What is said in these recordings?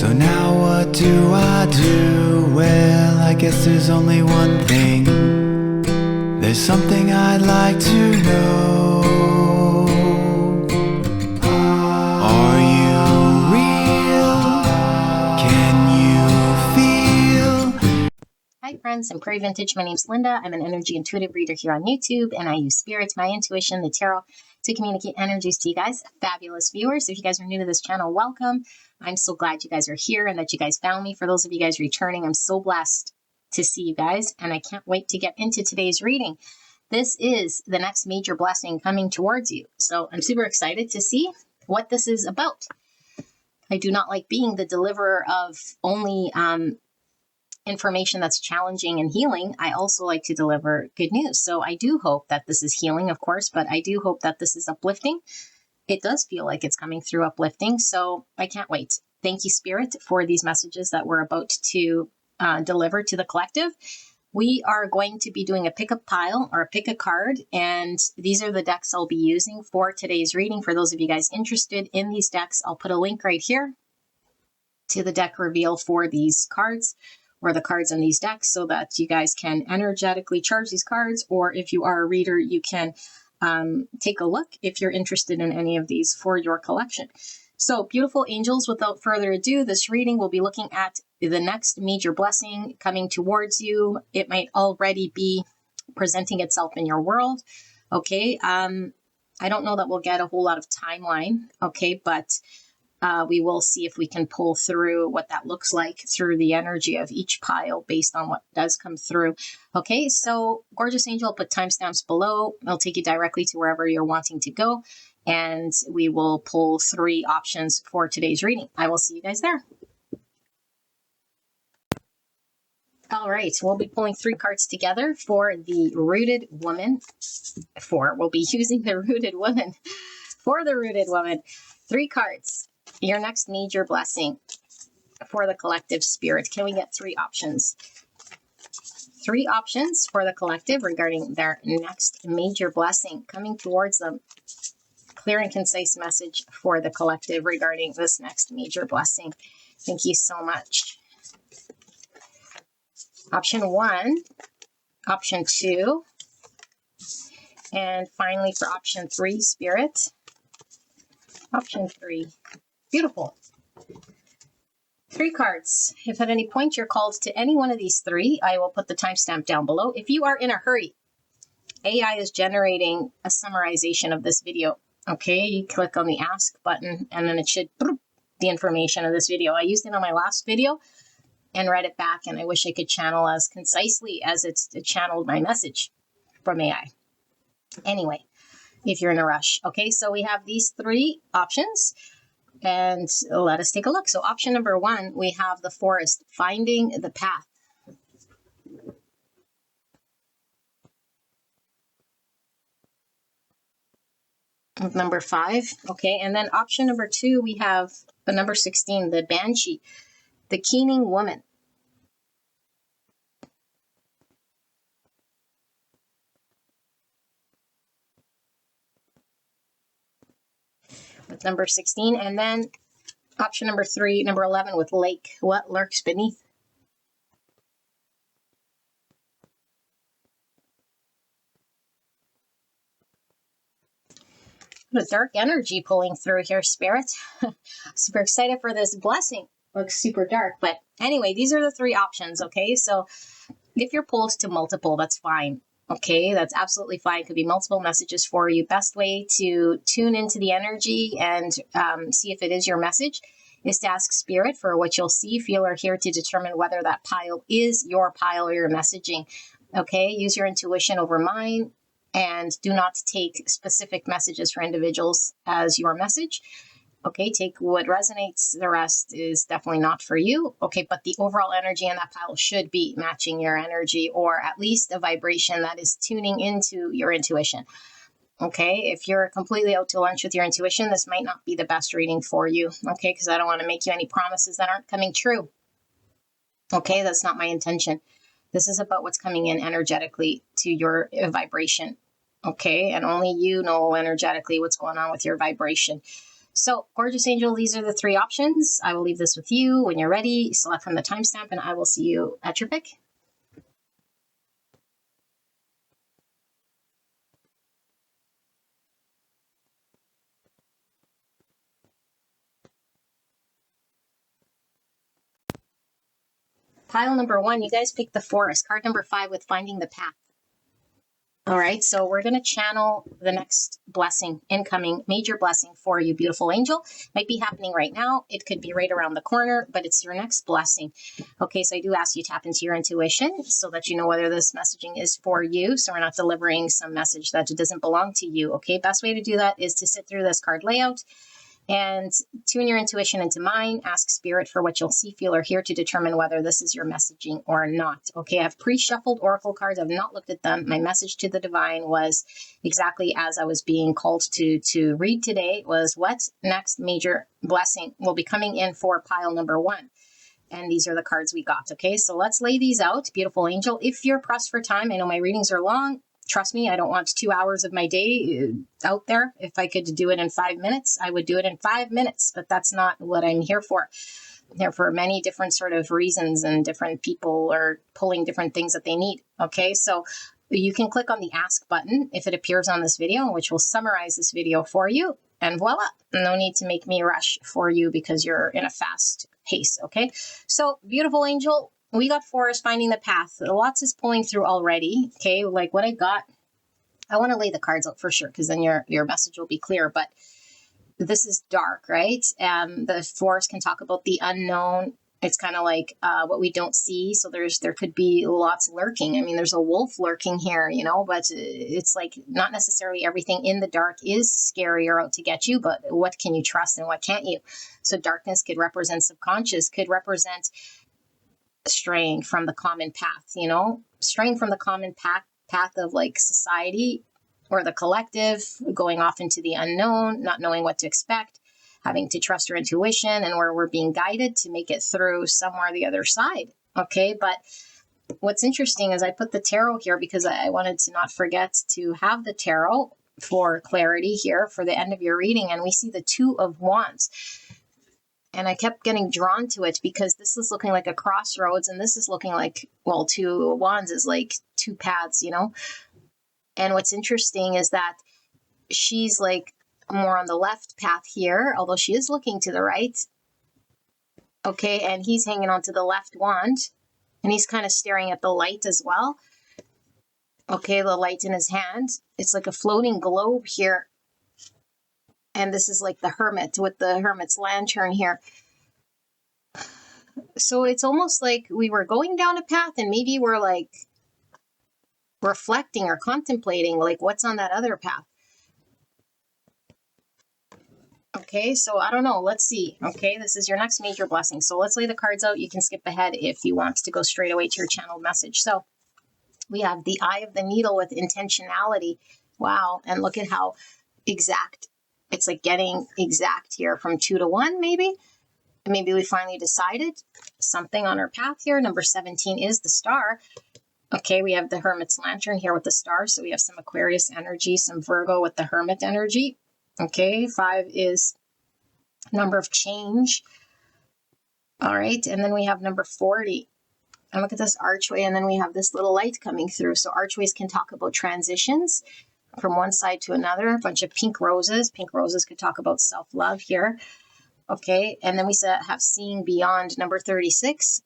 So now what do I do? Well, I guess there's only one thing. There's something I'd like to know. Are you real? Can you feel? Hi friends, I'm Prairie Vintage. My name's Linda. I'm an energy intuitive reader here on YouTube, and I use spirits, my intuition, the tarot to communicate energies to you guys, fabulous viewers. If you guys are new to this channel, welcome. I'm so glad you guys are here and that you guys found me. For those of you guys returning, I'm so blessed to see you guys, and I can't wait to get into today's reading. This is the next major blessing coming towards you, so I'm super excited to see what this is about. I do not like being the deliverer of only information that's challenging and healing. I also like to deliver good news. So I do hope that this is healing, of course, but I do hope that this is uplifting. It does feel like it's coming through uplifting, so I can't wait. Thank you, Spirit, for these messages that we're about to deliver to the collective. We are going to be doing a pick a pile or a pick a card, and these are the decks I'll be using for today's reading. For those of you guys interested in these decks, I'll put a link right here to the deck reveal for these cards, or the cards in these decks, so that you guys can energetically charge these cards, or if you are a reader, you can take a look if you're interested in any of these for your collection. So, beautiful angels, without further ado, this reading will be looking at the next major blessing coming towards you. It might already be presenting itself in your world. Okay, I don't know that we'll get a whole lot of timeline, okay, but we will see if we can pull through what that looks like through the energy of each pile based on what does come through. Okay, so gorgeous angel, put timestamps below. I'll take you directly to wherever you're wanting to go, and we will pull 3 options for today's reading. I will see you guys there. All right, we'll be pulling 3 cards together for the Rooted Woman. We'll be using the Rooted Woman for the Rooted Woman. 3 cards. Your next major blessing for the collective, Spirit. Can we get 3 options? 3 options for the collective regarding their next major blessing coming towards them. Clear and concise message for the collective regarding this next major blessing. Thank you so much. Option 1, option 2, and finally for option 3, Spirit. Option 3. Beautiful. 3 cards. If at any point you're called to any one of these 3, I will put the timestamp down below. If you are in a hurry, AI is generating a summarization of this video. Okay, you click on the ask button and then it should the information of this video. I used it on my last video and read it back, and I wish I could channel as concisely as it channeled my message from AI. Anyway, if you're in a rush. Okay, so we have these 3 options. And let us take a look. So option number 1, we have the forest, finding the path. Number 5, okay. And then option number 2, we have the number 16, the banshee, the keening woman. With number 16, and then option number 3, number 11 with lake, what lurks beneath. What a dark energy pulling through here, Spirit. Super excited for this blessing. Looks super dark, but anyway, these are the 3 options, okay? So if you're pulled to multiple, that's fine. Okay, that's absolutely fine. It could be multiple messages for you. Best way to tune into the energy and see if it is your message is to ask Spirit for what you'll see, feel, or hear to determine whether that pile is your pile or your messaging. Okay, use your intuition over mine, and do not take specific messages for individuals as your message. Okay, take what resonates. The rest is definitely not for you. Okay, but the overall energy in that pile should be matching your energy, or at least a vibration that is tuning into your intuition. Okay, if you're completely out to lunch with your intuition, this might not be the best reading for you. Okay, because I don't want to make you any promises that aren't coming true. Okay, that's not my intention. This is about what's coming in energetically to your vibration. Okay, and only you know energetically what's going on with your vibration. So, gorgeous angel, these are the three options. I will leave this with you. When you're ready, select from the timestamp, and I will see you at your pick. Pile number 1, you guys picked the Forest. Card number 5 with Finding the Path. All right, so we're going to channel the next blessing, incoming major blessing for you, beautiful angel. Might be happening right now. It could be right around the corner, but it's your next blessing. Okay, so I do ask you to tap into your intuition so that you know whether this messaging is for you, so we're not delivering some message that doesn't belong to you. Okay, best way to do that is to sit through this card layout and tune your intuition into mine. Ask spirit for what you'll see, feel, or hear to determine whether this is your messaging or not. Okay, I've pre-shuffled oracle cards. I've not looked at them. My message to the divine was exactly as I was being called to read today, was what next major blessing will be coming in for pile number 1. And these are the cards we got. Okay, so let's lay these out, beautiful angel. If you're pressed for time, I know my readings are long. Trust me, I don't want 2 hours of my day out there. If I could do it in 5 minutes, I would do it in 5 minutes, but that's not what I'm here for. I'm here for many different sort of reasons, and different people are pulling different things that they need. Okay, so you can click on the ask button if it appears on this video, which will summarize this video for you. And voila, no need to make me rush for you because you're in a fast pace. Okay, so beautiful angel, we got Forest, Finding the Path. Lots is pulling through already. Okay, like what I got, I want to lay the cards out for sure, because then your message will be clear. But this is dark, right? The Forest can talk about the unknown. It's kind of like what we don't see. So there could be lots lurking. I mean, there's a wolf lurking here, you know, but it's like not necessarily everything in the dark is scary or out to get you, but what can you trust and what can't you? So darkness could represent subconscious, could represent straying from the common path, you know, straying from the common path of like society or the collective, going off into the unknown, not knowing what to expect, having to trust your intuition and where we're being guided to make it through somewhere the other side. Okay, but what's interesting is I put the tarot here because I wanted to not forget to have the tarot for clarity here for the end of your reading. And we see the Two of Wands. And I kept getting drawn to it because this is looking like a crossroads, and this is looking like, well, Two of Wands is like two paths, you know? And what's interesting is that she's like more on the left path here, although she is looking to the right. Okay, and he's hanging on to the left wand, and he's kind of staring at the light as well. Okay, the light in his hand. It's like a floating globe here. And this is like the hermit with the hermit's lantern here. So it's almost like we were going down a path, and maybe we're like reflecting or contemplating like what's on that other path. Okay, so I don't know. Let's see. Okay, this is your next major blessing. So let's lay the cards out. You can skip ahead if you want to go straight away to your channeled message. So we have the Eye of the Needle with intentionality. Wow, and look at how exact. It's like getting exact here from 2 to 1, maybe. Maybe we finally decided something on our path here. Number 17 is the Star. Okay, we have the Hermit's Lantern here with the Star. So we have some Aquarius energy, some Virgo with the Hermit energy. Okay, 5 is number of change. All right, and then we have number 40. And look at this archway, and then we have this little light coming through. So archways can talk about transitions from one side to another. A bunch of pink roses. Pink roses could talk about self-love here. Okay, and then we have Seeing Beyond, number 36.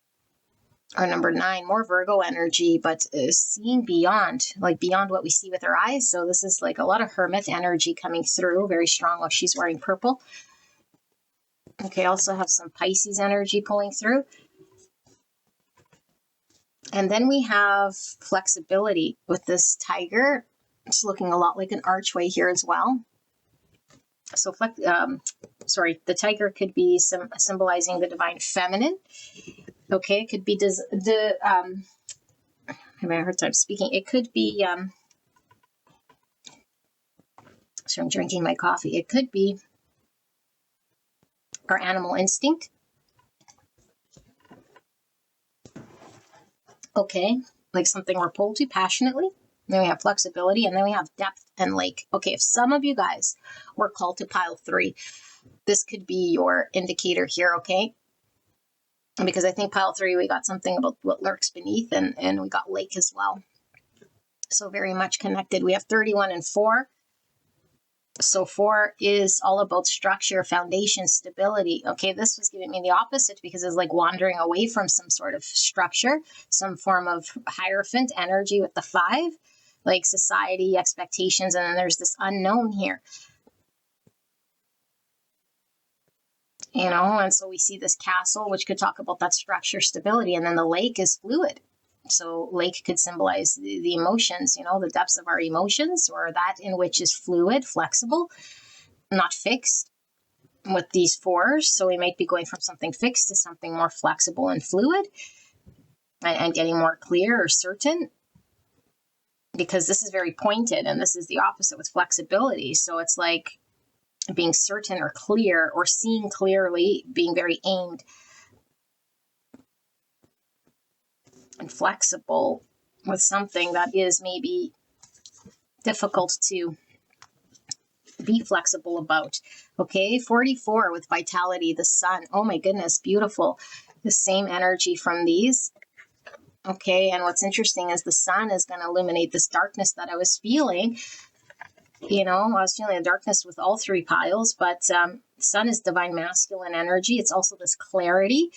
Or number 9, more Virgo energy, but seeing beyond, like beyond what we see with our eyes. So this is like a lot of Hermit energy coming through, very strong. While she's wearing purple. Okay, also have some Pisces energy pulling through. And then we have flexibility with this tiger. It's looking a lot like an archway here as well. So, the tiger could be symbolizing the divine feminine. Okay, it could be I'm having a hard time speaking. It could be, so I'm drinking my coffee. It could be our animal instinct. Okay, like something we're pulled to passionately. Then we have flexibility, and then we have depth and like, okay, if some of you guys were called to pile 3, this could be your indicator here, okay? Because I think pile 3, we got something about what lurks beneath, and we got lake as well. So very much connected. We have 31 and 4. So 4 is all about structure, foundation, stability. Okay, this was giving me the opposite because it's like wandering away from some sort of structure, some form of Hierophant energy with the 5, like society, expectations, and then there's this unknown here. You know, and so we see this castle, which could talk about that structure, stability, and then the lake is fluid. So lake could symbolize the emotions, you know, the depths of our emotions, or that in which is fluid, flexible, not fixed with these 4s. So we might be going from something fixed to something more flexible and fluid, and getting more clear or certain, because this is very pointed, and this is the opposite with flexibility. So it's like being certain or clear or seeing clearly, being very aimed and flexible with something that is maybe difficult to be flexible about. Okay, 44 with vitality, the sun. Oh my goodness, beautiful. The same energy from these. Okay, and what's interesting is the sun is going to illuminate this darkness that I was feeling. You know, I was feeling the darkness with all 3 piles, but sun is divine masculine energy. It's also this clarity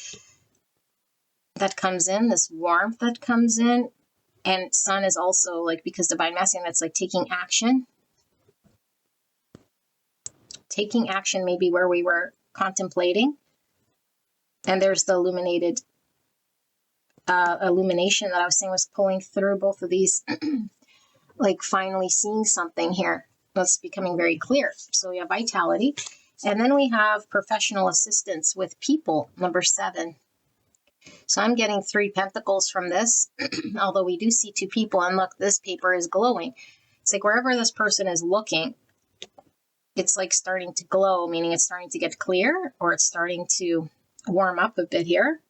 that comes in, this warmth that comes in. And sun is also like, because divine masculine, that's like taking action. Taking action maybe where we were contemplating. And there's the illumination that I was saying was pulling through both of these, like finally seeing something here that's becoming very clear. So we have vitality. And then we have professional assistance with people, number 7. So I'm getting 3 pentacles from this, although we do see 2 people. And look, this paper is glowing. It's like wherever this person is looking, it's like starting to glow, meaning it's starting to get clear, or it's starting to warm up a bit here.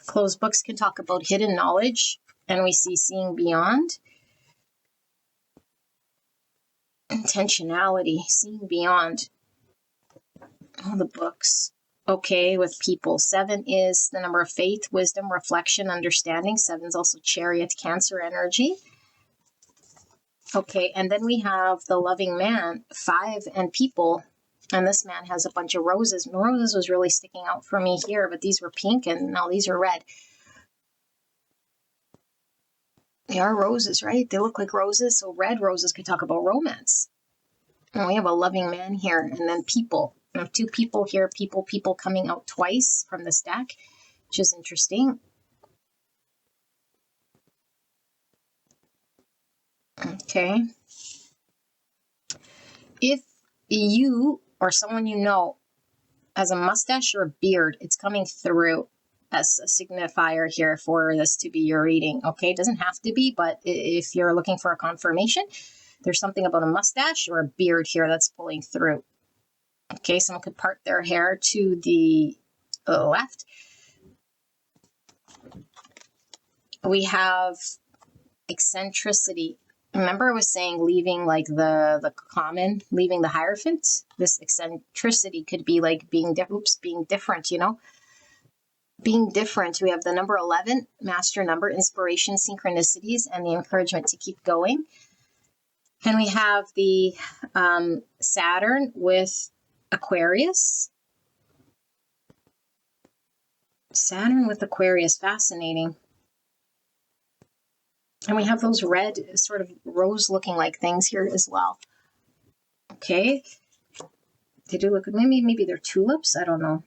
Closed books can talk about hidden knowledge, and we see seeing beyond. Intentionality, seeing beyond all the books. Okay, with people. 7 is the number of faith, wisdom, reflection, understanding. 7 is also chariot, Cancer energy. Okay, and then we have the loving man, 5, and people. And this man has a bunch of roses. Roses was really sticking out for me here, but these were pink and now these are red. They are roses, right? They look like roses. So red roses could talk about romance. And we have a loving man here, and then people. We have 2 people here, people coming out twice from this deck, which is interesting. Okay. If you or someone you know has a mustache or a beard, it's coming through as a signifier here for this to be your reading. Okay, it doesn't have to be, but if you're looking for a confirmation, there's something about a mustache or a beard here that's pulling through. Okay, someone could part their hair to the left. We have eccentricity. Remember I was saying leaving like the common, leaving the Hierophant? This eccentricity could be like being different, you know? Being different. We have the number 11, master number, inspiration, synchronicities, and the encouragement to keep going. And we have the Saturn with Aquarius. Saturn with Aquarius, fascinating. And we have those red sort of rose looking like things here as well. Okay. They do look, maybe they're tulips. I don't know.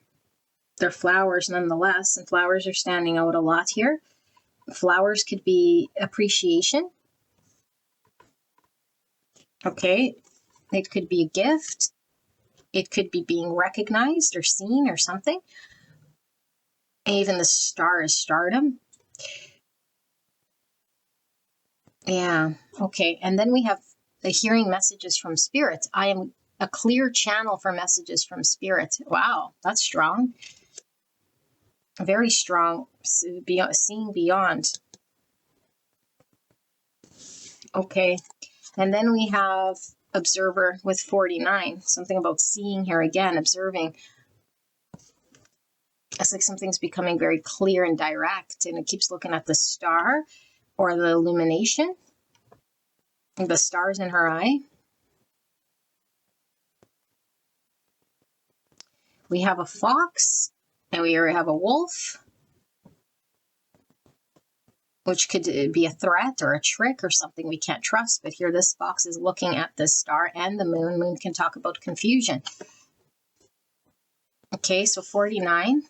They're flowers nonetheless, and flowers are standing out a lot here. Flowers could be appreciation. Okay. It could be a gift. It could be being recognized or seen or something. Even the star is stardom. Yeah. Okay. And then we have the hearing messages from spirit. I am a clear channel for messages from spirit. Wow. That's strong. Very strong. Seeing beyond. Okay. And then we have observer with 49. Something about seeing here again, observing. It's like something's becoming very clear and direct, and it keeps looking at the star or the illumination. The stars in her eye. We have a fox, and we have a wolf, which could be a threat or a trick or something we can't trust. But here this fox is looking at the star and the moon. Moon can talk about confusion. Okay, so 49,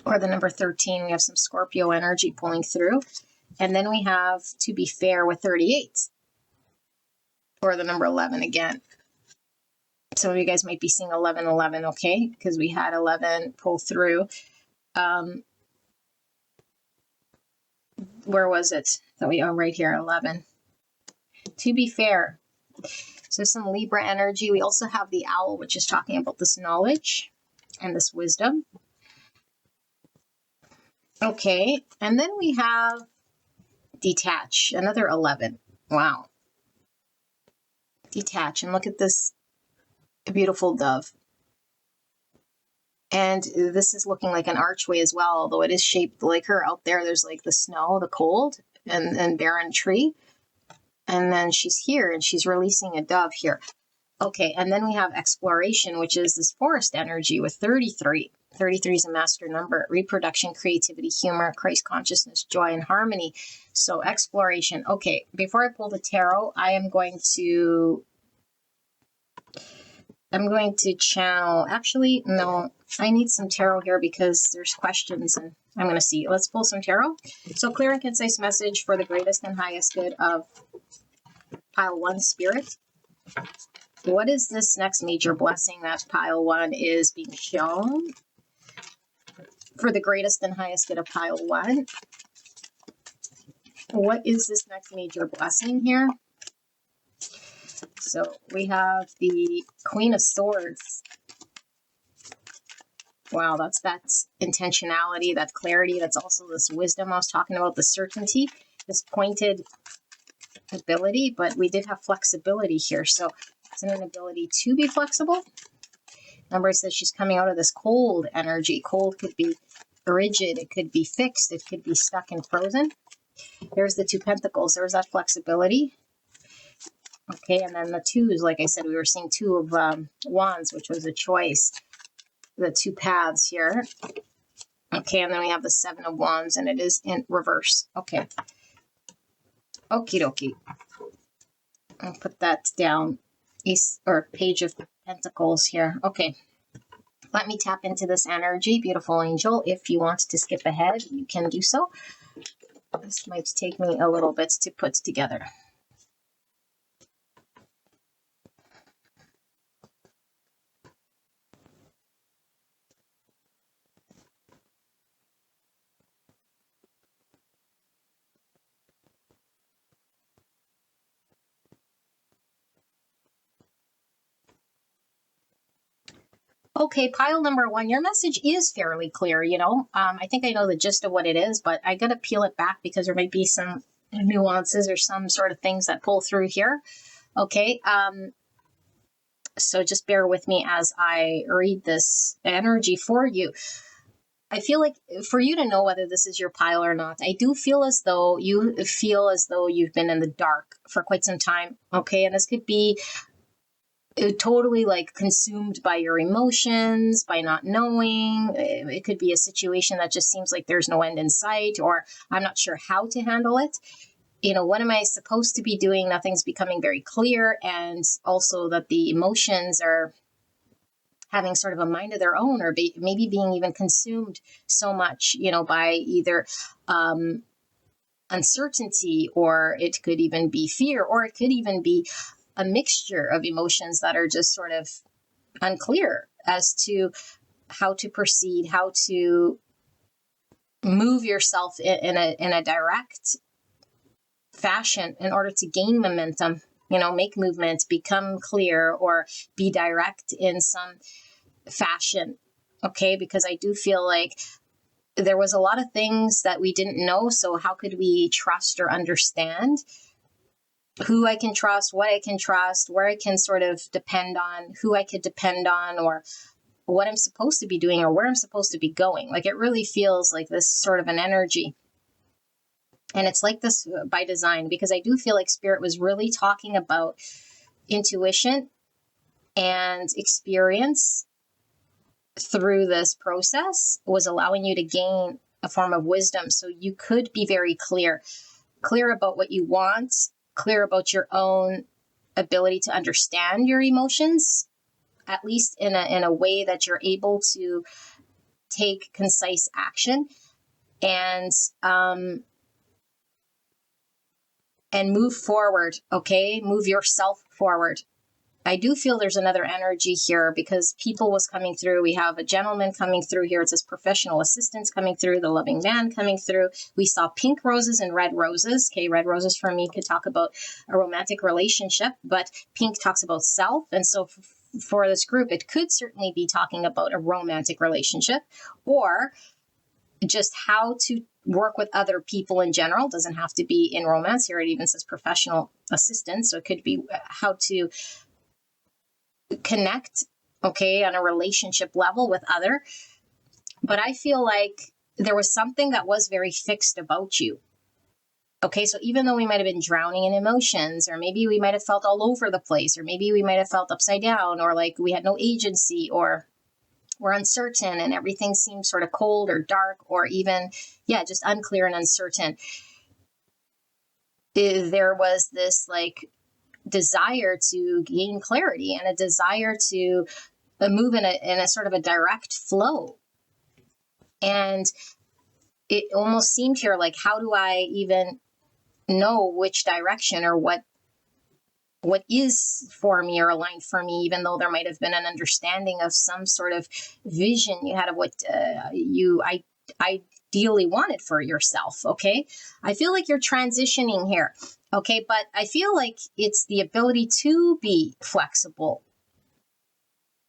or the number 13, we have some Scorpio energy pulling through. And then we have, to be fair, with 38, or the number 11 again. Some of you guys might be seeing 11, 11, okay? Because we had 11 pull through. Where was it? That we are right here, 11. To be fair. So some Libra energy. We also have the owl, which is talking about this knowledge and this wisdom. Okay, and then we have detach, another 11. Wow. Detach, and look at this beautiful dove. And this is looking like an archway as well, although it is shaped like her. Out there, there's like the snow, the cold, and barren tree. And then she's here, and she's releasing a dove here. Okay, and then we have exploration, which is this forest energy with 33. 33 is a master number. Reproduction, creativity, humor, Christ consciousness, joy, and harmony. So exploration. Okay, before I pull the tarot, I'm going to channel, actually, no, I need some tarot here because there's questions and I'm going to see. Let's pull some tarot. So clear and concise message for the greatest and highest good of pile 1 spirit. What is this next major blessing that pile 1 is being shown? For the greatest and highest good of pile 1. What is this next major blessing here? So we have the Queen of Swords. Wow, that's that intentionality, that clarity. That's also this wisdom I was talking about, the certainty, this pointed ability, but we did have flexibility here. So it's an ability to be flexible. Remember, it says she's coming out of this cold energy. Cold could be rigid. It could be fixed. It could be stuck and frozen. There's the 2 pentacles. There's that flexibility. Okay, and then the 2s, like I said, we were seeing 2 of wands, which was a choice. The 2 paths here. Okay, and then we have the 7 of wands, and it is in reverse. Okay. Okie dokie. I'll put that down. Or page of pentacles here. Okay. Let me tap into this energy, beautiful angel. If you want to skip ahead, you can do so. This might take me a little bit to put together. Okay, pile number 1, your message is fairly clear, you know. I think I know the gist of what it is, but I got to peel it back because there might be some nuances or some sort of things that pull through here. Okay, so just bear with me as I read this energy for you. I feel like for you to know whether this is your pile or not, I do feel as though you feel as though you've been in the dark for quite some time. Okay, and this could be totally like consumed by your emotions, by not knowing. It could be a situation that just seems like there's no end in sight, or I'm not sure how to handle it. You know, what am I supposed to be doing? Nothing's becoming very clear. And also that the emotions are having sort of a mind of their own, or maybe being even consumed so much, you know, by either uncertainty, or it could even be fear, or it could even be a mixture of emotions that are just sort of unclear as to how to proceed, how to move yourself in a direct fashion in order to gain momentum, you know, make movement, become clear, or be direct in some fashion. Okay, because I do feel like there was a lot of things that we didn't know, so how could we trust or understand? who I can trust, what I can trust, where I can sort of depend on, who I could depend on, or what I'm supposed to be doing or where I'm supposed to be going. Like it really feels like this sort of an energy. And it's like this by design, because I do feel like Spirit was really talking about intuition and experience through this process, was allowing you to gain a form of wisdom. So you could be very clear about what you want, clear about your own ability to understand your emotions, at least in a way that you're able to take concise action and move forward. Okay, move yourself forward. I do feel there's another energy here because people was coming through. We have a gentleman coming through here. It says professional assistants coming through, the loving man coming through. We saw pink roses and red roses. Okay, red roses for me could talk about a romantic relationship, but pink talks about self. And so for this group, it could certainly be talking about a romantic relationship or just how to work with other people in general. Doesn't have to be in romance. Here it even says professional assistants. So it could be how to connect, okay, on a relationship level with other. But I feel like there was something that was very fixed about you. Okay, so even though we might have been drowning in emotions, or maybe we might have felt all over the place, or maybe we might have felt upside down, or like we had no agency, or we're uncertain and everything seems sort of cold or dark, or even, just unclear and uncertain. There was this like desire to gain clarity and a desire to move in a sort of a direct flow. And it almost seemed here like, how do I even know which direction or what is for me or aligned for me, even though there might have been an understanding of some sort of vision you had of what you ideally wanted for yourself. Okay, I feel like you're transitioning here. Okay, but I feel like it's the ability to be flexible.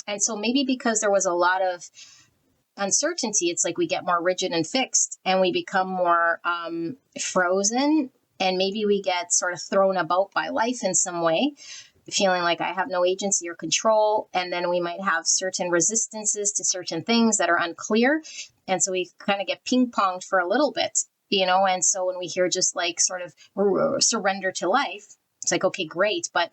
And so maybe because there was a lot of uncertainty, it's like we get more rigid and fixed and we become more frozen, and maybe we get sort of thrown about by life in some way, feeling like I have no agency or control. And then we might have certain resistances to certain things that are unclear. And so we kind of get ping ponged for a little bit, and so when we hear just like sort of surrender to life, it's like, okay, great. But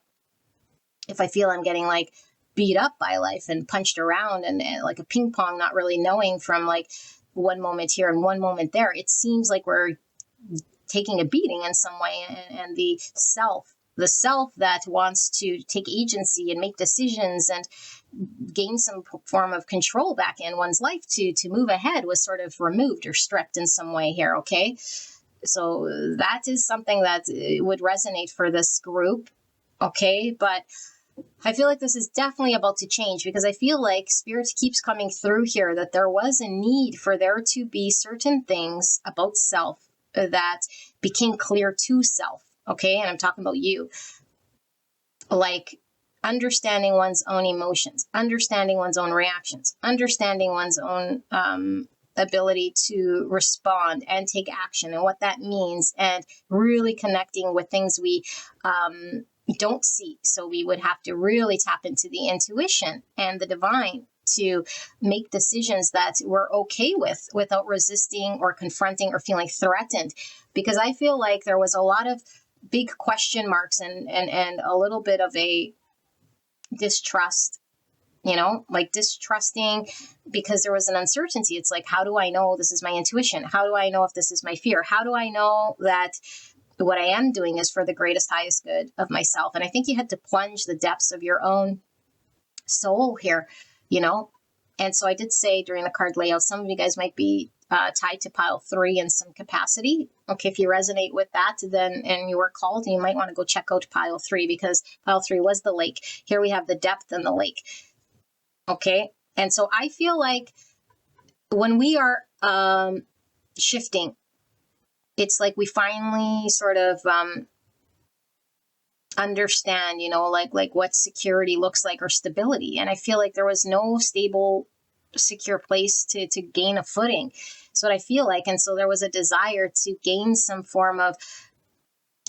if I feel I'm getting like beat up by life and punched around and like a ping pong, not really knowing from like one moment here and one moment there, it seems like we're taking a beating in some way. And the self that wants to take agency and make decisions and gain some form of control back in one's life to move ahead was sort of removed or stripped in some way here. Okay, so that is something that would resonate for this group. Okay, but I feel like this is definitely about to change, because I feel like Spirit keeps coming through here that there was a need for there to be certain things about self that became clear to self. Okay, and I'm talking about you. Like understanding one's own emotions, understanding one's own reactions, understanding one's own ability to respond and take action and what that means, and really connecting with things we don't see. So we would have to really tap into the intuition and the divine to make decisions that we're okay with without resisting or confronting or feeling threatened. Because I feel like there was a lot of big question marks and a little bit of a distrust, like distrusting, because there was an uncertainty. It's like, how do I know this is my intuition? How do I know if this is my fear? How do I know that what I am doing is for the greatest, highest good of myself? And I think you had to plunge the depths of your own soul here, And so I did say during the card layout, some of you guys might be tied to pile 3 in some capacity. Okay, if you resonate with that, then and you were called, you might want to go check out pile 3, because pile 3 was the lake. Here we have the depth in the lake. Okay, and so I feel like when we are shifting, it's like we finally sort of understand, like what security looks like, or stability. And I feel like there was no stable, secure place to gain a footing. That's what I feel like. And so there was a desire to gain some form of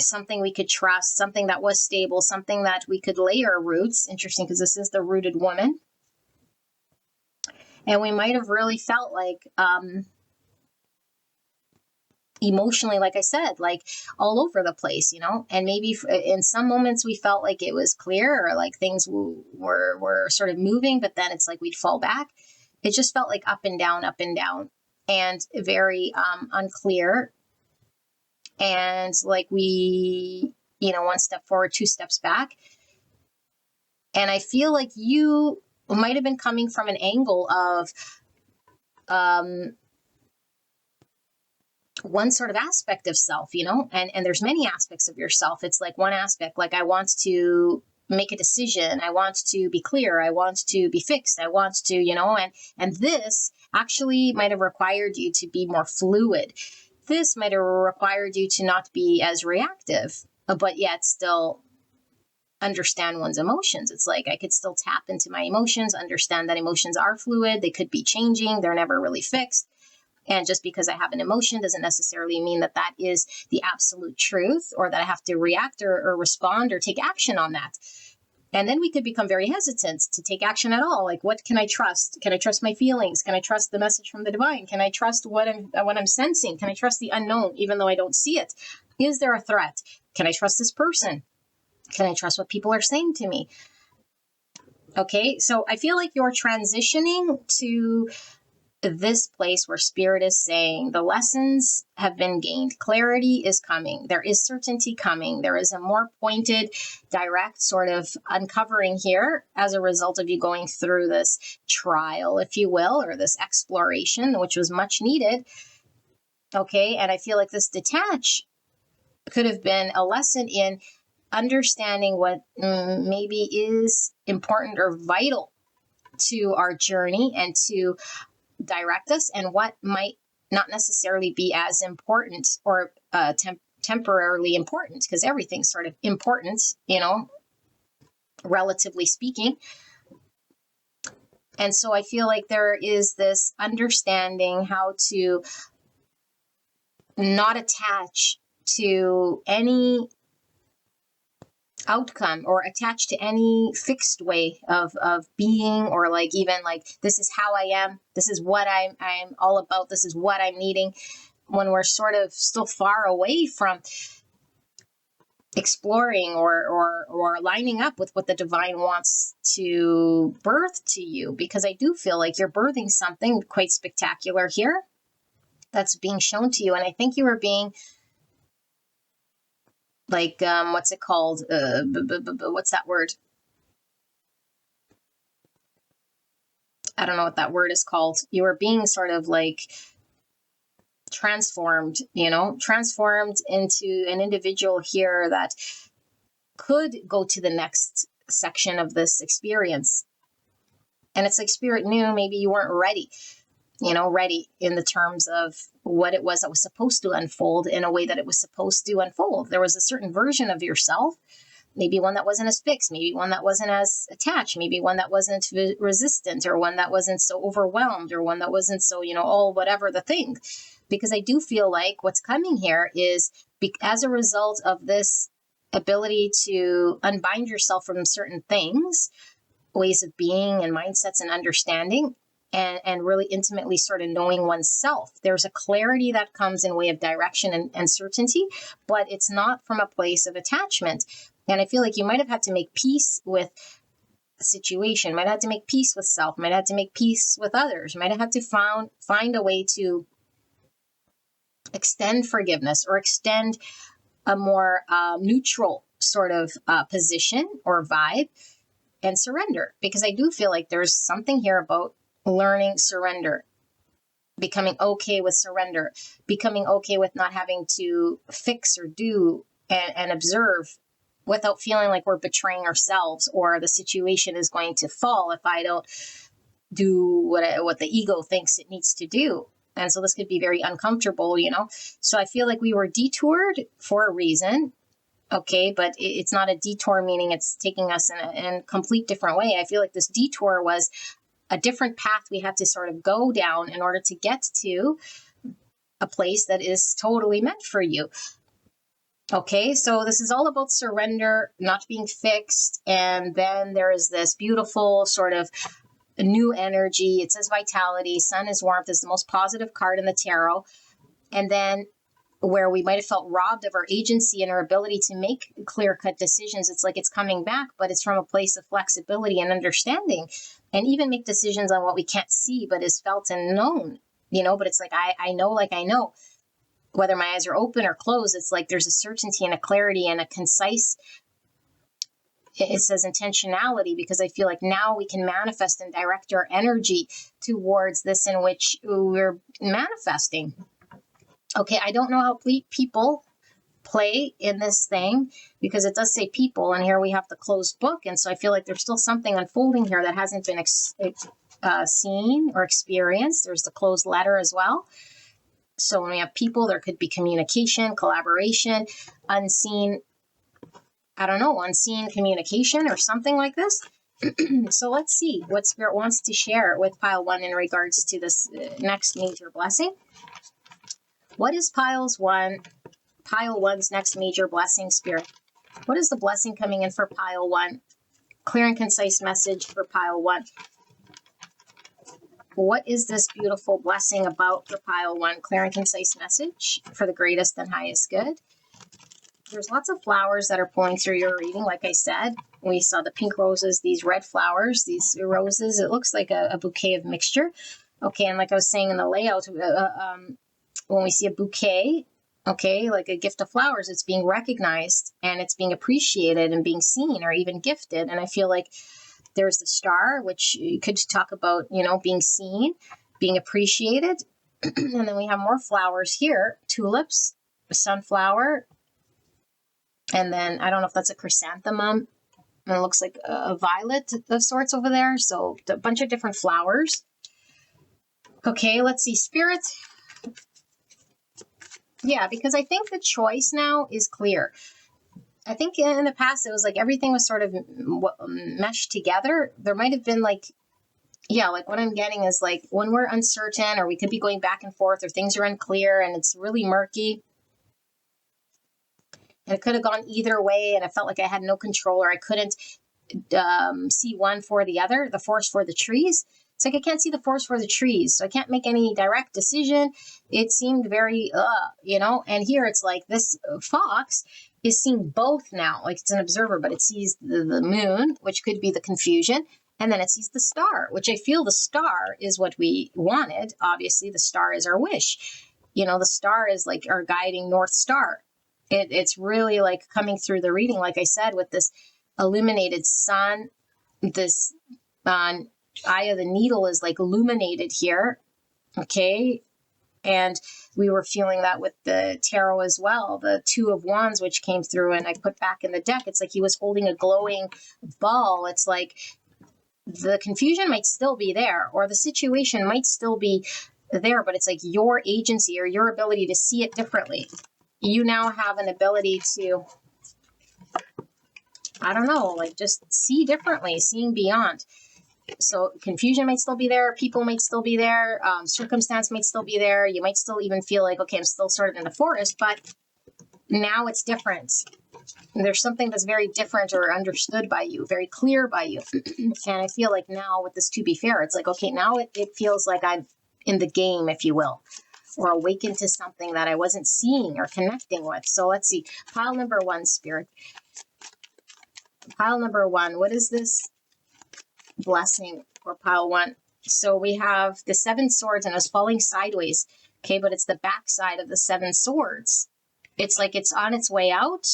something we could trust, something that was stable, something that we could lay our roots. Interesting, because this is the rooted woman. And we might have really felt like, emotionally, like I said, like all over the place, and maybe in some moments we felt like it was clear, or like things were sort of moving, but then it's like we'd fall back. It just felt like up and down, and very unclear. And like we, one step forward, two steps back. And I feel like you might have been coming from an angle of one sort of aspect of self, and there's many aspects of yourself. It's like one aspect, like I want to make a decision, I want to be clear, I want to be fixed, I want to, and this actually might have required you to be more fluid. This might have required you to not be as reactive, but yet still understand one's emotions. It's like I could still tap into my emotions, understand that emotions are fluid, they could be changing, they're never really fixed. And just because I have an emotion doesn't necessarily mean that that is the absolute truth, or that I have to react or respond or take action on that. And then we could become very hesitant to take action at all. Like, what can I trust? Can I trust my feelings? Can I trust the message from the divine? Can I trust what I'm sensing? Can I trust the unknown, even though I don't see it? Is there a threat? Can I trust this person? Can I trust what people are saying to me? Okay, so I feel like you're transitioning to this place where spirit is saying the lessons have been gained. Clarity is coming. There is certainty coming. There is a more pointed, direct sort of uncovering here as a result of you going through this trial, if you will, or this exploration, which was much needed. Okay, and I feel like this detach could have been a lesson in understanding what maybe is important or vital to our journey and to direct us, and what might not necessarily be as important or temporarily important, because everything's sort of important, relatively speaking. And so I feel like there is this understanding how to not attach to any outcome or attached to any fixed way of being, or like even like this is how I am, this is what I'm all about, this is what I'm needing, when we're sort of still far away from exploring or lining up with what the divine wants to birth to you. Because I do feel like you're birthing something quite spectacular here that's being shown to you, and I think you are being like, what's it called? What's that word? I don't know what that word is called. You are being sort of like transformed, transformed into an individual here that could go to the next section of this experience. And it's like spirit knew maybe you weren't ready, ready in the terms of what it was that was supposed to unfold in a way that it was supposed to unfold. There was a certain version of yourself, maybe one that wasn't as fixed, maybe one that wasn't as attached, maybe one that wasn't resistant, or one that wasn't so overwhelmed, or one that wasn't so, all whatever the thing. Because I do feel like what's coming here is as a result of this ability to unbind yourself from certain things, ways of being and mindsets and understanding, and really intimately sort of knowing oneself. There's a clarity that comes in way of direction and certainty, but it's not from a place of attachment. And I feel like you might have had to make peace with the situation, might have had to make peace with self, might have had to make peace with others, might have had to find a way to extend forgiveness or extend a more neutral sort of position or vibe, and surrender. Because I do feel like there's something here about learning surrender, becoming okay with surrender, becoming okay with not having to fix or do and observe without feeling like we're betraying ourselves, or the situation is going to fall if I don't do what the ego thinks it needs to do. And so this could be very uncomfortable, So I feel like we were detoured for a reason. Okay, but it's not a detour, meaning it's taking us in a complete different way. I feel like this detour was a different path we had to sort of go down in order to get to a place that is totally meant for you. Okay, so this is all about surrender, not being fixed. And then there is this beautiful sort of new energy. It says vitality. Sun is warmth is the most positive card in the tarot. And then where we might have felt robbed of our agency and our ability to make clear-cut decisions, it's like it's coming back, but it's from a place of flexibility and understanding, and even make decisions on what we can't see but is felt and known, but it's like I know, like I know, whether my eyes are open or closed. It's like there's a certainty and a clarity and a concise, it says intentionality, because I feel like now we can manifest and direct our energy towards this in which we're manifesting. Okay, I don't know how people play in this thing, because it does say people, and here we have the closed book. And so I feel like there's still something unfolding here that hasn't been seen or experienced. There's the closed letter as well. So when we have people, there could be communication, collaboration, unseen, I don't know, unseen communication or something like this. So let's see what Spirit wants to share with pile 1 in regards to this next major blessing. What is pile 1's next major blessing, Spirit? What is the blessing coming in for pile 1? Clear and concise message for pile 1. What is this beautiful blessing about for pile 1? Clear and concise message for the greatest and highest good. There's lots of flowers that are pulling through your reading. Like I said, we saw the pink roses, these red flowers, these roses. It looks like a bouquet of mixture. Okay, and like I was saying in the layout, when we see a bouquet, okay, like a gift of flowers, it's being recognized and it's being appreciated and being seen or even gifted. And I feel like there's the star, which you could talk about, being seen, being appreciated. And then we have more flowers here, tulips, a sunflower, and then I don't know if that's a chrysanthemum. And it looks like a violet of sorts over there. So a bunch of different flowers. Okay, let's see, Spirit. Yeah, because I think the choice now is clear. I think in the past, it was like everything was sort of meshed together. There might have been like what I'm getting is like when we're uncertain, or we could be going back and forth, or things are unclear and it's really murky. And it could have gone either way, and I felt like I had no control, or I couldn't see one for the other, the forest for the trees. It's like I can't see the forest for the trees, so I can't make any direct decision. It seemed very, and here it's like this fox is seeing both now. Like it's an observer, but it sees the moon, which could be the confusion, and then it sees the star, which I feel the star is what we wanted. Obviously, the star is our wish. The star is like our guiding North Star. It's really like coming through the reading, like I said, with this illuminated sun, this eye of the needle is like illuminated here. Okay. And we were feeling that with the tarot as well, the 2 of Wands, which came through and I put back in the deck. It's like he was holding a glowing ball. It's like the confusion might still be there, or the situation might still be there, but it's like your agency or your ability to see it differently. You now have an ability to, I don't know, like just see differently, seeing beyond. So confusion might still be there. People might still be there. Circumstance might still be there. You might still even feel like, okay, I'm still sort of in the forest, but now it's different. There's something that's very different or understood by you, very clear by you. And I feel like now with this to be fair, it's like, okay, now it feels like I'm in the game, if you will, or awakened to something that I wasn't seeing or connecting with. So let's see. Pile number 1, Spirit. Pile number 1. What is this blessing for pile 1? So we have the 7 swords, and it's falling sideways. Okay, but it's the back side of the 7 swords. It's like it's on its way out,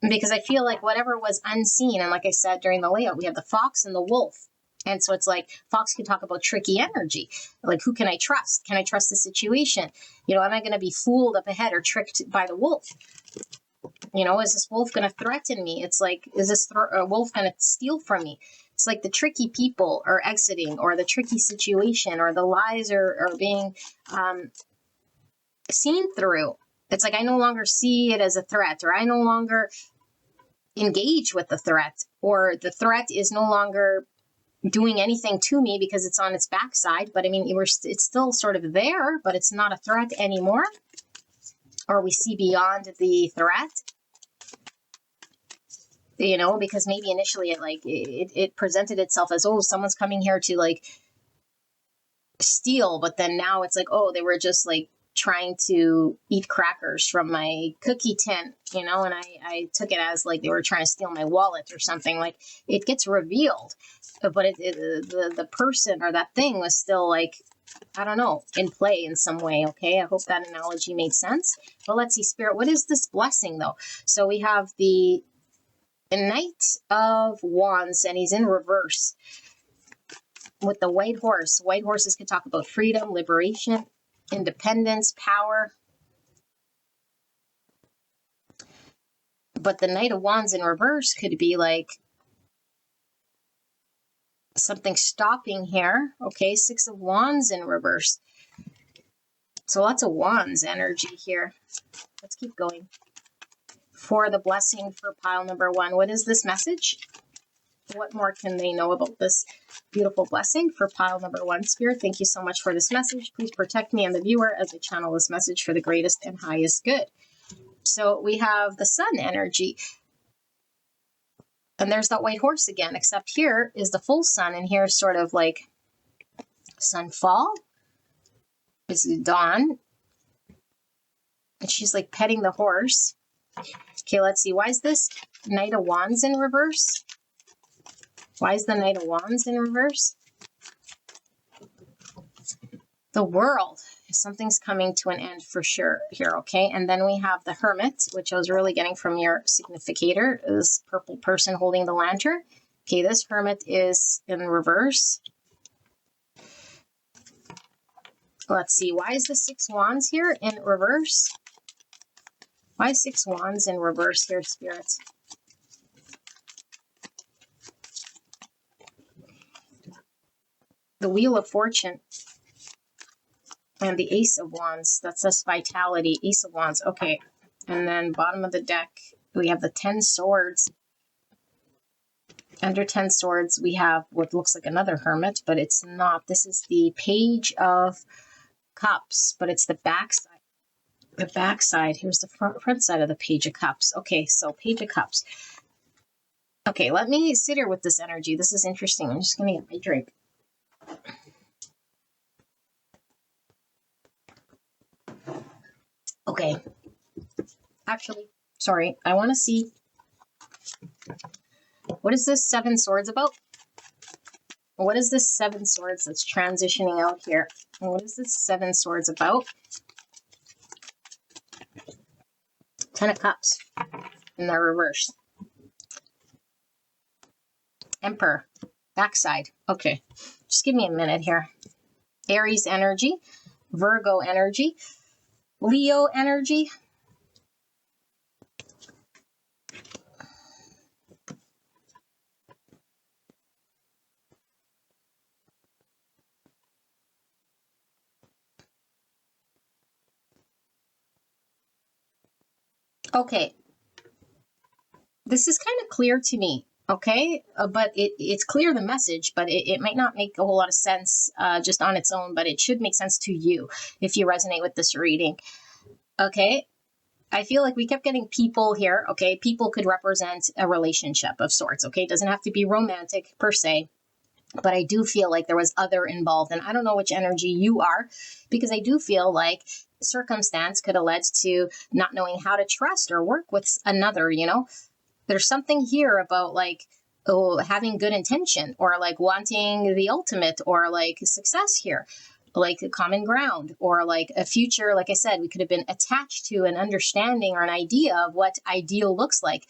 because I feel like whatever was unseen, and like I said during the layout, we have the fox and the wolf. And so it's like Fox can talk about tricky energy. Like, who can I trust? Can I trust the situation? Am I going to be fooled up ahead or tricked by the wolf? Is this wolf going to threaten me? It's like, is this wolf going to steal from me? It's like the tricky people are exiting, or the tricky situation, or the lies are being seen through. It's like I no longer see it as a threat, or I no longer engage with the threat, or the threat is no longer doing anything to me because it's on its backside. But I mean, it's still sort of there, but it's not a threat anymore. Or we see beyond the threat. because maybe initially it presented itself as, oh, someone's coming here to like steal, but then now it's like, oh, they were just like trying to eat crackers from my cookie tin, and I took it as like they were trying to steal my wallet or something. Like, it gets revealed, but the person or that thing was still like, I don't know, in play in some way. Okay, I hope that analogy made sense. But let's see, Spirit, what is this blessing though? So we have the Knight of Wands, and he's in reverse with the white horse. White horses could talk about freedom, liberation, independence, power. But the Knight of Wands in reverse could be like something stopping here. Okay, Six of Wands in reverse. So lots of Wands energy here. Let's keep going. For the blessing for pile number 1, what is this message? What more can they know about this beautiful blessing for pile number 1? Spirit, thank you so much for this message. Please protect me and the viewer as I channel this message for the greatest and highest good. So we have the Sun energy. And there's that white horse again, except here is the full sun, and here's sort of like sunfall. It's dawn. And she's like petting the horse. Okay, let's see. Why is this Knight of Wands in reverse? Why is the Knight of Wands in reverse? The World. Something's coming to an end for sure here, okay? And then we have the Hermit, which I was really getting from your significator, this purple person holding the lantern. Okay, this Hermit is in reverse. Let's see. Why is the Six Wands here in reverse? Why is Six Wands in reverse here, spirits? The Wheel of Fortune and the Ace of Wands. That says vitality. Ace of Wands. Okay. And then bottom of the deck, we have the 10 Swords. Under 10 Swords, we have what looks like another Hermit, but it's not. This is the Page of Cups, but it's the back side. The back side. Here's the front side of the Page of Cups. Okay, so Page of Cups. Okay, let me sit here with this energy. This is interesting. I'm just going to get my drink. Okay. Actually, sorry. I want to see. What is this 7 Swords about? What is this 7 Swords that's transitioning out here? What is this 7 Swords about? 10 of Cups in the reverse. Emperor. Backside. Okay. Just give me a minute here. Aries energy. Virgo energy. Leo energy. Okay. This is kind of clear to me. Okay, but it's clear the message, but it might not make a whole lot of sense just on its own, but it should make sense to you if you resonate with this reading. Okay, I feel like we kept getting people here. Okay, people could represent a relationship of sorts. Okay, it doesn't have to be romantic per se, but I do feel like there was other involved, and I don't know which energy you are, because I do feel like circumstance could have led to not knowing how to trust or work with another, There's something here about like, oh, having good intention or like wanting the ultimate or like success here, like a common ground or like a future. Like I said, we could have been attached to an understanding or an idea of what ideal looks like.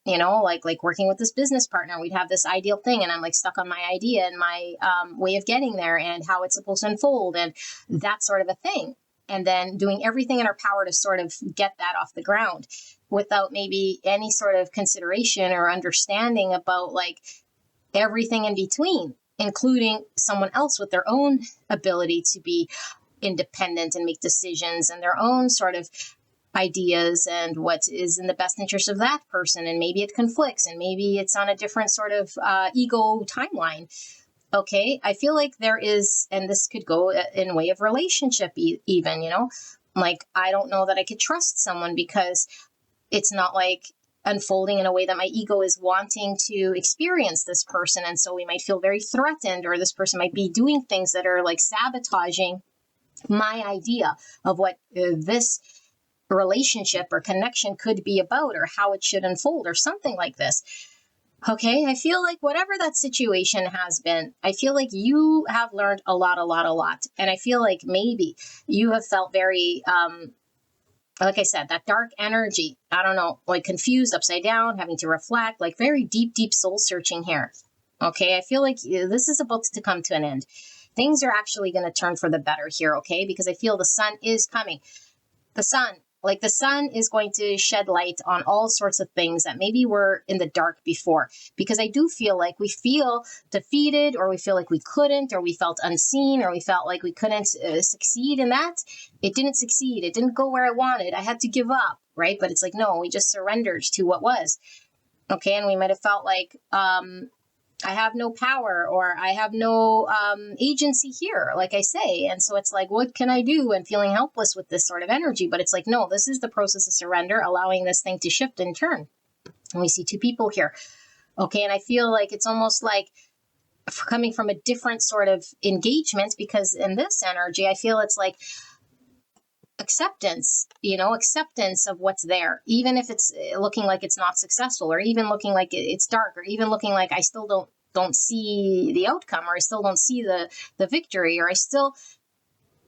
Like working with this business partner, we'd have this ideal thing and I'm like stuck on my idea and my way of getting there and how it's supposed to unfold and that sort of a thing. And then doing everything in our power to sort of get that off the ground without maybe any sort of consideration or understanding about like everything in between, including someone else with their own ability to be independent and make decisions and their own sort of ideas and what is in the best interest of that person. And maybe it conflicts and maybe it's on a different sort of ego timeline. Okay, I feel like there is, and this could go in way of relationship even, like, I don't know that I could trust someone because it's not like unfolding in a way that my ego is wanting to experience this person. And so we might feel very threatened, or this person might be doing things that are like sabotaging my idea of what this relationship or connection could be about, or how it should unfold, or something like this. Okay, I feel like whatever that situation has been, I feel like you have learned a lot. And I feel like maybe you have felt very, like I said, that dark energy, I don't know, like confused, upside down, having to reflect, like very deep soul searching here. Okay, I feel like this is about to come to an end. Things are actually going to turn for the better here, okay? Because I feel the sun is coming. The sun is going to shed light on all sorts of things that maybe were in the dark before. Because I do feel like we feel defeated, or we feel like we couldn't, or we felt unseen, or we felt like we couldn't succeed in that. It didn't succeed. It didn't go where I wanted. I had to give up, right? But it's like, no, we just surrendered to what was. Okay, and we might have felt like, I have no power, or I have no agency here, like I say. And so it's like, what can I do? And feeling helpless with this sort of energy. But it's like, no, this is the process of surrender, allowing this thing to shift and turn. And we see two people here. Okay, and I feel like it's almost like coming from a different sort of engagement, because in this energy, I feel it's like acceptance of what's there, even if it's looking like it's not successful, or even looking like it's dark, or even looking like I still don't see the outcome, or I still don't see the victory, or I still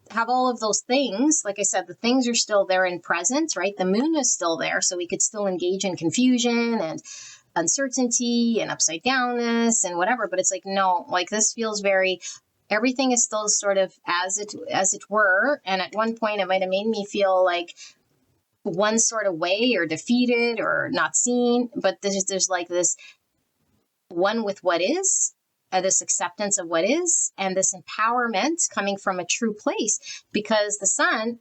have all of those things. Like I said, the things are still there in presence, right? The moon is still there, so we could still engage in confusion and uncertainty and upside downness and whatever. But it's like, no, like this feels very, everything is still sort of as it were. And at one point it might have made me feel like one sort of way, or defeated, or not seen. But there's like this one with what is, this acceptance of what is, and this empowerment coming from a true place, because the sun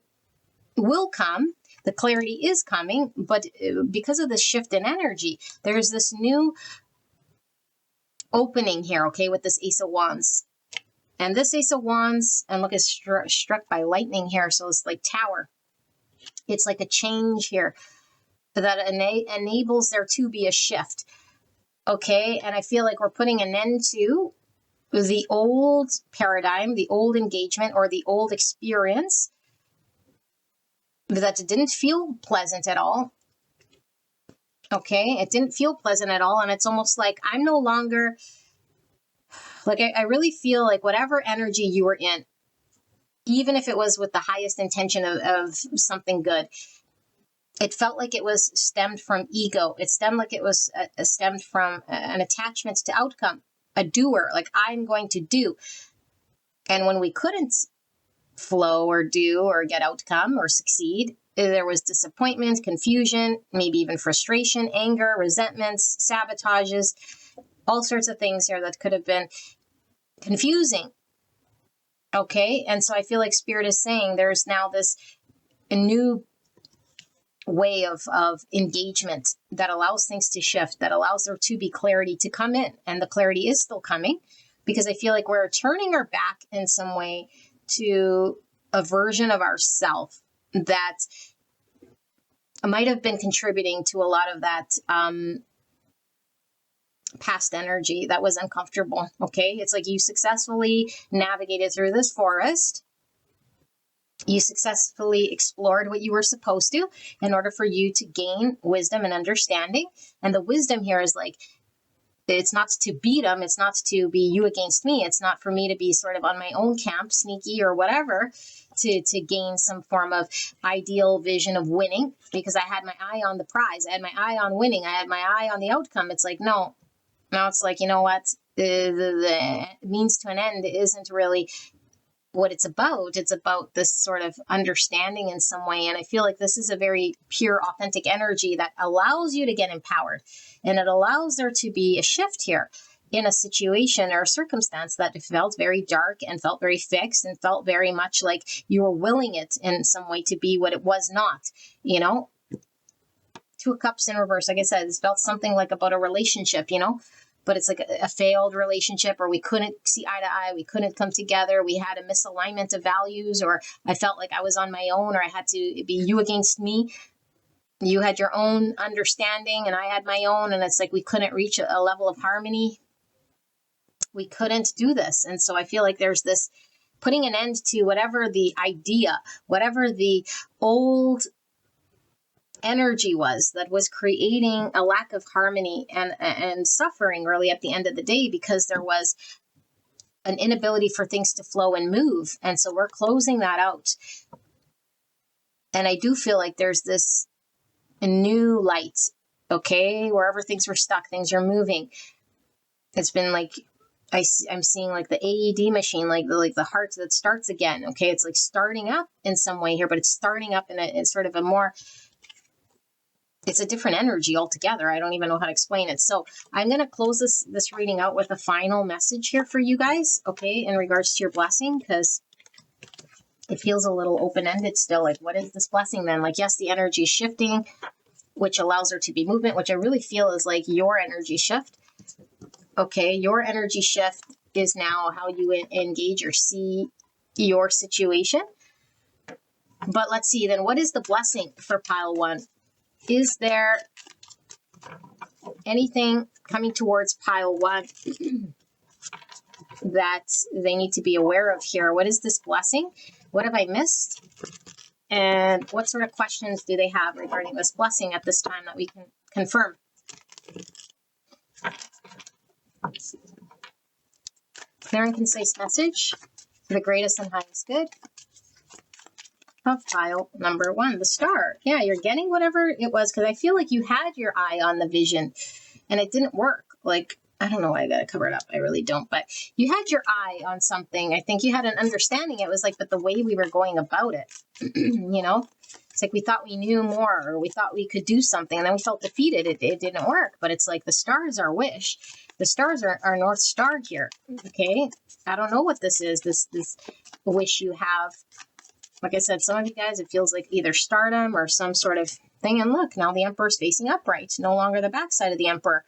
will come. The clarity is coming, but because of the shift in energy, there's this new opening here, okay, with this Ace of Wands. And this Ace of Wands, and look, it's struck by lightning here, so it's like tower. It's like a change here that enables there to be a shift, okay? And I feel like we're putting an end to the old paradigm, the old engagement, or the old experience that didn't feel pleasant at all. Okay, it didn't feel pleasant at all. And it's almost like I'm no longer, like I really feel like whatever energy you were in, even if it was with the highest intention of something good, it felt like it was stemmed from ego. It stemmed from an attachment to outcome, a doer, like I'm going to do. And when we couldn't flow or do or get outcome or succeed, there was disappointment, confusion, maybe even frustration, anger, resentments, sabotages, all sorts of things here that could have been confusing. Okay, and so I feel like Spirit is saying there's now a new way of engagement that allows things to shift, that allows there to be clarity to come in. And the clarity is still coming, because I feel like we're turning our back in some way to a version of ourself that might have been contributing to a lot of that past energy that was uncomfortable. Okay, it's like you successfully navigated through this forest. You successfully explored what you were supposed to in order for you to gain wisdom and understanding. And the wisdom here is like, it's not to beat them. It's not to be you against me. It's not for me to be sort of on my own camp, sneaky or whatever, to gain some form of ideal vision of winning, because I had my eye on the prize. I had my eye on winning. I had my eye on the outcome. It's like, no, now it's like, you know what? The means to an end isn't really what it's about. It's about this sort of understanding in some way. And I feel like this is a very pure, authentic energy that allows you to get empowered. And it allows there to be a shift here in a situation or a circumstance that felt very dark and felt very fixed and felt very much like you were willing it in some way to be what it was not, you know? Two of Cups in reverse. Like I said, it's felt something like about a relationship, you know? But it's like a failed relationship, or we couldn't see eye to eye. We couldn't come together. We had a misalignment of values, or I felt like I was on my own, or I had to be you against me. You had your own understanding and I had my own, and it's like we couldn't reach a level of harmony. We couldn't do this. And so I feel like there's this putting an end to whatever the idea, whatever the old energy was that was creating a lack of harmony and suffering really at the end of the day, because there was an inability for things to flow and move. And so we're closing that out. And I do feel like there's this new light, okay? Wherever things were stuck, things are moving. It's been like, I'm seeing like the AED machine, like the heart that starts again, okay? It's like starting up in some way here, but it's starting up in a sort of a more, it's a different energy altogether. I don't even know how to explain it. So I'm going to close this reading out with a final message here for you guys, okay, in regards to your blessing, because it feels a little open-ended still. Like, what is this blessing then? Like, yes, the energy is shifting, which allows there to be movement, which I really feel is like your energy shift. Okay, your energy shift is now how you engage or see your situation. But let's see then, what is the blessing for pile one? Is there anything coming towards pile one that they need to be aware of here? What is this blessing? What have I missed? And what sort of questions do they have regarding this blessing at this time that we can confirm? Clear and concise message for the greatest and highest good of pile number one, the star. Yeah, you're getting whatever it was, because I feel like you had your eye on the vision and it didn't work. Like, I don't know why I got to cover it up. I really don't. But you had your eye on something. I think you had an understanding. It was like, but the way we were going about it, you know, it's like we thought we knew more, or we thought we could do something, and then we felt defeated. It didn't work. But it's like the stars are wish. The stars are our North Star here. Okay. I don't know what this is. This wish you have. Like I said, some of you guys, it feels like either stardom or some sort of thing. And look, now the Emperor's facing upright, no longer the backside of the Emperor.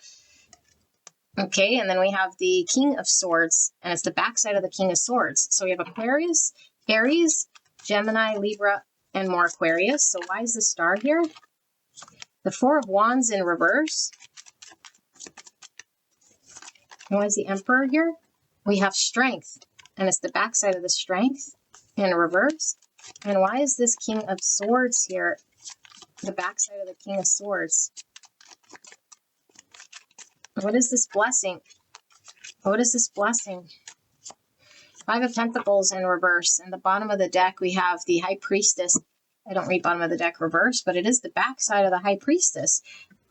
Okay, and then we have the King of Swords, and it's the backside of the King of Swords. So we have Aquarius, Aries, Gemini, Libra, and more Aquarius. So why is the star here? The Four of Wands in reverse. And why is the Emperor here? We have Strength, and it's the backside of the Strength in reverse. And why is this King of Swords here? The backside of the King of Swords. What is this blessing? What is this blessing? Five of Pentacles in reverse. And the bottom of the deck, we have the High Priestess. I don't read bottom of the deck reverse, but it is the backside of the High Priestess.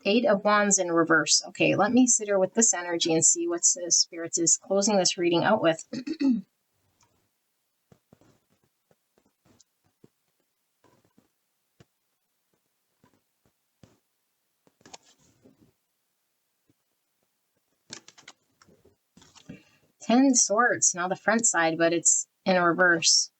Eight of Wands in reverse. Okay, let me sit here with this energy and see what Spirit is closing this reading out with. 10 swords, now the front side, but it's in reverse.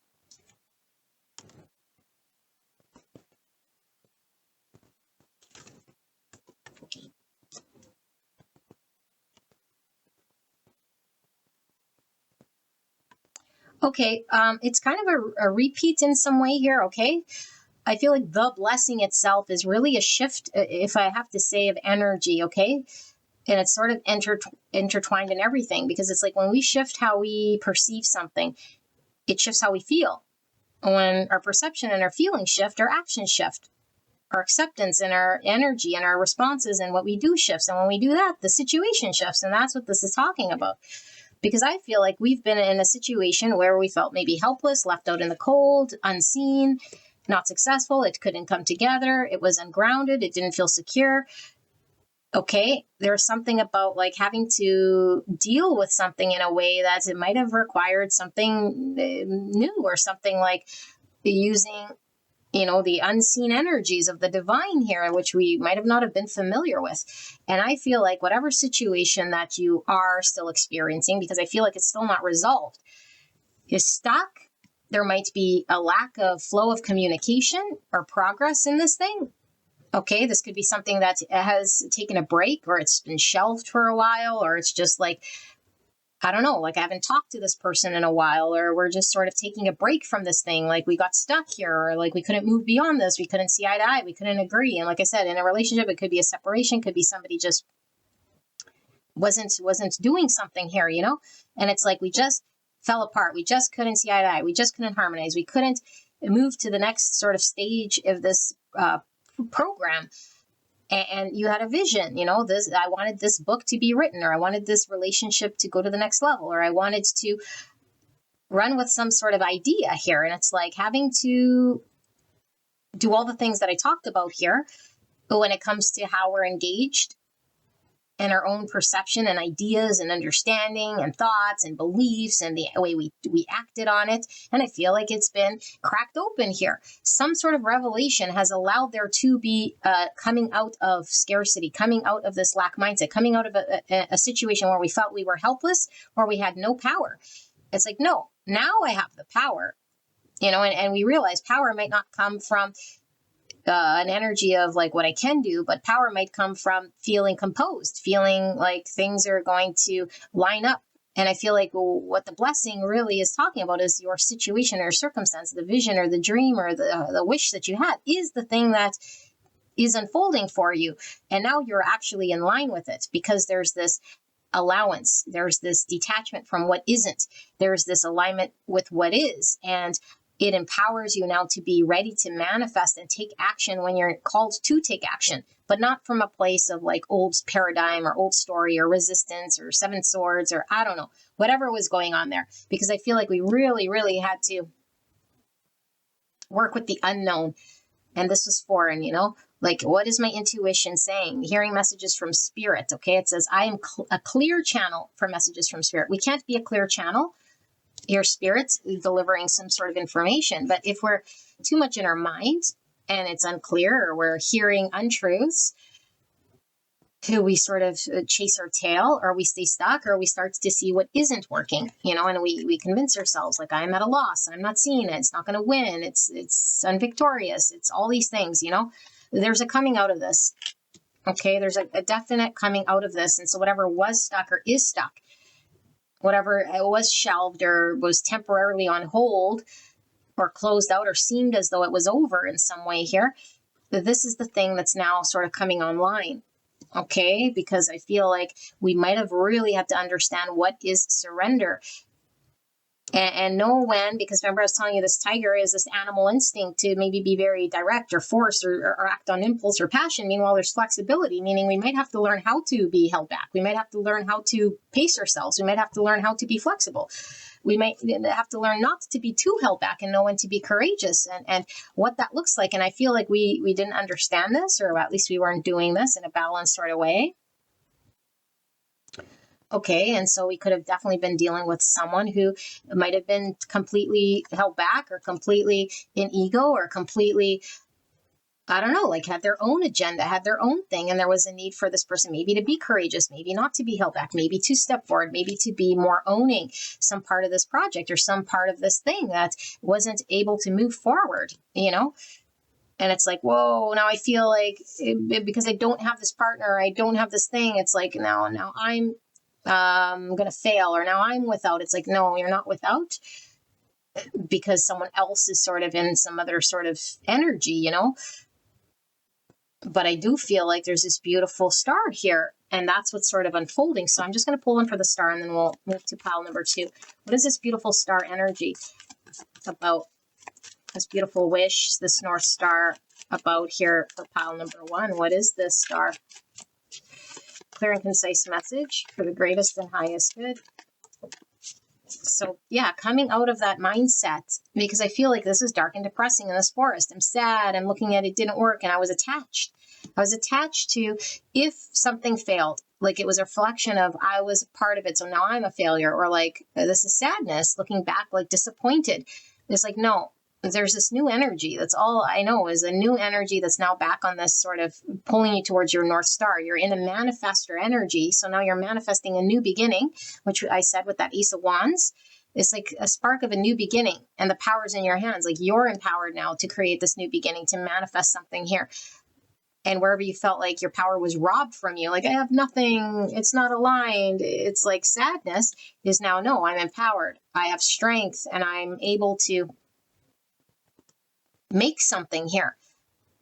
Okay, it's kind of a repeat in some way here, okay? I feel like the blessing itself is really a shift, if I have to say, of energy, okay? And it's sort of intertwined in everything, because it's like when we shift how we perceive something, it shifts how we feel. When our perception and our feelings shift, our actions shift. Our acceptance and our energy and our responses and what we do shifts. And when we do that, the situation shifts. And that's what this is talking about. Because I feel like we've been in a situation where we felt maybe helpless, left out in the cold, unseen, not successful. It couldn't come together. It was ungrounded. It didn't feel secure. Okay, there's something about like having to deal with something in a way that it might have required something new, or something like using, you know, the unseen energies of the divine here, which we might have not have been familiar with. And I feel like whatever situation that you are still experiencing, because I feel like it's still not resolved, is stuck. There might be a lack of flow of communication or progress in this thing. Okay, this could be something that has taken a break, or it's been shelved for a while, or it's just like I don't know, like I haven't talked to this person in a while, or we're just sort of taking a break from this thing. Like we got stuck here, or like we couldn't move beyond this. We couldn't see eye to eye. We couldn't agree. And like I said, in a relationship, it could be a separation, could be somebody just wasn't doing something here, you know? And it's like we just fell apart. We just couldn't see eye to eye. We just couldn't harmonize. We couldn't move to the next sort of stage of this program. And you had a vision, you know, this, I wanted this book to be written, or I wanted this relationship to go to the next level, or I wanted to run with some sort of idea here. And it's like having to do all the things that I talked about here. But when it comes to how we're engaged and our own perception and ideas and understanding and thoughts and beliefs and the way we acted on it. And I feel like it's been cracked open here. Some sort of revelation has allowed there to be coming out of scarcity, coming out of this lack mindset, coming out of a situation where we felt we were helpless or we had no power. It's like, no, now I have the power, you know, and we realize power might not come from an energy of like what I can do, but power might come from feeling composed, feeling like things are going to line up. And I feel like what the blessing really is talking about is your situation or circumstance, the vision or the dream or the wish that you had is the thing that is unfolding for you. And now you're actually in line with it because there's this allowance, there's this detachment from what isn't, there's this alignment with what is. And it empowers you now to be ready to manifest and take action when you're called to take action, but not from a place of like old paradigm or old story or resistance or seven swords or I don't know, whatever was going on there. Because I feel like we really, really had to work with the unknown. And this was foreign, you know, like what is my intuition saying? Hearing messages from spirit. Okay. It says I am a clear channel for messages from spirit. We can't be a clear channel. Your spirit's delivering some sort of information. But if we're too much in our mind and it's unclear or we're hearing untruths, we sort of chase our tail or we stay stuck or we start to see what isn't working, you know, and we convince ourselves like I'm at a loss. I'm not seeing it. It's not going to win. It's unvictorious. It's all these things, you know, there's a coming out of this. Okay. There's a definite coming out of this. And so whatever was stuck or is stuck, whatever was shelved or was temporarily on hold or closed out or seemed as though it was over in some way here, this is the thing that's now sort of coming online. Okay, because I feel like we might have really had to understand what is surrender and know when, because remember I was telling you this tiger is this animal instinct to maybe be very direct or force or act on impulse or passion. Meanwhile, there's flexibility, meaning we might have to learn how to be held back. We might have to learn how to pace ourselves. We might have to learn how to be flexible. We might have to learn not to be too held back and know when to be courageous and what that looks like. And I feel like we didn't understand this, or at least we weren't doing this in a balanced sort of way. Okay, and so we could have definitely been dealing with someone who might have been completely held back or completely in ego or completely, I don't know, like had their own agenda, had their own thing. And there was a need for this person maybe to be courageous, maybe not to be held back, maybe to step forward, maybe to be more owning some part of this project or some part of this thing that wasn't able to move forward, you know? And it's like, whoa, now I feel like because I don't have this partner, I don't have this thing. It's like, now I'm going to fail, or now I'm without. It's like, no, you're not without because someone else is sort of in some other sort of energy, you know? But I do feel like there's this beautiful star here, and that's what's sort of unfolding. So I'm just going to pull in for the star, and then we'll move to pile number 2. What is this beautiful star energy about? This beautiful wish, this North Star about here for pile number 1. What is this star? Clear and concise message for the greatest and highest good. So yeah, coming out of that mindset, because I feel like this is dark and depressing in this forest. I'm sad. I'm looking at it didn't work. And I was attached. I was attached to if something failed, like it was a reflection of I was a part of it. So now I'm a failure, or like this is sadness, looking back, like disappointed. It's like, no, there's this new energy. That's all I know is a new energy that's now back on this sort of pulling you towards your North Star. You're in a manifestor energy. So now you're manifesting a new beginning, which I said with that Ace of Wands. It's like a spark of a new beginning, and the power's in your hands. Like you're empowered now to create this new beginning, to manifest something here. And wherever you felt like your power was robbed from you, like I have nothing, it's not aligned, it's like sadness, is now, no, I'm empowered, I have strength, and I'm able to make something here.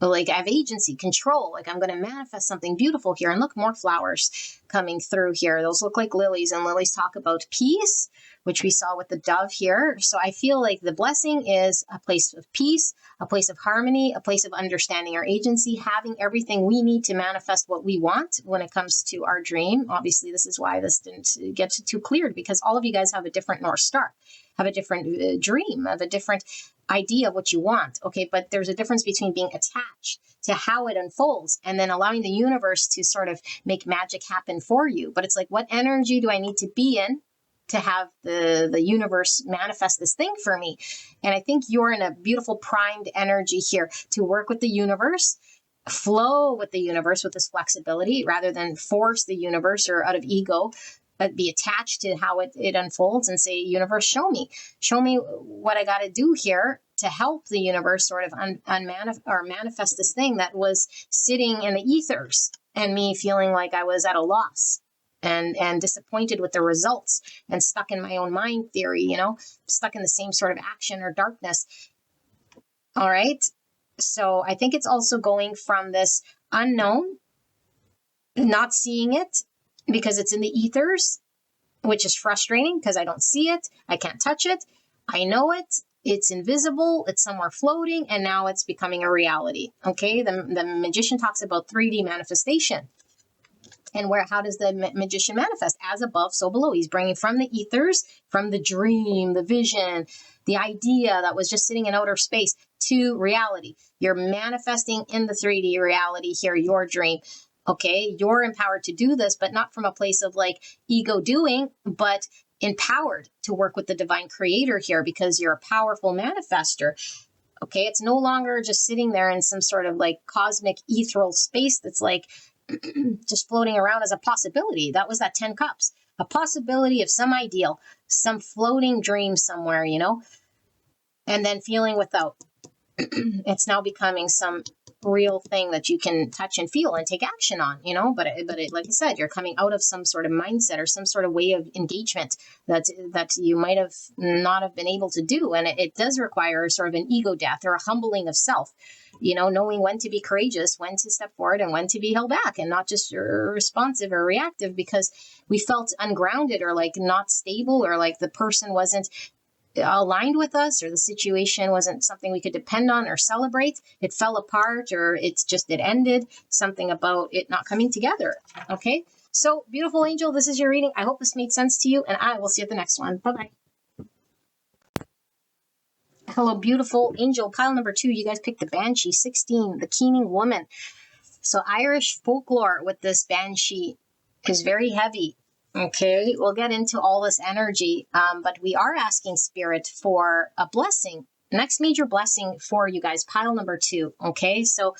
But like I have agency, control, like I'm going to manifest something beautiful here. And look, more flowers coming through here. Those look like lilies, and lilies talk about peace, which we saw with the dove here. So I feel like the blessing is a place of peace, a place of harmony, a place of understanding our agency, having everything we need to manifest what we want when it comes to our dream. Obviously, this is why this didn't get too cleared, because all of you guys have a different North Star, have a different dream, have a different idea of what you want. Okay, but there's a difference between being attached to how it unfolds and then allowing the universe to sort of make magic happen for you. But it's like, what energy do I need to be in to have the universe manifest this thing for me? And I think you're in a beautiful primed energy here to work with the universe, flow with the universe with this flexibility, rather than force the universe or out of ego, but be attached to how it unfolds and say, universe, show me what I got to do here to help the universe sort of manifest this thing that was sitting in the ethers, and me feeling like I was at a loss and disappointed with the results and stuck in my own mind theory, stuck in the same sort of action or darkness. All right. So I think it's also going from this unknown, not seeing it, because it's in the ethers, which is frustrating because I don't see it. I can't touch it. I know it. It's invisible. It's somewhere floating. And now it's becoming a reality. Okay. The magician talks about 3D manifestation. And how does the magician manifest? As above, so below. He's bringing from the ethers, from the dream, the vision, the idea that was just sitting in outer space to reality. You're manifesting in the 3D reality here, your dream. Okay, you're empowered to do this, but not from a place of like ego doing, but empowered to work with the divine creator here, because you're a powerful manifester. Okay, it's no longer just sitting there in some sort of like cosmic ethereal space that's like just floating around as a possibility. That was that 10 cups, a possibility of some ideal, some floating dream somewhere, and then feeling without. It's now becoming some real thing that you can touch and feel and take action on, but like I said, you're coming out of some sort of mindset or some sort of way of engagement that you might have not have been able to do. And it does require sort of an ego death or a humbling of self, knowing when to be courageous, when to step forward, and when to be held back and not just responsive or reactive because we felt ungrounded or like not stable, or like the person wasn't aligned with us, or the situation wasn't something we could depend on or celebrate. It fell apart, or it ended. Something about it not coming together. Okay, so beautiful angel, this is your reading. I hope this made sense to you, and I will see you at the next one. Bye-bye. Hello, beautiful angel. Pile number 2, you guys picked the Banshee 16, the Keening woman. So Irish folklore with this Banshee is very heavy. Okay, we'll get into all this energy, but we are asking Spirit for a blessing, next major blessing for you guys, pile number 2. Okay, so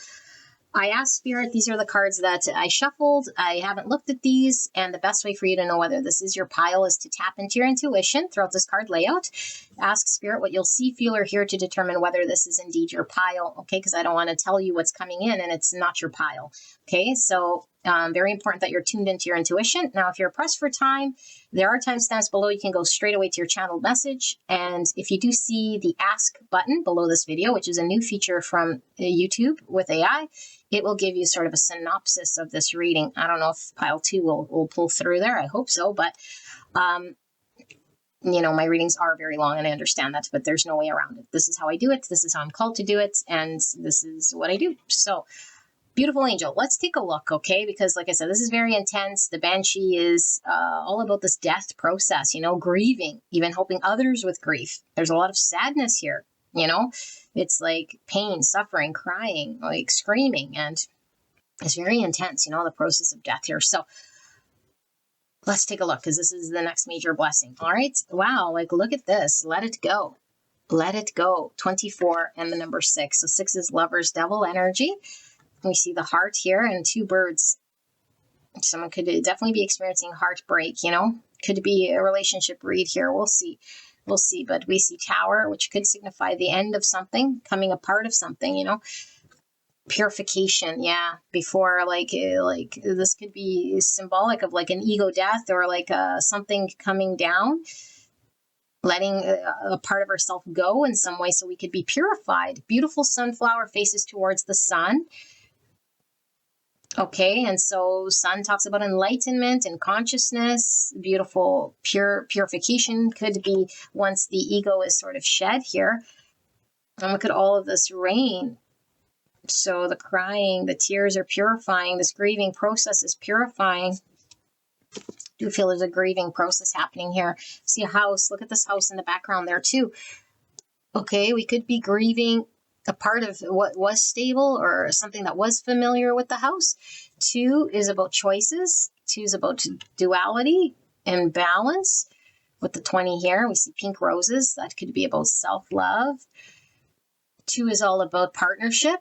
I asked Spirit, these are the cards that I shuffled. I haven't looked at these, and the best way for you to know whether this is your pile is to tap into your intuition throughout this card layout. Ask Spirit what you'll see, feel, or hear to determine whether this is indeed your pile, okay? Because I don't want to tell you what's coming in and it's not your pile, okay? So very important that you're tuned into your intuition. Now, if you're pressed for time, there are timestamps below. You can go straight away to your channeled message. And if you do see the ask button below this video, which is a new feature from YouTube with AI, it will give you sort of a synopsis of this reading. I don't know if pile 2 will pull through there. I hope so. But, my readings are very long, and I understand that, but there's no way around it. This is how I do it. This is how I'm called to do it. And this is what I do. So, beautiful angel, let's take a look, okay? Because like I said, this is very intense. The Banshee is all about this death process, grieving, even helping others with grief. There's a lot of sadness here, It's like pain, suffering, crying, like screaming, and it's very intense, the process of death here. So let's take a look, because this is the next major blessing. All right. Wow. Like, look at this. Let it go. Let it go. 24 and the number 6. So 6 is Lover's Devil energy. We see the heart here and 2 birds. Someone could definitely be experiencing heartbreak, Could be a relationship read here. We'll see. But we see Tower, which could signify the end of something, coming apart of something, Purification, yeah. Before, like this could be symbolic of like an ego death, or like something coming down, letting a part of ourselves go in some way so we could be purified. Beautiful sunflower faces towards the sun. Okay, and so sun talks about enlightenment and consciousness. Beautiful purification could be once the ego is sort of shed here. And look at all of this rain. So the crying, the tears are purifying. This grieving process is purifying. I do feel there's a grieving process happening here. See a house. Look at this house in the background there too. Okay, we could be grieving a part of what was stable or something that was familiar with the house. 2 is about choices. 2 is about duality and balance. With the 20 here, we see pink roses. That could be about self-love. 2 is all about partnership.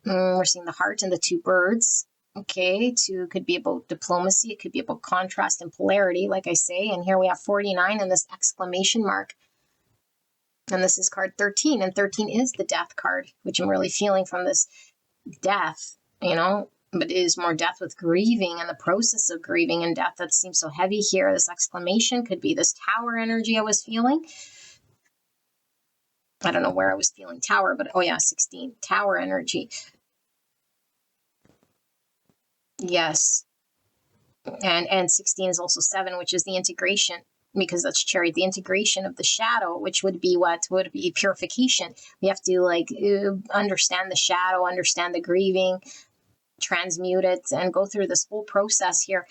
We're seeing the heart and the 2 birds. Okay, 2 could be about diplomacy. It could be about contrast and polarity, like I say. And here we have 49 and this exclamation mark. And this is card 13. And 13 is the death card, which I'm really feeling from this death, but it is more death with grieving and the process of grieving and death that seems so heavy here. This exclamation could be this tower energy I was feeling. I don't know where I was feeling tower, but 16, tower energy. Yes. And 16 is also 7, which is the integration, because that's chariot, the integration of the shadow, which would be what would be purification. We have to understand the shadow, understand the grieving, transmute it, and go through this whole process here.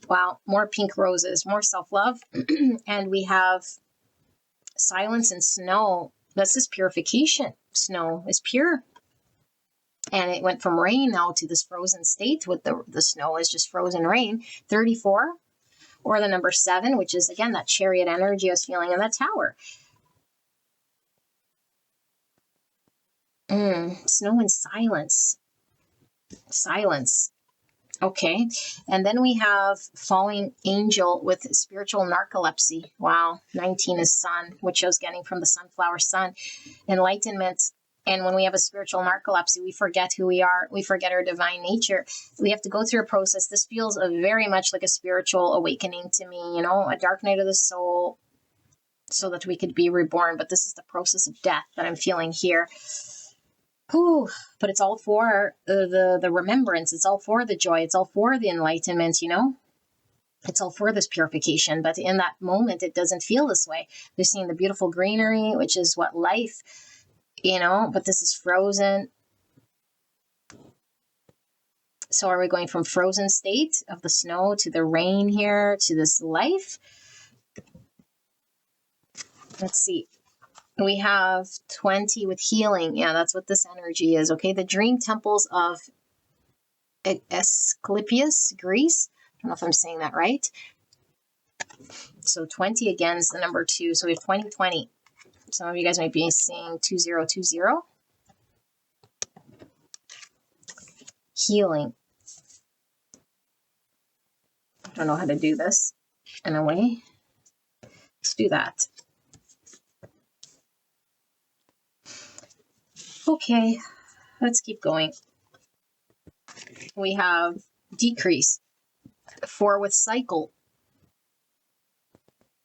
Wow, more pink roses, more self-love. And we have silence and snow. This is purification. Snow is pure. And it went from rain now to this frozen state with the snow is just frozen rain. 34, or the number 7, which is, again, that chariot energy I was feeling in that tower. Snow and silence. Silence. Okay. And then we have falling angel with spiritual narcolepsy. Wow. 19 is sun, which I was getting from the sunflower sun. Enlightenment. And when we have a spiritual narcolepsy, we forget who we are. We forget our divine nature. We have to go through a process. This feels very much like a spiritual awakening to me, a dark night of the soul, so that we could be reborn. But this is the process of death that I'm feeling here. Whew. But it's all for the remembrance. It's all for the joy. It's all for the enlightenment, It's all for this purification. But in that moment, it doesn't feel this way. We're seeing the beautiful greenery, which is what life, but this is frozen. So are we going from frozen state of the snow to the rain here to this life? Let's see. We have 20 with healing. Yeah, that's what this energy is. Okay, the dream temples of Asclepius, Greece. I don't know if I'm saying that right. So 20 again is the number 2. So we have 2020. Some of you guys might be seeing 2020. Healing. I don't know how to do this in a way. Let's do that. Okay, let's keep going. We have decrease. 4 with cycle.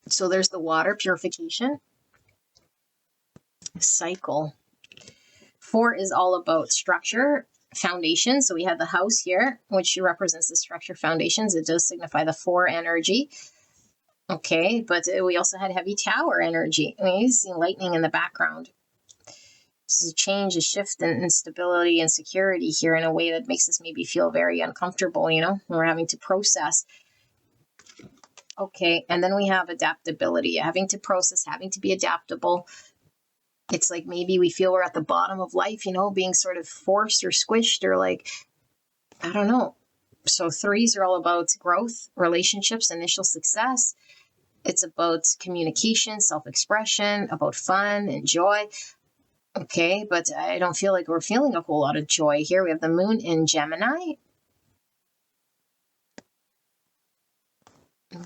So there's the water purification. Cycle. 4 is all about structure, foundation. So we have the house here, which represents the structure foundations. It does signify the 4 energy. Okay, but we also had heavy tower energy. You see lightning in the background. This is a change, a shift in instability and security here in a way that makes us maybe feel very uncomfortable, when we're having to process. Okay, and then we have adaptability, having to process, having to be adaptable. It's like maybe we feel we're at the bottom of life, being sort of forced or squished or I don't know. So 3s are all about growth, relationships, initial success. It's about communication, self-expression, about fun and joy. Okay, but I don't feel like we're feeling a whole lot of joy here. We have the moon in Gemini.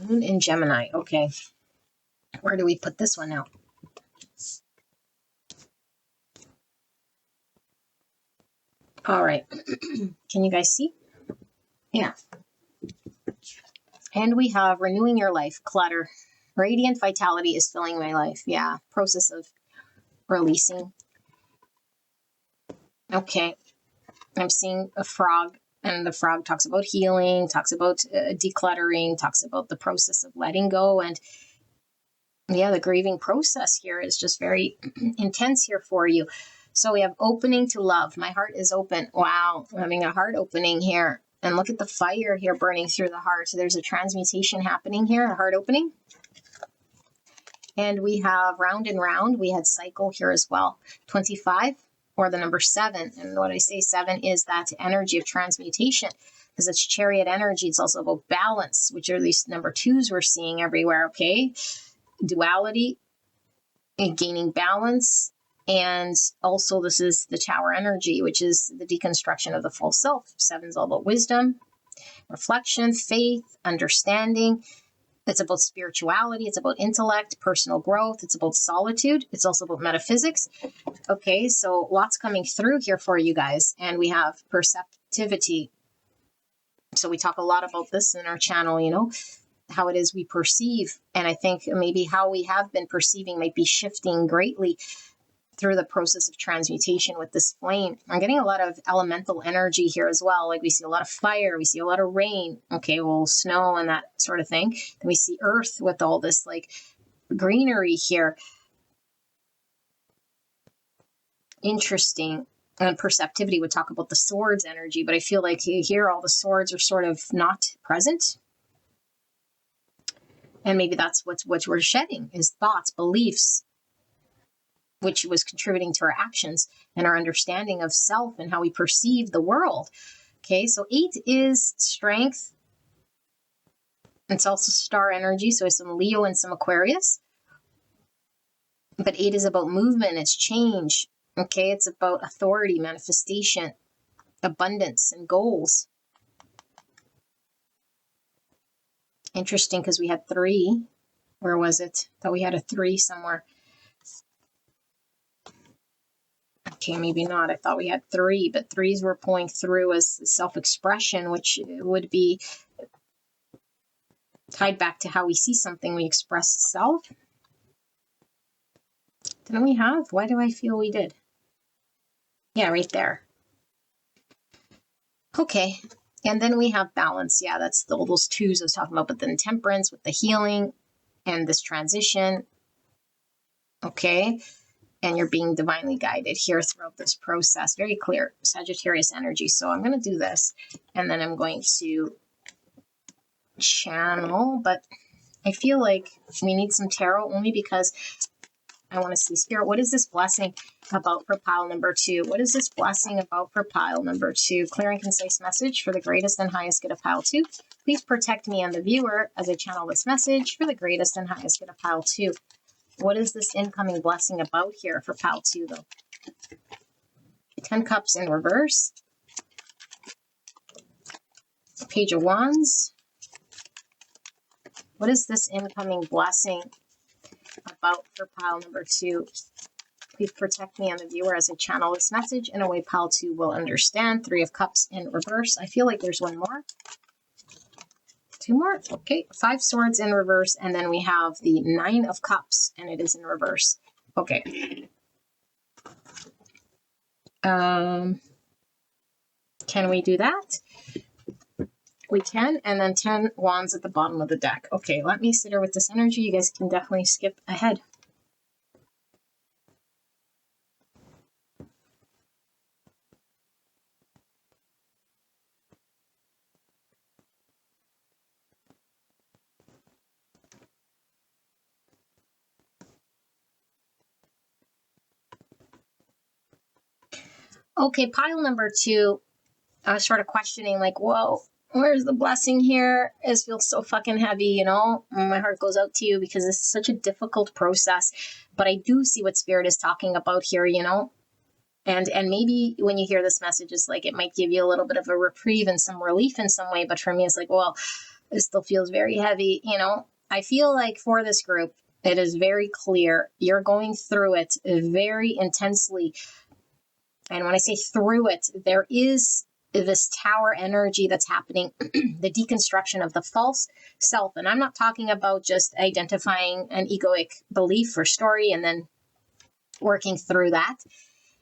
Moon in Gemini. Okay. Where do we put this one now? All right. Can you guys see? Yeah. And we have renewing your life, clutter. Radiant vitality is filling my life. Yeah. Process of releasing. Okay. I'm seeing a frog, and the frog talks about healing, talks about decluttering, talks about the process of letting go. And yeah, the grieving process here is just very intense here for you. So we have opening to love. My heart is open. Wow. I'm having a heart opening here. And look at the fire here burning through the heart. So there's a transmutation happening here, a heart opening. And we have round and round. We had cycle here as well. 25 or the number 7. And what I say 7 is that energy of transmutation, because it's chariot energy. It's also about balance, which are these number 2s we're seeing everywhere. Okay. Duality and gaining balance. And also this is the tower energy, which is the deconstruction of the full self. 7 is all about wisdom, reflection, faith, understanding. It's about spirituality. It's about intellect, personal growth. It's about solitude. It's also about metaphysics. Okay, so lots coming through here for you guys. And we have perceptivity. So we talk a lot about this in our channel, you know, how it is we perceive. And I think maybe how we have been perceiving might be shifting greatly through the process of transmutation with this flame. I'm getting a lot of elemental energy here as well. Like we see a lot of fire, we see a lot of rain, okay, well, snow and that sort of thing. Then we see earth with all this like greenery here. Interesting. And perceptivity would talk about the swords energy, but I feel like here all the swords are sort of not present. And maybe that's what we're shedding is thoughts, beliefs, which was contributing to our actions and our understanding of self and how we perceive the world. Okay, so 8 is strength. It's also star energy, so it's some Leo and some Aquarius. But 8 is about movement, it's change. Okay, it's about authority, manifestation, abundance, and goals. Interesting, because we had 3. Where was it? Thought we had a 3 somewhere. Okay, maybe not. I thought we had 3, but 3s were pulling through as self-expression, which would be tied back to how we see something. We express self. Didn't we have? Why do I feel we did? Yeah, right there. Okay, and then we have balance. Yeah, that's all those 2s I was talking about, but then temperance with the healing and this transition. Okay. And you're being divinely guided here throughout this process. Very clear Sagittarius energy. So I'm going to do this and then I'm going to channel, but I feel like we need some tarot only because I want to see spirit. What is this blessing about for pile number 2? What is this blessing about for pile number 2? Clear and concise message for the greatest and highest good of pile 2. Please protect me and the viewer as I channel this message for the greatest and highest good of pile 2. What is this incoming blessing about here for pile 2, though? 10 cups in reverse. Page of Wands. What is this incoming blessing about for pile number 2? Please protect me and the viewer as I channel this message in a way pile 2 will understand. 3 of Cups in reverse. I feel like there's one more. 2 more. Okay. 5 swords in reverse. And then we have the 9 of Cups and it is in reverse. Okay. Can we do that? We can. And then 10 wands at the bottom of the deck. Okay. Let me sit here with this energy. You guys can definitely skip ahead. Okay, pile number 2, I was sort of questioning, like, whoa, where's the blessing here? It feels so fucking heavy, you know? My heart goes out to you because this is such a difficult process. But I do see what Spirit is talking about here, you know? And maybe when you hear this message, it's like it might give you a little bit of a reprieve and some relief in some way. But for me, it's like, well, it still feels very heavy, you know? I feel like for this group, it is very clear. You're going through it very intensely. And when I say through it, there is this tower energy that's happening, the deconstruction of the false self. And I'm not talking about just identifying an egoic belief or story and then working through that.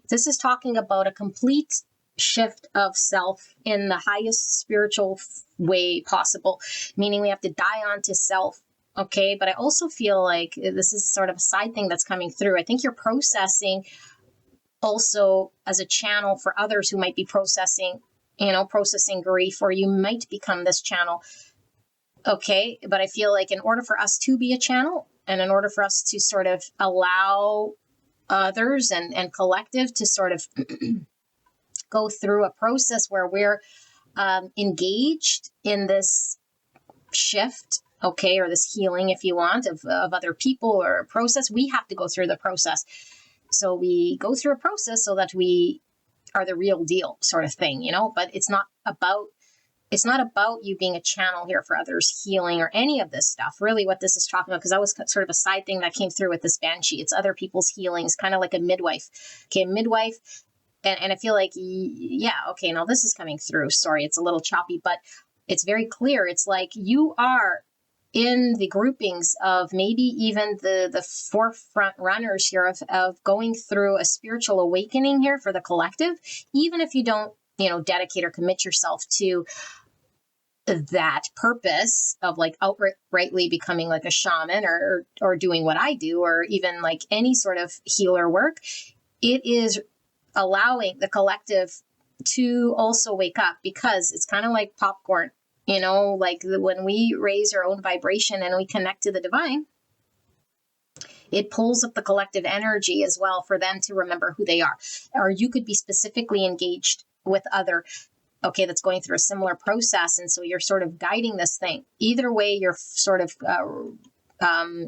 This is talking about a complete shift of self in the highest spiritual way possible, meaning we have to die on to self. Okay, but I also feel like this is sort of a side thing that's coming through. I think you're processing also as a channel for others who might be processing grief, or you might become this channel. Okay, but I feel like in order for us to be a channel, and in order for us to sort of allow others and collective to sort of go through a process where we're engaged in this shift, okay, or this healing, if you want, of other people or a process, we have to go through the process. So we go through a process so that we are the real deal sort of thing, but it's not about you being a channel here for others healing or any of this stuff. Really what this is talking about, because that was sort of a side thing that came through with this banshee. It's other people's healings, kind of like a midwife. Okay, midwife. And I feel like, yeah, okay, now this is coming through. Sorry, it's a little choppy, but it's very clear. It's like you are in the groupings of maybe even the forefront runners here of going through a spiritual awakening here for the collective, even if you don't, dedicate or commit yourself to that purpose of like outrightly becoming like a shaman or doing what I do, or even like any sort of healer work. It is allowing the collective to also wake up, because it's kind of like popcorn, like when we raise our own vibration and we connect to the divine, it pulls up the collective energy as well for them to remember who they are. Or you could be specifically engaged with other, okay, that's going through a similar process. And so you're sort of guiding this thing. Either way, you're sort of,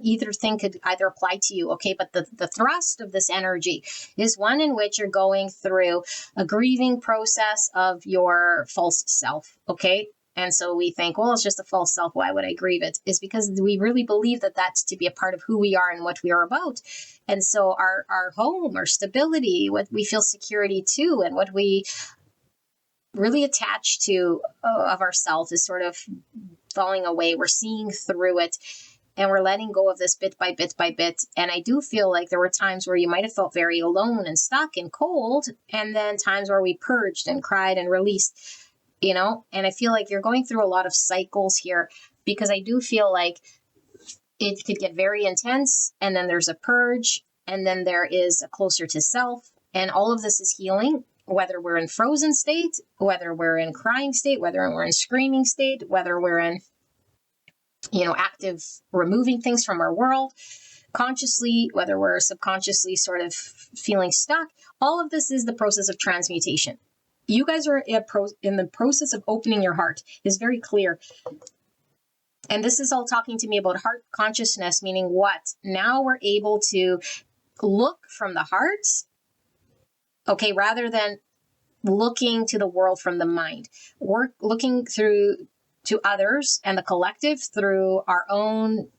either thing could either apply to you. Okay. But the thrust of this energy is one in which you're going through a grieving process of your false self. Okay. And so we think, well, it's just a false self. Why would I grieve it? Is because we really believe that that's to be a part of who we are and what we are about. And so our home, our stability, what we feel security to, and what we really attach to of ourselves is sort of falling away. We're seeing through it, and we're letting go of this bit by bit by bit. And I do feel like there were times where you might have felt very alone and stuck and cold, and then times where we purged and cried and released, and I feel like you're going through a lot of cycles here, because I do feel like it could get very intense, and then there's a purge, and then there is a closer to self, and all of this is healing, whether we're in frozen state, whether we're in crying state, whether we're in screaming state, whether we're in, active removing things from our world consciously, whether we're subconsciously sort of feeling stuck. All of this is the process of transmutation. You guys are in the process of opening your heart. It's very clear. And this is all talking to me about heart consciousness, meaning what? Now we're able to look from the heart, okay, rather than looking to the world from the mind. We're looking through to others and the collective through our own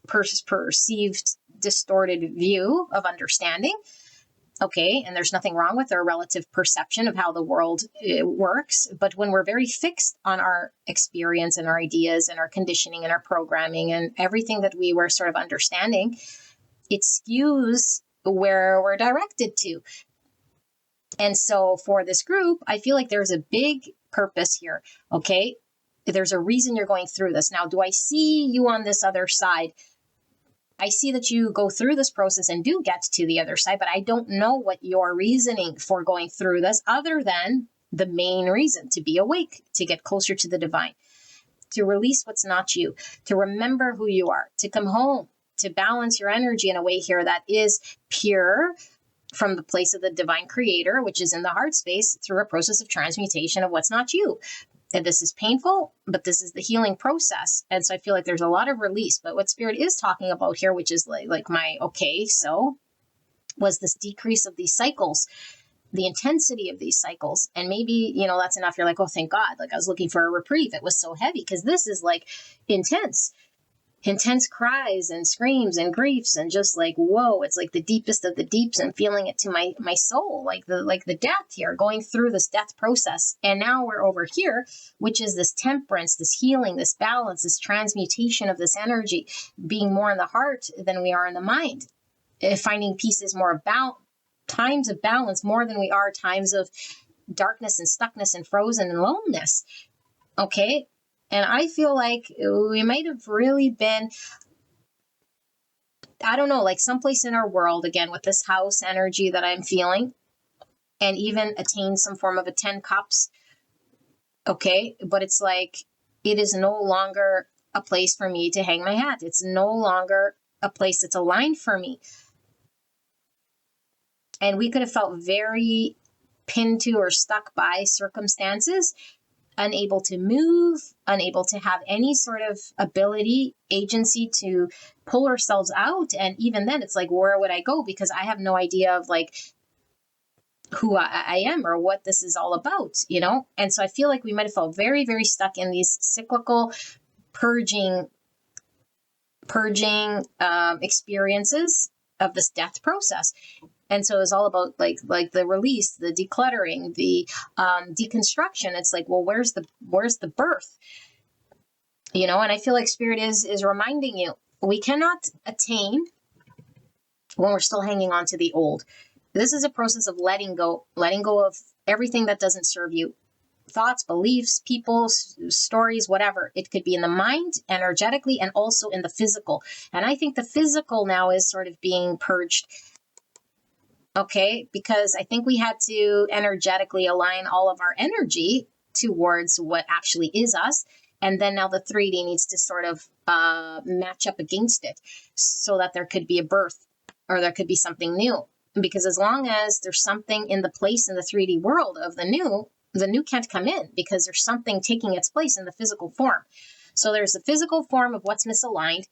perceived distorted view of understanding. Okay, and there's nothing wrong with our relative perception of how the world works. But when we're very fixed on our experience and our ideas and our conditioning and our programming and everything that we were sort of understanding, it skews where we're directed to. And so for this group, I feel like there's a big purpose here. Okay, there's a reason you're going through this. Now, do I see you on this other side? I see that you go through this process and do get to the other side, but I don't know what your reasoning for going through this, other than the main reason: to be awake, to get closer to the divine, to release what's not you, to remember who you are, to come home, to balance your energy in a way here that is pure from the place of the divine creator, which is in the heart space, through a process of transmutation of what's not you. And this is painful, but this is the healing process. And so I feel like there's a lot of release. But what Spirit is talking about here, which is like my, okay, so was this decrease of these cycles, the intensity of these cycles. And maybe, that's enough. You're like, oh, thank God. Like I was looking for a reprieve. It was so heavy, because this is like intense. intense cries and screams and griefs, and just like, whoa, it's like the deepest of the deeps, and feeling it to my soul, like the death here, going through this death process. And now we're over here, which is this temperance, this healing, this balance, this transmutation of this energy, being more in the heart than we are in the mind, finding peace is more about times of balance more than we are times of darkness and stuckness and frozen and loneness. Okay. And I feel like we might have really been, I don't know, like someplace in our world, again, with this house energy that I'm feeling, and even attain some form of a 10 cups. Okay. But it's like, it is no longer a place for me to hang my hat. It's no longer a place that's aligned for me. And we could have felt very pinned to or stuck by circumstances, unable to move, unable to have any sort of ability, agency to pull ourselves out. And even then, it's like, where would I go? Because I have no idea of like who I am or what this is all about, you know? And so I feel like we might have felt very, very stuck in these cyclical purging experiences of this death process. And so it's all about like the release, the decluttering, the deconstruction. It's like, well, where's the birth? You know, and I feel like Spirit is reminding you, we cannot attain when we're still hanging on to the old. This is a process of letting go of everything that doesn't serve you. Thoughts, beliefs, people, stories, whatever. It could be in the mind, energetically, and also in the physical. And I think the physical now is sort of being purged. Okay, because I think we had to energetically align all of our energy towards what actually is us. And then now the 3D needs to sort of match up against it so that there could be a birth, or there could be something new. Because as long as there's something in the place in the 3D world of the new can't come in, because there's something taking its place in the physical form. So there's the physical form of what's misaligned.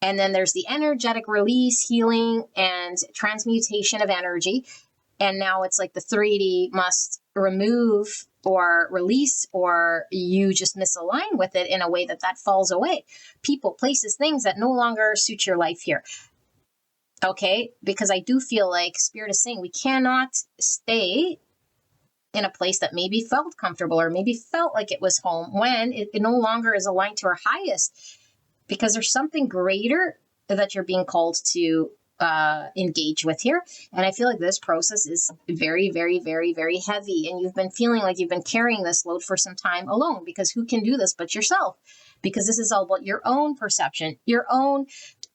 And then there's the energetic release, healing, and transmutation of energy. And now it's like the 3D must remove or release, or you just misalign with it in a way that falls away. People, places, things that no longer suit your life here. Okay? Because I do feel like Spirit is saying we cannot stay in a place that maybe felt comfortable or maybe felt like it was home when it no longer is aligned to our highest. Because there's something greater that you're being called to engage with here. And I feel like this process is very, very, very, very heavy. And you've been feeling like you've been carrying this load for some time alone, because who can do this but yourself? Because this is all about your own perception, your own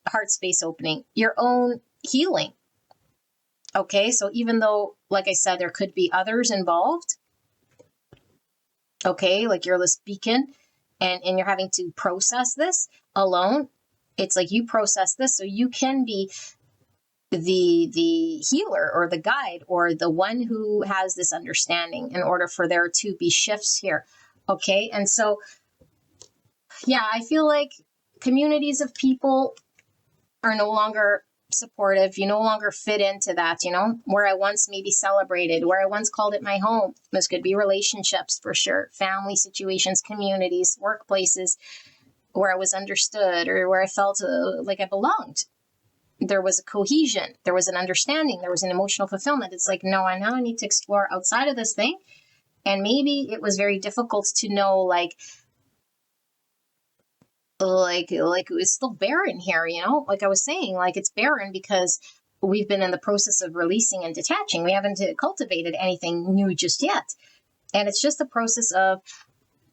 heart space opening, your own healing. Okay, so even though, like I said, there could be others involved, okay, like you're this beacon, and you're having to process this alone. It's like you process this so you can be the healer or the guide or the one who has this understanding in order for there to be shifts here. Okay, and so, yeah, I feel like communities of people are no longer supportive. You no longer fit into that, you know, where I once maybe celebrated, where I once called it my home. This could be relationships for sure, family situations, communities, workplaces, where I was understood or where I felt like I belonged. There was a cohesion, there was an understanding, there was an emotional fulfillment. It's like, no, I now need to explore outside of this thing. And maybe it was very difficult to know, like it's still barren here, you know, like I was saying, like it's barren because we've been in the process of releasing and detaching. We haven't cultivated anything new just yet. And it's just the process of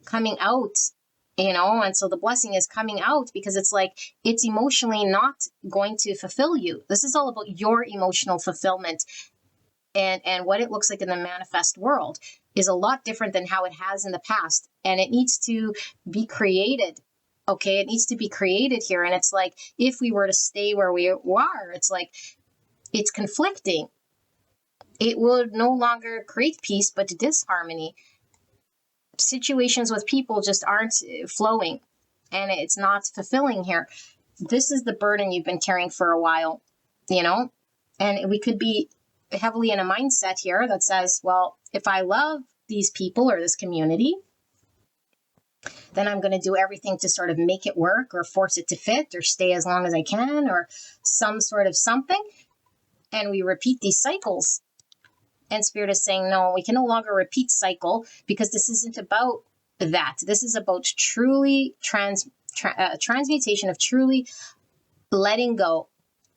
coming out, you know, and so the blessing is coming out, because it's like, it's emotionally not going to fulfill you. This is all about your emotional fulfillment. And what it looks like in the manifest world is a lot different than how it has in the past. And it needs to be created. Okay, it needs to be created here. And it's like, if we were to stay where we are, it's like, it's conflicting. It would no longer create peace, but disharmony. Situations with people just aren't flowing, and it's not fulfilling here. This is the burden you've been carrying for a while, you know? And we could be heavily in a mindset here that says, well, if I love these people or this community, then I'm going to do everything to sort of make it work or force it to fit or stay as long as I can or some sort of something. And we repeat these cycles. And Spirit is saying, no, we can no longer repeat cycle because this isn't about that. This is about truly transmutation of truly letting go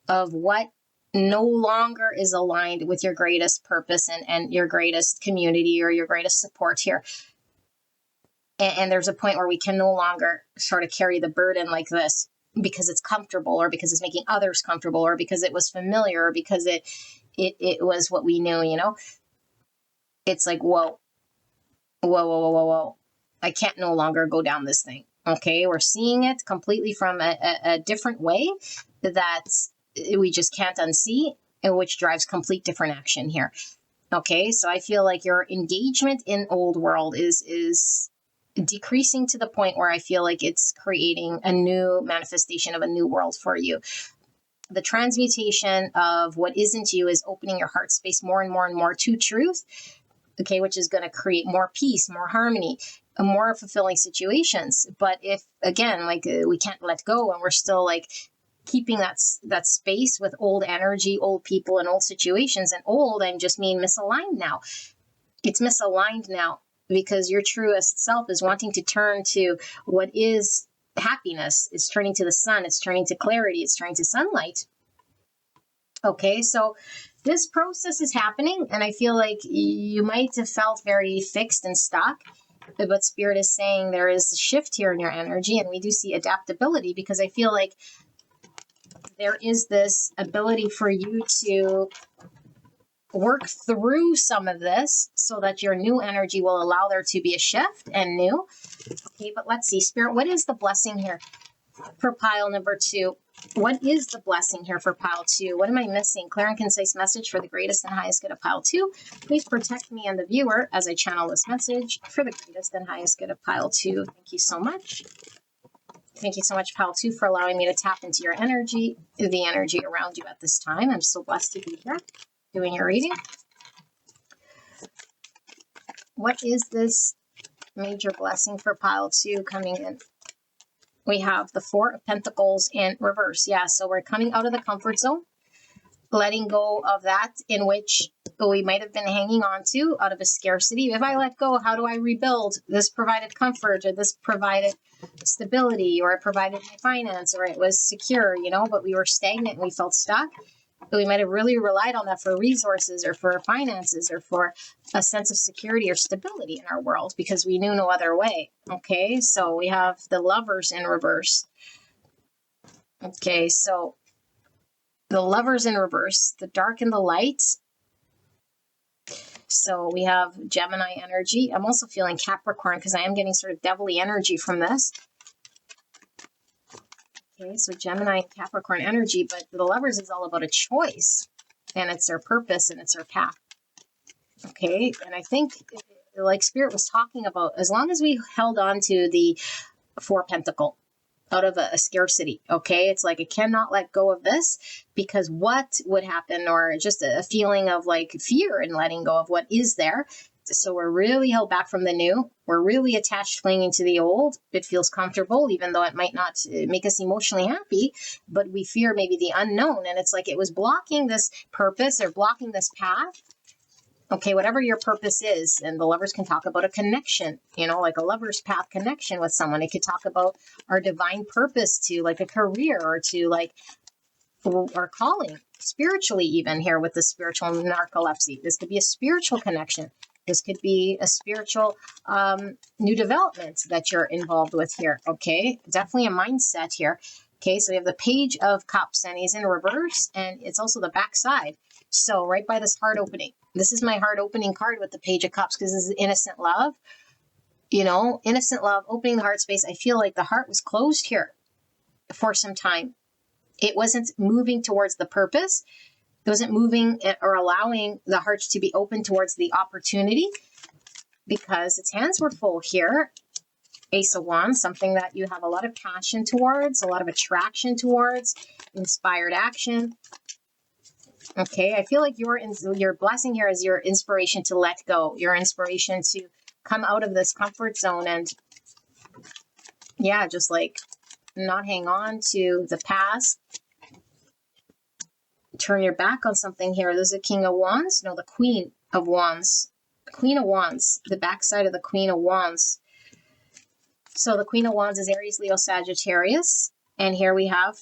of what no longer is aligned with your greatest purpose and your greatest community or your greatest support here. And there's a point where we can no longer sort of carry the burden like this because it's comfortable or because it's making others comfortable or because it was familiar or because it was what we knew, you know? It's like, whoa. I can't no longer go down this thing. Okay, we're seeing it completely from a different way that we just can't unsee, and which drives complete different action here. Okay, so I feel like your engagement in old world is decreasing to the point where I feel like it's creating a new manifestation of a new world for you. The transmutation of what isn't you is opening your heart space more and more and more to truth, okay, which is going to create more peace, more harmony, more fulfilling situations. But if, again, like we can't let go and we're still like keeping that space with old energy, old people and old situations, and old, I just mean misaligned now. It's misaligned now because your truest self is wanting to turn to what is happiness. It's turning to the sun. It's turning to clarity. It's turning to sunlight. Okay, so this process is happening, and I feel like you might have felt very fixed and stuck, but Spirit is saying there is a shift here in your energy, and we do see adaptability because I feel like there is this ability for you to work through some of this so that your new energy will allow there to be a shift and new. Okay, but let's see, Spirit, what is the blessing here for pile number 2? What is the blessing here for pile 2? What am I missing? Clear and concise message for the greatest and highest good of pile 2. Please protect me and the viewer as I channel this message for the greatest and highest good of pile 2. Thank you so much. Thank you so much, pile 2, for allowing me to tap into your energy, the energy around you at this time. I'm so blessed to be here doing your reading. What is this major blessing for pile 2 coming in? We have the 4 of Pentacles in reverse. Yeah, so we're coming out of the comfort zone, letting go of that in which we might have been hanging on to out of a scarcity. If I let go, how do I rebuild? This provided comfort, or this provided stability, or it provided my finance, or it was secure, you know, but we were stagnant and we felt stuck. We might have really relied on that for resources or for finances or for a sense of security or stability in our world because we knew no other way. Okay, so we have the Lovers in reverse. Okay, so the Lovers in reverse, the dark and the light. So we have Gemini energy. I'm also feeling Capricorn because I am getting sort of devilly energy from this. Okay, so Gemini and Capricorn energy, but the Lovers is all about a choice, and it's their purpose and it's their path. Okay, and I think, like Spirit was talking about, as long as we held on to the 4 Pentacle out of a scarcity, okay, it's like I cannot let go of this because what would happen, or just a feeling of like fear in letting go of what is there. So we're really held back from the new. We're really attached, clinging to the old. It feels comfortable, even though it might not make us emotionally happy, but we fear maybe the unknown. And it's like it was blocking this purpose or blocking this path. Okay, whatever your purpose is, and the Lovers can talk about a connection, you know, like a lover's path connection with someone. It could talk about our divine purpose to like a career or to like our calling spiritually, even here with the spiritual narcolepsy. This could be a spiritual connection. This could be a spiritual new development that you're involved with here. Okay, definitely a mindset here. Okay, so we have the Page of Cups, and he's in reverse, and it's also the back side. So right by this heart opening. This is my heart opening card with the Page of Cups because this is innocent love. You know, innocent love, opening the heart space. I feel like the heart was closed here for some time. It wasn't moving towards the purpose. It wasn't moving or allowing the heart to be open towards the opportunity because its hands were full here. Ace of Wands, something that you have a lot of passion towards, a lot of attraction towards, inspired action. Okay, I feel like your blessing here is your inspiration to let go, your inspiration to come out of this comfort zone and Yeah, just like not hang on to the past. Turn your back on something here. There's a King of Wands. No, the Queen of Wands. Queen of Wands. The backside of the Queen of Wands. So the Queen of Wands is Aries, Leo, Sagittarius. And here we have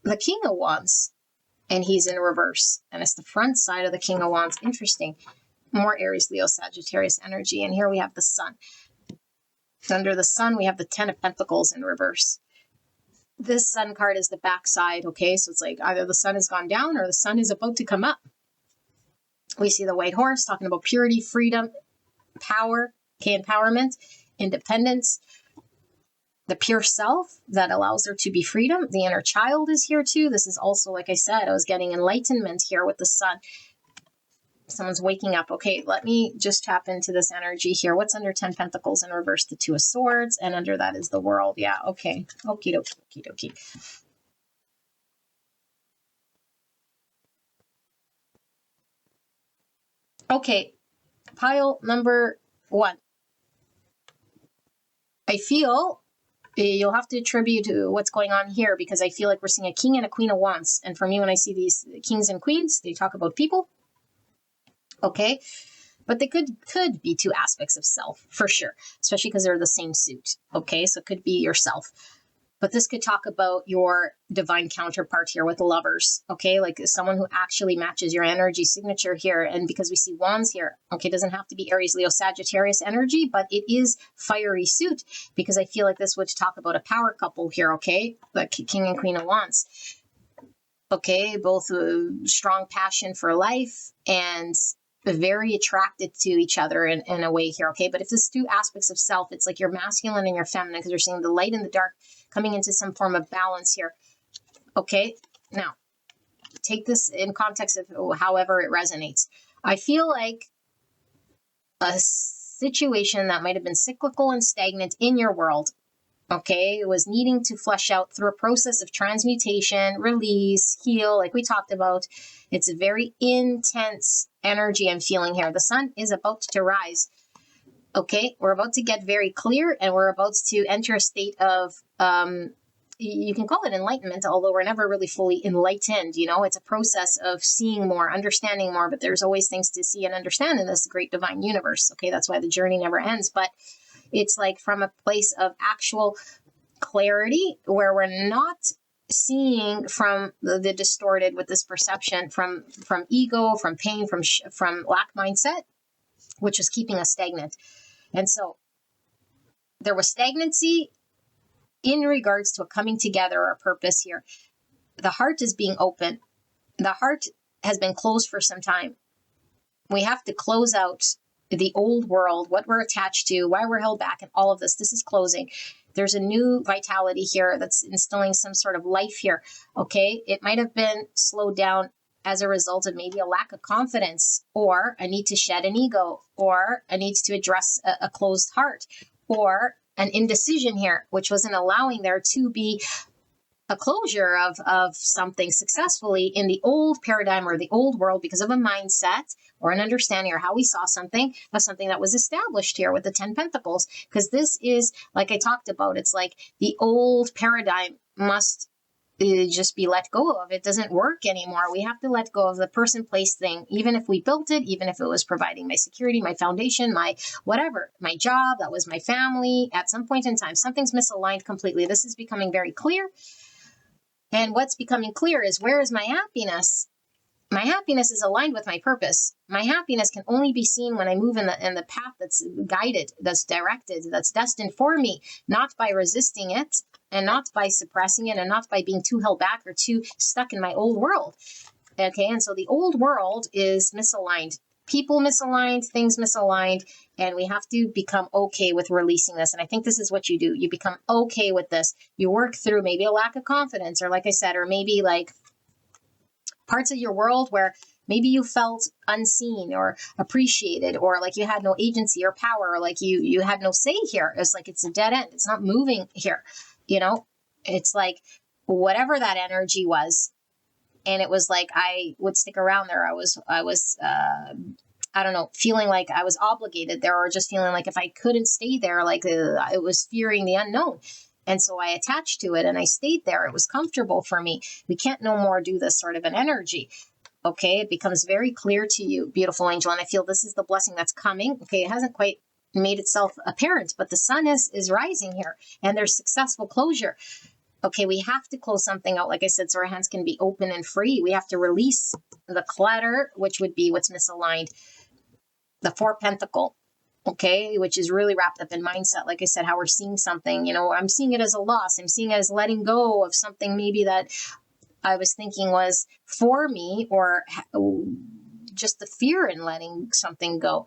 the King of Wands. And he's in reverse. And it's the front side of the King of Wands. Interesting. More Aries, Leo, Sagittarius energy. And here we have the Sun. Under the Sun, we have the Ten of Pentacles in reverse. This Sun card is the backside, okay? So it's like either the Sun has gone down or the Sun is about to come up. We see the White Horse talking about purity, freedom, power, okay, empowerment, independence, the pure self that allows there to be freedom. The inner child is here too. This is also, like I said, I was getting enlightenment here with the Sun. Someone's waking up. Okay, let me just tap into this energy here. What's under 10 Pentacles in reverse? The Two of Swords, and under that is the World. Yeah, okay. Okie dokie, okie dokie. Okay, pile number 1. I feel you'll have to attribute to what's going on here, because I feel like we're seeing a King and a Queen of Wands. And for me, when I see these kings and queens, they talk about people. Okay, but they could be two aspects of self for sure, especially because they're the same suit. Okay, so it could be yourself, but this could talk about your divine counterpart here with the Lovers. Okay, like someone who actually matches your energy signature here. And because we see wands here, okay, it doesn't have to be Aries, Leo, Sagittarius energy, but it is fiery suit, because I feel like this would talk about a power couple here. Okay, the King and Queen of Wands. Okay, both strong passion for life and very attracted to each other in a way here. Okay, but if there's two aspects of self, it's like your masculine and your feminine, because you're seeing the light and the dark coming into some form of balance here. Okay, now take this in context of however it resonates. I feel like a situation that might have been cyclical and stagnant in your world, okay, it was needing to flesh out through a process of transmutation, release, heal, like we talked about. It's a very intense energy I'm feeling here. The Sun is about to rise. Okay, we're about to get very clear, and we're about to enter a state of, you can call it enlightenment, although we're never really fully enlightened. You know, it's a process of seeing more, understanding more, but there's always things to see and understand in this great divine universe. Okay, that's why the journey never ends. But it's like from a place of actual clarity, where we're not seeing from the distorted with this perception from ego, from pain, from lack mindset, which is keeping us stagnant. And so there was stagnancy in regards to a coming together or a purpose here. The heart is being open. The heart has been closed for some time. We have to close out the old world, what we're attached to, why we're held back, and all of this. This is closing. There's a new vitality here that's instilling some sort of life here. Okay, it might have been slowed down as a result of maybe a lack of confidence, or a need to shed an ego, or a need to address a closed heart, or an indecision here, which wasn't allowing there to be a closure of something successfully in the old paradigm or the old world, because of a mindset or an understanding or how we saw something, of something that was established here with the 10 Pentacles. Because this is, like I talked about, it's like the old paradigm must just be let go of. It doesn't work anymore. We have to let go of the person, place, thing, even if we built it, even if it was providing my security, my foundation, my whatever, my job, that was my family. At some point in time, something's misaligned completely. This is becoming very clear. And what's becoming clear is, where is my happiness? My happiness is aligned with my purpose. My happiness can only be seen when I move in the path that's guided, that's directed, that's destined for me, not by resisting it, and not by suppressing it, and not by being too held back or too stuck in my old world. Okay, and so the old world is misaligned. People misaligned, things misaligned, and we have to become okay with releasing this. And I think this is what you do. You become okay with this. You work through maybe a lack of confidence, or like I said, or maybe like parts of your world where maybe you felt unseen or appreciated, or like you had no agency or power, or like you had no say here. It's like it's a dead end. It's not moving here. You know, it's like whatever that energy was. And it was like I would stick around there. I was I don't know, feeling like I was obligated there, or just feeling like if I couldn't stay there, like it was fearing the unknown. And so I attached to it and I stayed there. It was comfortable for me. We can't no more do this sort of an energy. Okay, it becomes very clear to you, beautiful angel. And I feel this is the blessing that's coming. Okay, it hasn't quite made itself apparent, but the sun is rising here and there's successful closure. Okay, we have to close something out, like I said, so our hands can be open and free. We have to release the clutter, which would be what's misaligned. The Four Pentacle, okay, which is really wrapped up in mindset. Like I said, how we're seeing something, I'm seeing it as a loss. I'm seeing it as letting go of something maybe that I was thinking was for me, or just the fear in letting something go.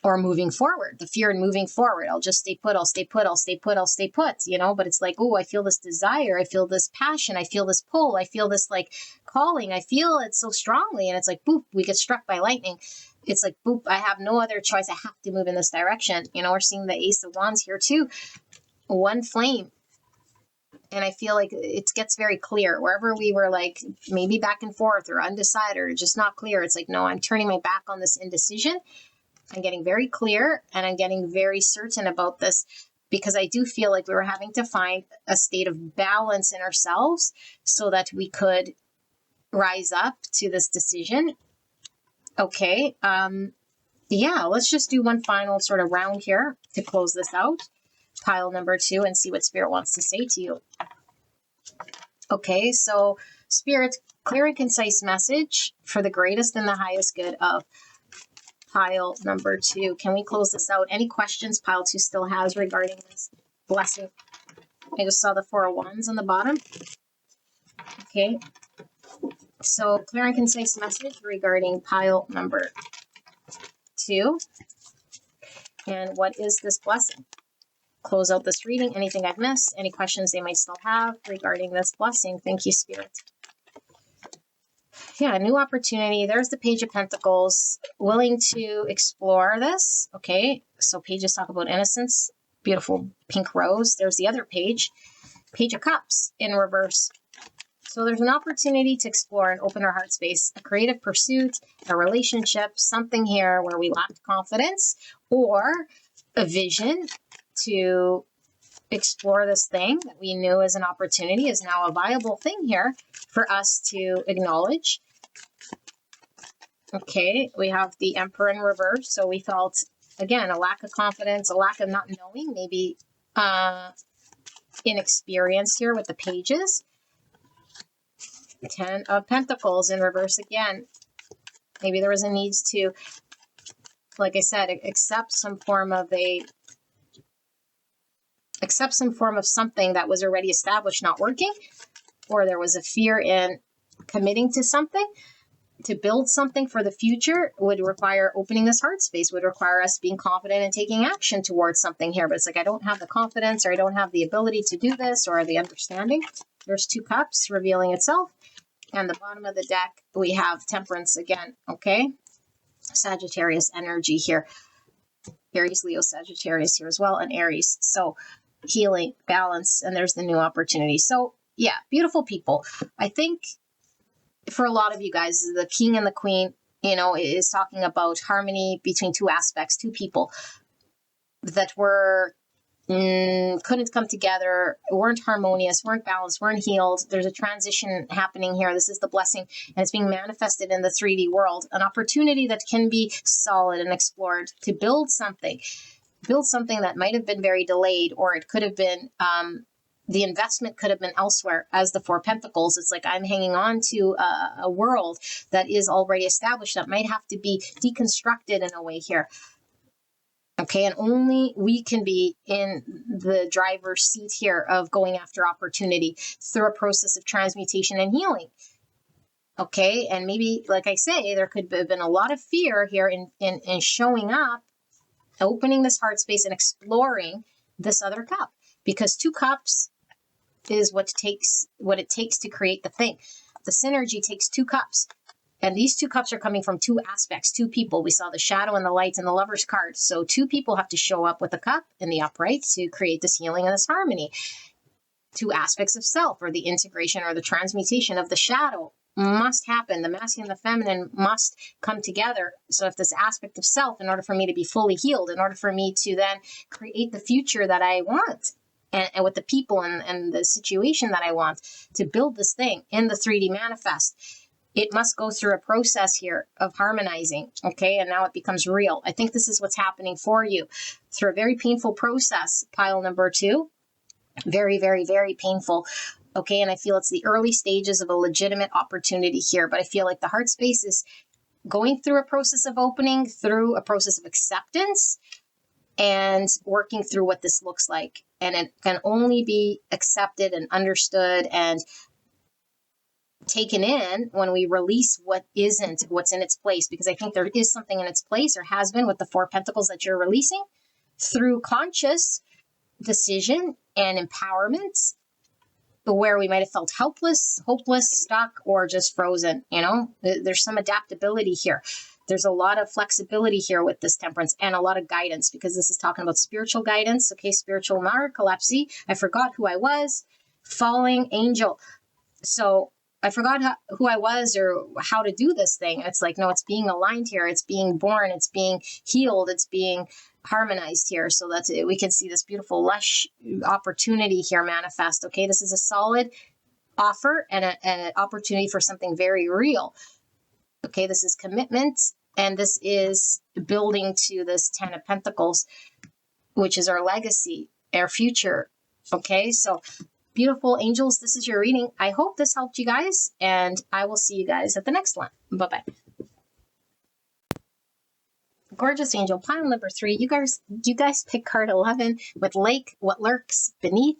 Or moving forward, the fear in moving forward. I'll just stay put, I'll stay put, I'll stay put, I'll stay put, but it's like, oh, I feel this desire. I feel this passion. I feel this pull. I feel this like calling. I feel it so strongly. And it's like, boop, we get struck by lightning. It's like, boop, I have no other choice. I have to move in this direction. We're seeing the Ace of Wands here too. One flame. And I feel like it gets very clear wherever we were like maybe back and forth or undecided or just not clear. It's like, no, I'm turning my back on this indecision. I'm getting very clear and I'm getting very certain about this, because I do feel like we were having to find a state of balance in ourselves so that we could rise up to this decision. Okay. Yeah, let's just do one final sort of round here to close this out. Pile number 2 and see what Spirit wants to say to you. Okay, so Spirit, clear and concise message for the greatest and the highest good of pile number 2. Can we close this out? Any questions pile 2 still has regarding this blessing? I just saw the 4 of Wands on the bottom. Okay. So clear and concise message regarding pile number 2. And what is this blessing? Close out this reading. Anything I've missed? Any questions they might still have regarding this blessing? Thank you, Spirit. Yeah, new opportunity. There's the Page of Pentacles, willing to explore this. Okay, so pages talk about innocence, beautiful pink rose. There's the other page, Page of Cups in reverse. So there's an opportunity to explore and open our heart space, a creative pursuit, a relationship, something here where we lacked confidence, or a vision to explore this thing that we knew as an opportunity is now a viable thing here for us to acknowledge. Okay, we have the Emperor in reverse. So we felt, again, a lack of confidence, a lack of not knowing, maybe inexperience here with the pages. 10 of Pentacles in reverse again. Maybe there was a need to, like I said, accept some form of something that was already established not working, or there was a fear in committing to something. To build something for the future would require opening this heart space, would require us being confident and taking action towards something here. But it's like, I don't have the confidence, or I don't have the ability to do this, or the understanding. There's 2 cups revealing itself. And the bottom of the deck, we have Temperance again. Okay. Sagittarius energy here. Aries, Leo, Sagittarius here as well, and Aries. So healing, balance, and there's the new opportunity. So yeah, beautiful people. I think for a lot of you guys, the King and the Queen, is talking about harmony between 2 aspects, 2 people that were couldn't come together, weren't harmonious, weren't balanced, weren't healed. There's a transition happening here. This is the blessing, and it's being manifested in the 3D world. An opportunity that can be solid and explored to build something that might have been very delayed, or it could have been the investment could have been elsewhere. As the 4 Pentacles, it's like I'm hanging on to a world that is already established that might have to be deconstructed in a way here. Okay, and only we can be in the driver's seat here of going after opportunity through a process of transmutation and healing. Okay, and maybe, like I say, there could have been a lot of fear here in showing up, opening this heart space and exploring this other cup, because 2 cups is what it takes to create the thing. The synergy takes 2 cups. And these 2 cups are coming from 2 aspects, 2 people. We saw the shadow and the light and the Lover's card. So 2 people have to show up with the cup and the upright to create this healing and this harmony. 2 aspects of self, or the integration or the transmutation of the shadow must happen. The masculine and the feminine must come together. So if this aspect of self, in order for me to be fully healed, in order for me to then create the future that I want, and with the people and the situation that I want, to build this thing in the 3D manifest, it must go through a process here of harmonizing, okay? And now it becomes real. I think this is what's happening for you through a very painful process, pile number 2. Very, very, very painful. Okay, and I feel it's the early stages of a legitimate opportunity here, but I feel like the heart space is going through a process of opening, through a process of acceptance, and working through what this looks like. And it can only be accepted and understood and taken in when we release what isn't, what's in its place, because I think there is something in its place, or has been, with the 4 pentacles that you're releasing through conscious decision and empowerment, where we might have felt helpless, hopeless, stuck, or just frozen. You know, there's some adaptability here. There's a lot of flexibility here with this temperance, and a lot of guidance, because this is talking about spiritual guidance. Okay, spiritual narcolepsy. I forgot who I was. Falling angel. So I forgot who I was or how to do this thing. It's like, no, it's being aligned here. It's being born. It's being healed. It's being harmonized here, so that we can see this beautiful, lush opportunity here manifest. Okay, this is a solid offer and an opportunity for something very real. Okay, this is commitment, and this is building to this 10 of Pentacles, which is our legacy, our future. Okay, so beautiful angels, this is your reading. I hope this helped you guys, and I will see you guys at the next one. Bye-bye. Gorgeous angel, pile number 3. You guys pick card 11 with lake, what lurks beneath.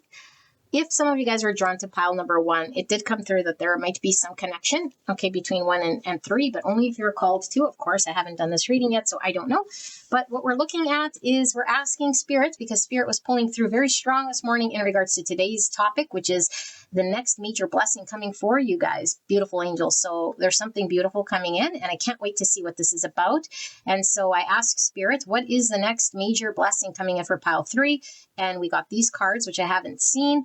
If some of you guys were drawn to pile number 1, it did come through that there might be some connection, okay, between 1 and 3, but only if you're called to. Of course, I haven't done this reading yet, so I don't know. But what we're looking at is we're asking Spirit, because Spirit was pulling through very strong this morning in regards to today's topic, which is the next major blessing coming for you guys, beautiful angels. So there's something beautiful coming in, and I can't wait to see what this is about. And so I asked Spirit, what is the next major blessing coming in for pile 3? And we got these cards, which I haven't seen,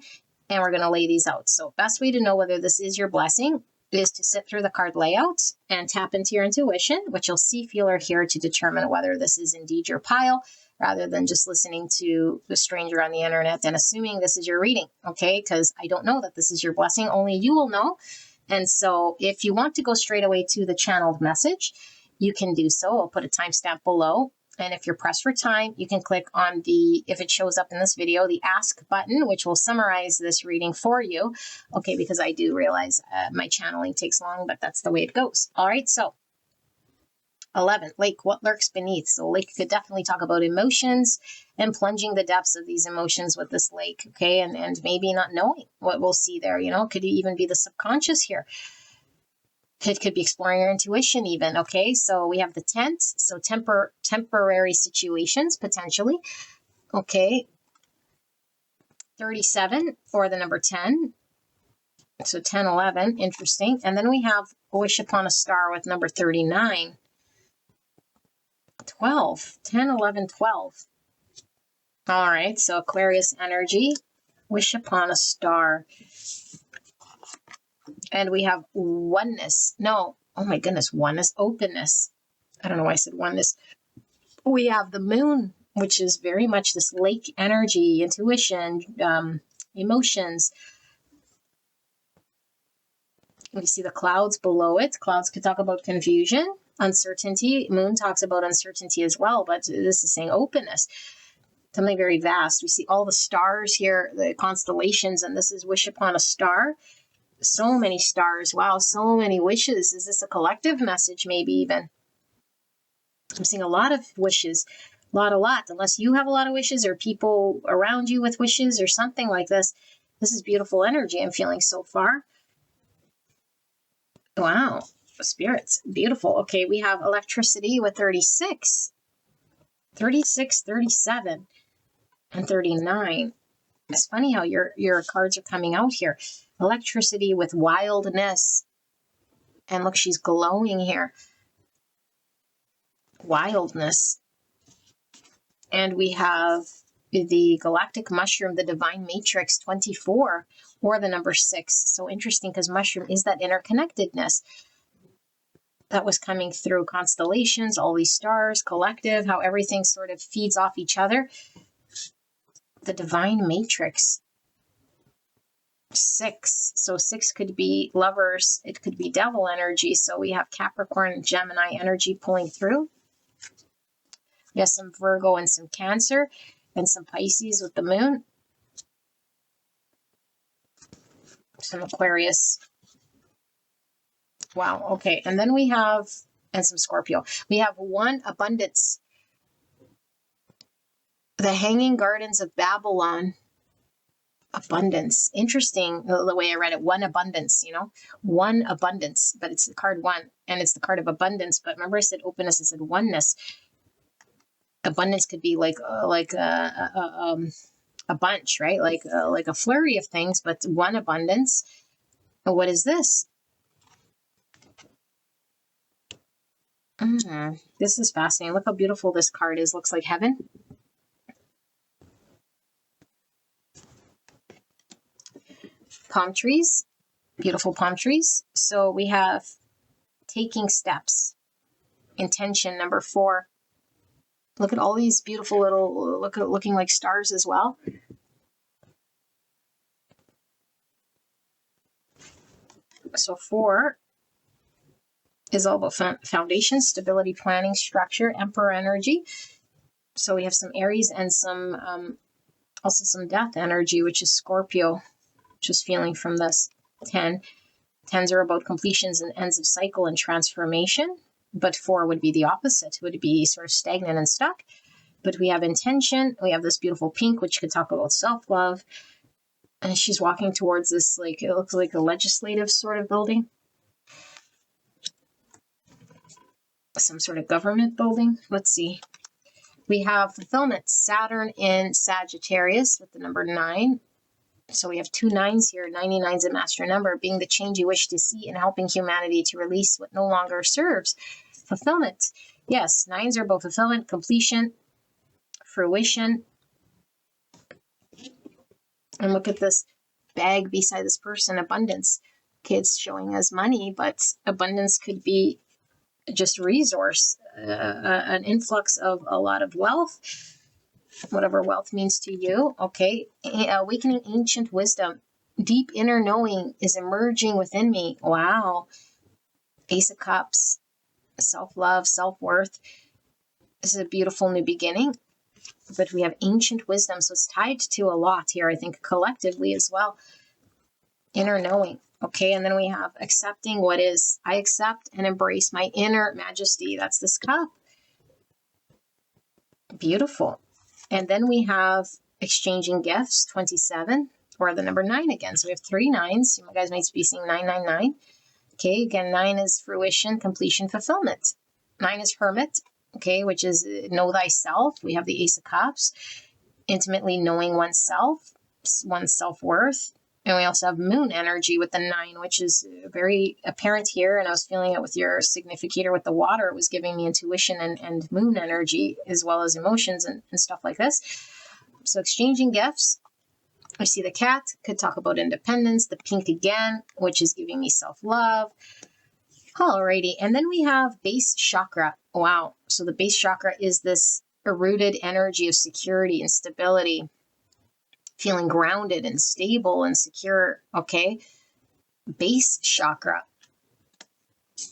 and we're going to lay these out. So best way to know whether this is your blessing is to sit through the card layout and tap into your intuition, which you'll see, feel, or hear to determine whether this is indeed your pile, rather than just listening to a stranger on the internet and assuming this is your reading, okay? Because I don't know that this is your blessing. Only you will know. And so if you want to go straight away to the channeled message, you can do so. I'll put a timestamp below. And if you're pressed for time, you can click on the, if it shows up in this video, the ask button, which will summarize this reading for you. Okay, because I do realize my channeling takes long, but that's the way it goes. All right, so 11, lake, what lurks beneath? So lake could definitely talk about emotions and plunging the depths of these emotions with this lake, okay? And maybe not knowing what we'll see there, you know, could even be the subconscious here. It could be exploring your intuition even, okay? So we have the tent, so temporary situations, potentially, okay? 37, or the number 10. So 10, 11, interesting. And then we have wish upon a star with number 39. 12, 10, 11, 12. All right, so Aquarius energy, wish upon a star. And we have oneness. No, oh my goodness, oneness, openness. I don't know why I said oneness. We have the moon, which is very much this lake energy, intuition, emotions. We see the clouds below it. Clouds could talk about confusion, uncertainty. Moon talks about uncertainty as well, but this is saying openness. Something very vast. We see all the stars here, the constellations, and this is wish upon a star. So many stars. Wow, so many wishes. Is this a collective message, maybe even? I'm seeing a lot of wishes. A lot. Unless you have a lot of wishes or people around you with wishes or something like this. This is beautiful energy I'm feeling so far. Wow. Spirits. Beautiful. Okay, we have electricity with 36. 36, 37, and 39. It's funny how your cards are coming out here. Electricity with wildness. And look, she's glowing here. Wildness. And we have the galactic mushroom, the divine matrix 24, or the number 6. So interesting, because mushroom is that interconnectedness that was coming through constellations, all these stars, collective, how everything sort of feeds off each other. The divine matrix 6. So 6 could be lovers. It could be devil energy. So we have Capricorn, Gemini energy pulling through. We have some Virgo and some Cancer and some Pisces with the moon. Some Aquarius. Wow. Okay. And then we have, and some Scorpio. We have one abundance. The Hanging Gardens of Babylon. Abundance. Interesting the way I read it. One abundance, one abundance, but it's the card 1 and it's the card of abundance. But remember I said openness, I said oneness. Abundance could be like a bunch, right? Like a flurry of things, but one abundance. What is this? This is fascinating. Look how beautiful this card is. Looks like heaven. Palm trees, beautiful palm trees. So we have taking steps, intention, number 4. Look at all these beautiful little, looking like stars as well. So 4 is all about foundation, stability, planning, structure, Emperor energy. So we have some Aries and some, also some death energy, which is Scorpio. Just feeling from this 10. 10s are about completions and ends of cycle and transformation, but 4 would be the opposite, would be sort of stagnant and stuck. But we have intention. We have this beautiful pink, which could talk about self-love. And she's walking towards this, like, it looks like a legislative sort of building. Some sort of government building. Let's see. We have fulfillment, Saturn in Sagittarius with the number 9. So we have 2 9s here. 99 is a master number, being the change you wish to see and helping humanity to release what no longer serves. Fulfillment. Yes, 9s are both fulfillment, completion, fruition. And look at this bag beside this person, abundance. Okay, it's showing us money, but abundance could be just resource, an influx of a lot of wealth. Whatever wealth means to you. Okay. Awakening ancient wisdom. Deep inner knowing is emerging within me. Wow. Ace of Cups. Self-love, self-worth. This is a beautiful new beginning. But we have ancient wisdom. So it's tied to a lot here, I think, collectively as well. Inner knowing. Okay. And then we have accepting what is. I accept and embrace my inner majesty. That's this cup. Beautiful. And then we have exchanging gifts, 27, or the number 9 again. So we have 3 9s. You guys might be seeing 999. Okay, again, 9 is fruition, completion, fulfillment. 9 is hermit, okay, which is know thyself. We have the Ace of Cups, intimately knowing oneself, one's self-worth. And we also have moon energy with the 9, which is very apparent here. And I was feeling it with your significator with the water. It was giving me intuition and moon energy as well as emotions and stuff like this. So exchanging gifts. I see the cat, could talk about independence. The pink again, which is giving me self-love. Alrighty. And then we have base chakra. Wow. So the base chakra is this rooted energy of security and stability. Feeling grounded and stable and secure. Okay. Base chakra.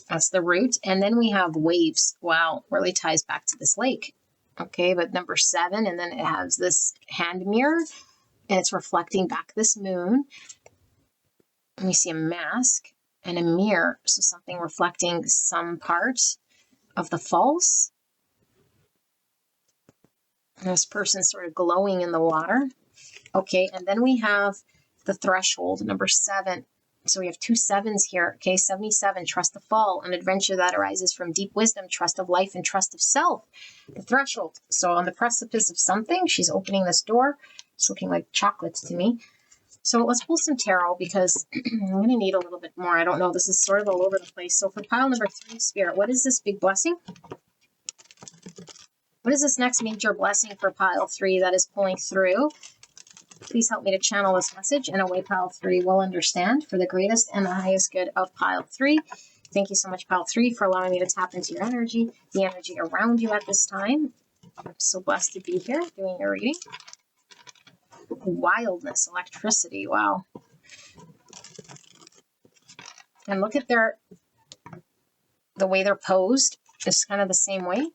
That's the root. And then we have waves. Wow. Really ties back to this lake. Okay. But number 7. And then it has this hand mirror. And it's reflecting back this moon. And we see a mask and a mirror. So something reflecting some part of the false. And this person sort of glowing in the water. Okay, and then we have the threshold, number 7. So we have 2 7s here. Okay, 77, trust the fall, an adventure that arises from deep wisdom, trust of life, and trust of self. The threshold. So on the precipice of something, she's opening this door. It's looking like chocolates to me. So let's pull some tarot because I'm going to need a little bit more. I don't know. This is sort of all over the place. So for pile number 3, Spirit, what is this big blessing? What is this next major blessing for pile 3 that is pulling through? Please help me to channel this message in a way pile 3 will understand for the greatest and the highest good of pile 3. Thank you so much, pile 3, for allowing me to tap into your energy, the energy around you at this time. I'm so blessed to be here doing your reading. Wildness, electricity, wow. And look at the way they're posed. It's kind of the same way.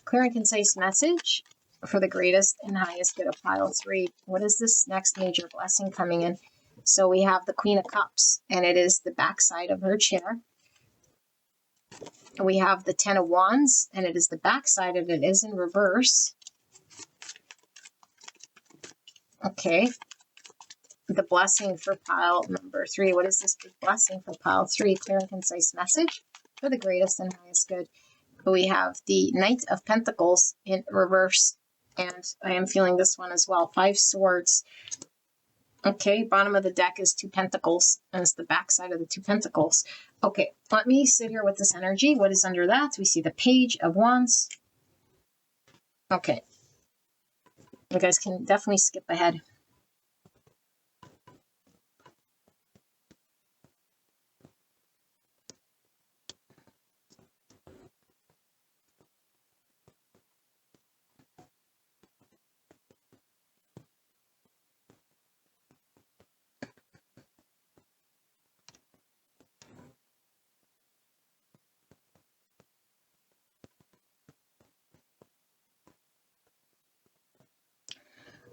Clear and concise message for the greatest and highest good of pile 3. What is this next major blessing coming in? So we have the Queen of Cups, and it is the backside of her chair. We have the Ten of Wands, and it is the backside of it is in reverse. Okay. The blessing for pile number 3. What is this big blessing for pile 3? Clear and concise message for the greatest and highest good. We have the Knight of Pentacles in reverse, and I am feeling this one as well. 5 Swords. Okay, bottom of the deck is 2 Pentacles, and it's the back side of the 2 Pentacles. Okay, let me sit here with this energy. What is under that? We see the Page of Wands. Okay. You guys can definitely skip ahead.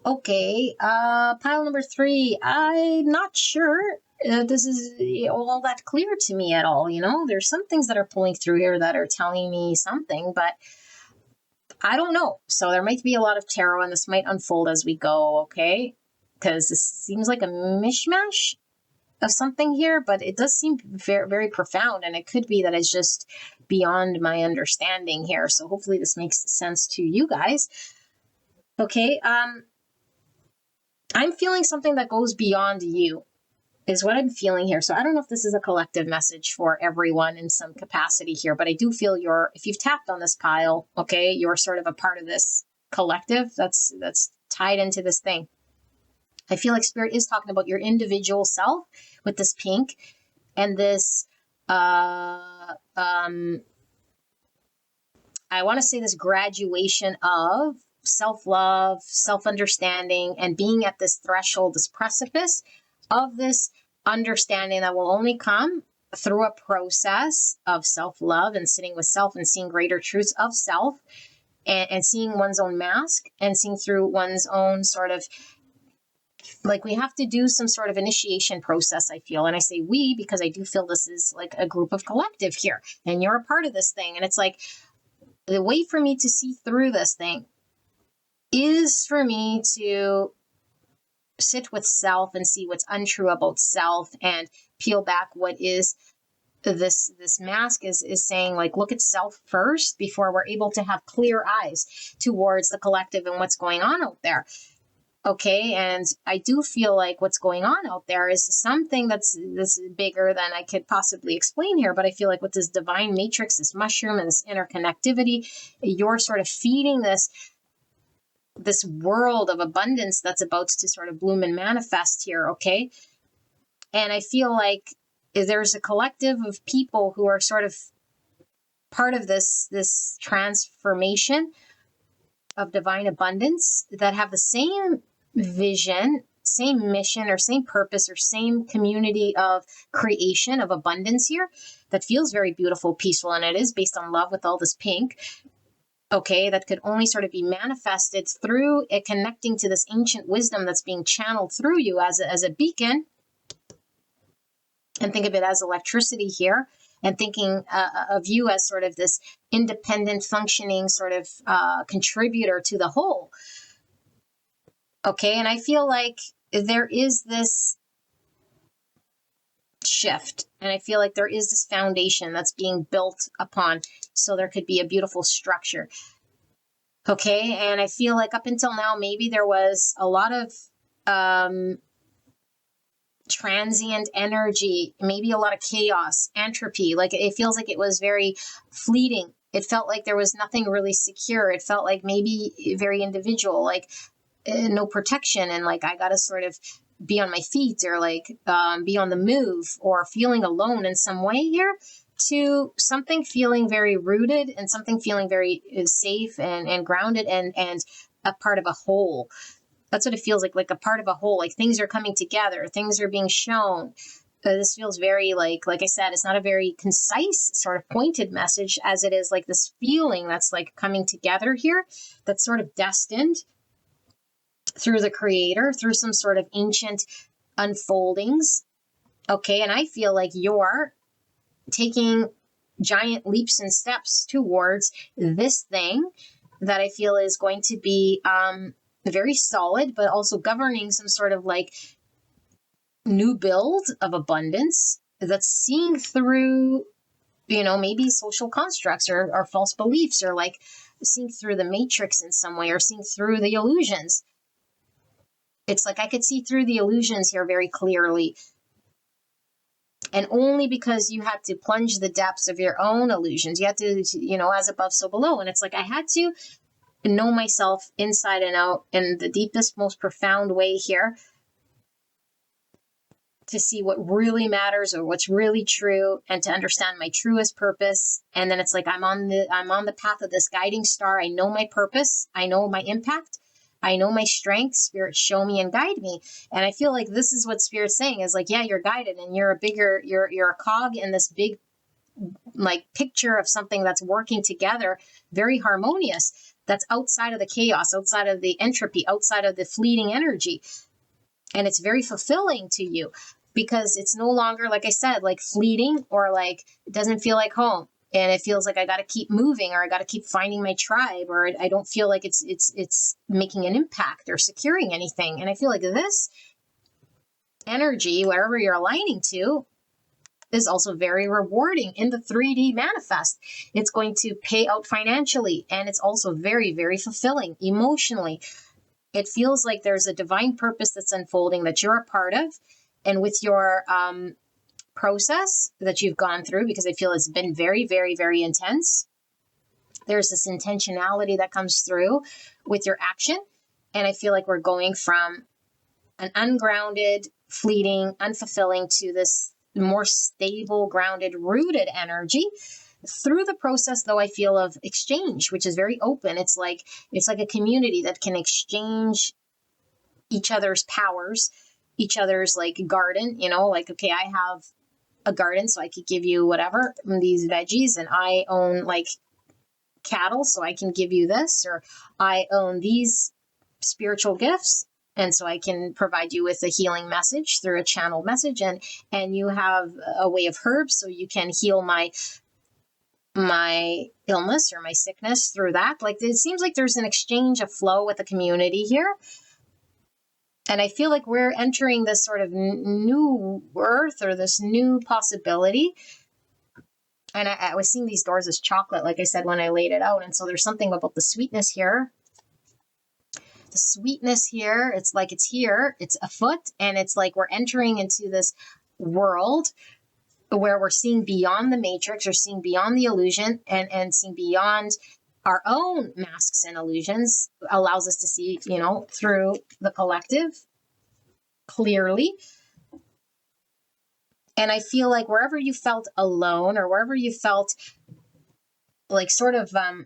Okay, pile number 3. I'm not sure this is all that clear to me at all. You know, there's some things that are pulling through here that are telling me something, but I don't know. So there might be a lot of tarot, and this might unfold as we go, okay? Because this seems like a mishmash of something here, but it does seem very, very profound, and it could be that it's just beyond my understanding here. So hopefully this makes sense to you guys. Okay, I'm feeling something that goes beyond you is what I'm feeling here. So I don't know if this is a collective message for everyone in some capacity here, but I do feel if you've tapped on this pile, okay, you're sort of a part of this collective that's tied into this thing. I feel like Spirit is talking about your individual self with this pink and this, I want to say this graduation of self-love, self-understanding, and being at this threshold, this precipice of this understanding that will only come through a process of self-love and sitting with self and seeing greater truths of self and seeing one's own mask and seeing through one's own sort of, like, we have to do some sort of initiation process, I feel. And I say we because I do feel this is like a group of collective here and you're a part of this thing. And it's like the way for me to see through this thing is for me to sit with self and see what's untrue about self and peel back what is this mask is saying, like, look at self first before we're able to have clear eyes towards the collective and what's going on out there. Okay, and I do feel like what's going on out there is something that's bigger than I could possibly explain here, but I feel like with this divine matrix, this mushroom and this interconnectivity, you're sort of feeding this world of abundance that's about to sort of bloom and manifest here, okay? And I feel like there's a collective of people who are sort of part of this transformation of divine abundance that have the same vision, same mission, or same purpose, or same community of creation of abundance here that feels very beautiful, peaceful, and it is based on love with all this pink. Okay, that could only sort of be manifested through it connecting to this ancient wisdom that's being channeled through you as a beacon. And think of it as electricity here, and thinking of you as sort of this independent, functioning sort of contributor to the whole. Okay, and I feel like there is this shift, and I feel like there is this foundation that's being built upon, so there could be a beautiful structure. Okay, and I feel like up until now, maybe there was a lot of transient energy, maybe a lot of chaos, entropy. Like, it feels like it was very fleeting It felt like there was nothing really secure. It felt like maybe very individual, like no protection. And like, I got to sort of be on my feet, or like be on the move, or feeling alone in some way here, to something feeling very rooted, and something feeling very safe and grounded, and a part of a whole. That's what it feels like a part of a whole. Like things are coming together, things are being shown. This feels very like I said, it's not a very concise sort of pointed message, as it is like this feeling that's like coming together here, that's sort of destined through the creator, through some sort of ancient unfoldings. Okay. And I feel like you're taking giant leaps and steps towards this thing that I feel is going to be very solid, but also governing some sort of like new build of abundance that's seeing through, maybe social constructs, or false beliefs, or like seeing through the matrix in some way, or seeing through the illusions. It's like I could see through the illusions here very clearly. And only because you had to plunge the depths of your own illusions. You had to, as above, so below. And it's like I had to know myself inside and out in the deepest, most profound way here, to see what really matters, or what's really true, and to understand my truest purpose. And then it's like I'm on the path of this guiding star. I know my purpose. I know my impact. I know my strength. Spirit, show me and guide me. And I feel like this is what Spirit's saying, is like, yeah, you're guided, and you're a cog in this big like picture of something that's working together, very harmonious, that's outside of the chaos, outside of the entropy, outside of the fleeting energy. And it's very fulfilling to you, because it's no longer, like I said, like fleeting, or like it doesn't feel like home. And it feels like I got to keep moving, or I got to keep finding my tribe, or I don't feel like it's making an impact or securing anything. And I feel like this energy, wherever you're aligning to, is also very rewarding in the 3D manifest. It's going to pay out financially, and it's also very, very fulfilling emotionally. It feels like there's a divine purpose that's unfolding that you're a part of. And with your process that you've gone through, because I feel it's been very, very, very intense, there's this intentionality that comes through with your action. And I feel like we're going from an ungrounded, fleeting, unfulfilling, to this more stable, grounded, rooted energy. Through the process, though, I feel of exchange, which is very open. It's like a community that can exchange each other's powers, each other's like garden, like, okay, I have a garden, so I could give you whatever, these veggies, and I own like cattle, so I can give you this, or I own these spiritual gifts, and so I can provide you with a healing message through a channeled message, and you have a way of herbs, so you can heal my illness or my sickness through that. Like, it seems like there's an exchange of flow with the community here. And I feel like we're entering this sort of new earth, or this new possibility. And I was seeing these doors as chocolate, like I said, when I laid it out. And so there's something about the sweetness here. The sweetness here, it's like it's here, it's afoot, and it's like we're entering into this world where we're seeing beyond the matrix, or seeing beyond the illusion, and seeing beyond our own masks and illusions, allows us to see, through the collective clearly. And I feel like wherever you felt alone, or wherever you felt like sort of, I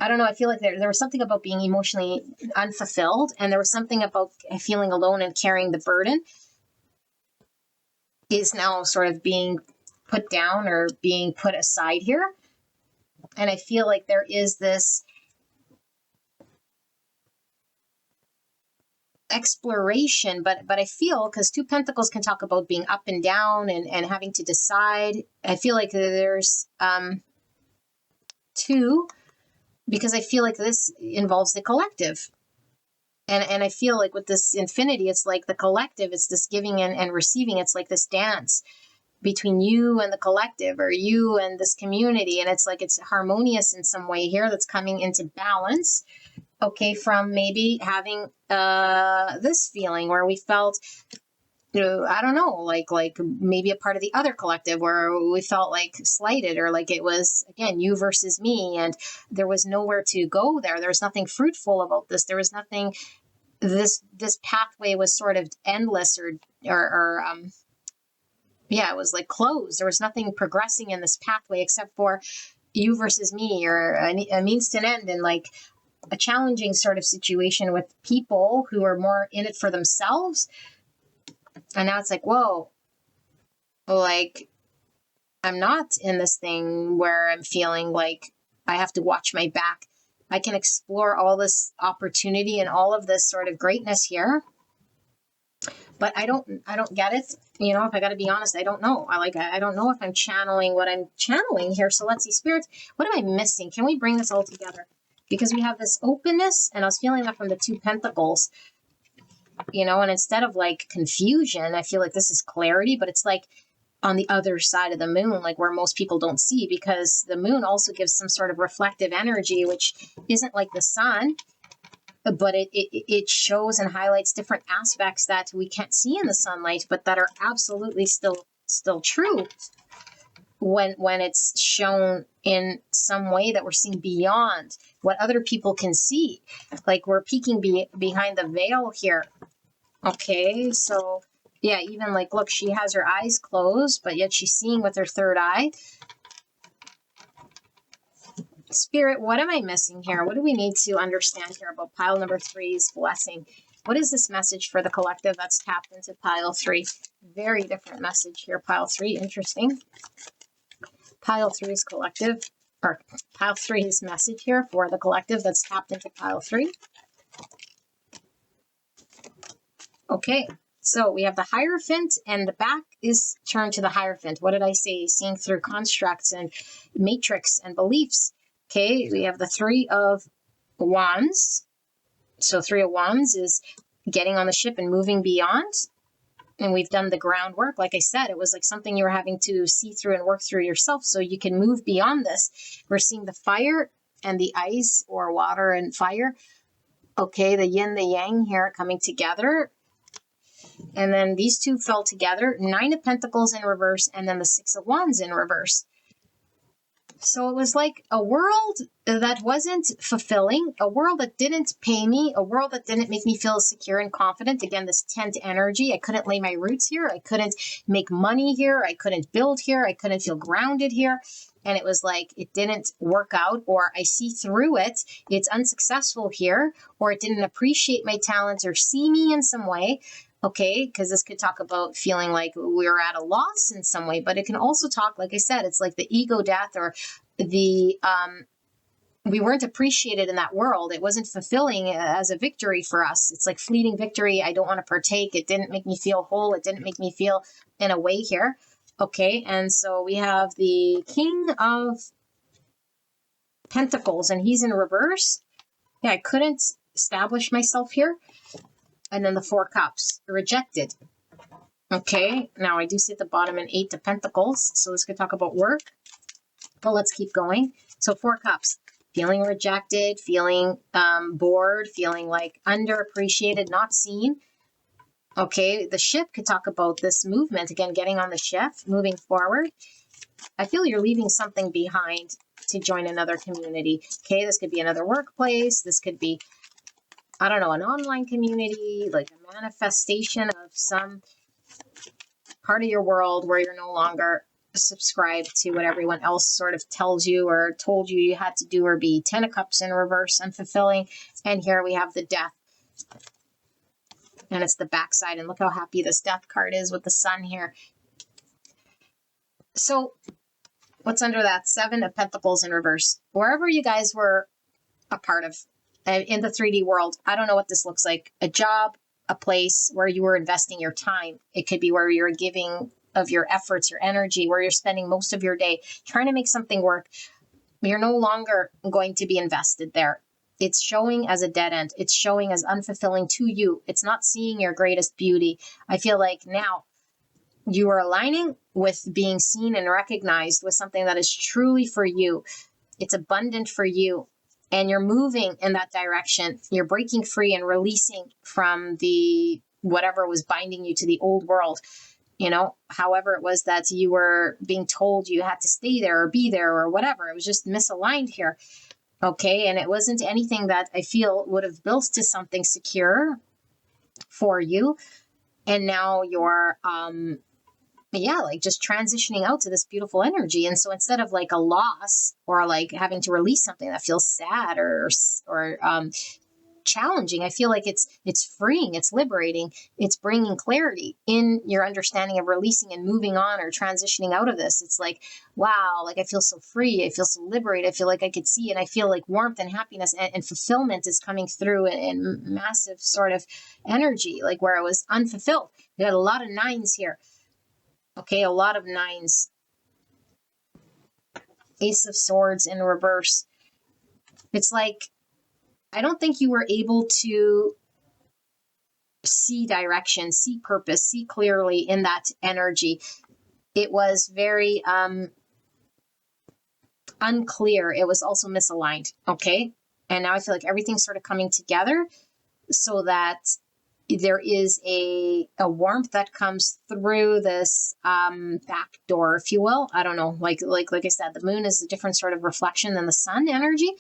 don't know, I feel like there was something about being emotionally unfulfilled, and there was something about feeling alone and carrying the burden, is now sort of being put down, or being put aside here. And I feel like there is this exploration, but I feel, because two pentacles can talk about being up and down, and having to decide. I feel like there's two, because I feel like this involves the collective. And I feel like with this infinity, it's like the collective, it's this giving and receiving. It's like this dance between you and the collective, or you and this community. And it's like it's harmonious in some way here, that's coming into balance. Okay, from maybe having this feeling where we felt I don't know, like maybe a part of the other collective where we felt like slighted, or like it was again you versus me, and there was nowhere to go there. There was nothing fruitful about this. There was nothing. This pathway was sort of endless, or yeah, it was like closed. There was nothing progressing in this pathway except for you versus me, or a means to an end, and like a challenging sort of situation with people who are more in it for themselves. And now it's like, whoa, like I'm not in this thing where I'm feeling like I have to watch my back. I can explore all this opportunity and all of this sort of greatness here, but I don't get it. You know, if I got to be honest, I don't know. I don't know if I'm channeling what I'm channeling here. So let's see, spirits, what am I missing? Can we bring this all together? Because we have this openness, and I was feeling that from the Two Pentacles, you know, and instead of like confusion, I feel like this is clarity, but it's like on the other side of the moon, like where most people don't see, because the moon also gives some sort of reflective energy, which isn't like the sun, but it shows and highlights different aspects that we can't see in the sunlight, but that are absolutely still true when it's shown in some way that we're seeing beyond what other people can see. Like we're peeking behind the veil here. Okay, so yeah, even like, look, she has her eyes closed, but yet she's seeing with her third eye. Spirit, what am I missing here? What do we need to understand here about pile number 3's blessing? What is this message for the collective that's tapped into pile 3? Very different message here, pile 3. Interesting. Pile 3's collective, or pile 3's message here for the collective that's tapped into pile 3. Okay, so we have the Hierophant, and the back is turned to the Hierophant. What did I say? Seeing through constructs and matrix and beliefs. Okay, we have the Three of Wands. So Three of Wands is getting on the ship and moving beyond. And we've done the groundwork. Like I said, it was like something you were having to see through and work through yourself so you can move beyond this. We're seeing the fire and the ice, or water and fire. Okay, the yin, the yang here coming together. And then these two fell together. 9 of Pentacles in reverse, and then the 6 of Wands in reverse. So it was like a world that wasn't fulfilling, a world that didn't pay me, a world that didn't make me feel secure and confident. Again, this tent energy. I couldn't lay my roots here. I couldn't make money here. I couldn't build here. I couldn't feel grounded here. And it was like it didn't work out, or I see through it. It's unsuccessful here, or it didn't appreciate my talents or see me in some way. Okay, because this could talk about feeling like we're at a loss in some way, but it can also talk, like I said, it's like the ego death, or the we weren't appreciated in that world. It wasn't fulfilling as a victory for us. It's like fleeting victory. I don't want to partake. It didn't make me feel whole. It didn't make me feel in a way here. Okay, and so we have the King of Pentacles, and he's in reverse. Yeah, I couldn't establish myself here. And then the Four Cups, rejected. Okay, now I do see at the bottom an 8 of Pentacles, so this could talk about work. But let's keep going. So 4 Cups, feeling rejected, feeling bored, feeling like underappreciated, not seen. Okay, the ship could talk about this movement, again, getting on the ship, moving forward. I feel you're leaving something behind to join another community. Okay, this could be another workplace. This could be, I don't know, an online community, like a manifestation of some part of your world where you're no longer subscribed to what everyone else sort of tells you or told you you had to do or be. 10 of Cups in reverse, unfulfilling. And here we have the Death. And it's the backside. And look how happy this Death card is with the sun here. So what's under that? 7 of Pentacles in reverse. Wherever you guys were a part of in the 3D world, I don't know what this looks like. A job, a place where you were investing your time. It could be where you're giving of your efforts, your energy, where you're spending most of your day trying to make something work. You're no longer going to be invested there. It's showing as a dead end. It's showing as unfulfilling to you. It's not seeing your greatest beauty. I feel like now you are aligning with being seen and recognized with something that is truly for you. It's abundant for you. And you're moving in that direction. You're breaking free and releasing from the whatever was binding you to the old world. However it was that you were being told you had to stay there or be there or whatever. It was just misaligned here. Okay. And it wasn't anything that I feel would have built to something secure for you. And now you're, like just transitioning out to this beautiful energy. And so instead of like a loss or like having to release something that feels sad or challenging, I feel like it's freeing, it's liberating, it's bringing clarity in your understanding of releasing and moving on or transitioning out of this. It's like, wow, like I feel so free, I feel so liberated, I feel like I could see, and I feel like warmth and happiness and fulfillment is coming through in massive sort of energy, like where I was unfulfilled. We had a lot of nines here. Okay, a lot of nines. Ace of Swords in reverse. It's like, I don't think you were able to see direction, see purpose, see clearly in that energy. It was very unclear. It was also misaligned. Okay. And now I feel like everything's sort of coming together so that there is a warmth that comes through this back door, if you will. I don't know. Like I said, the moon is a different sort of reflection than the sun energy.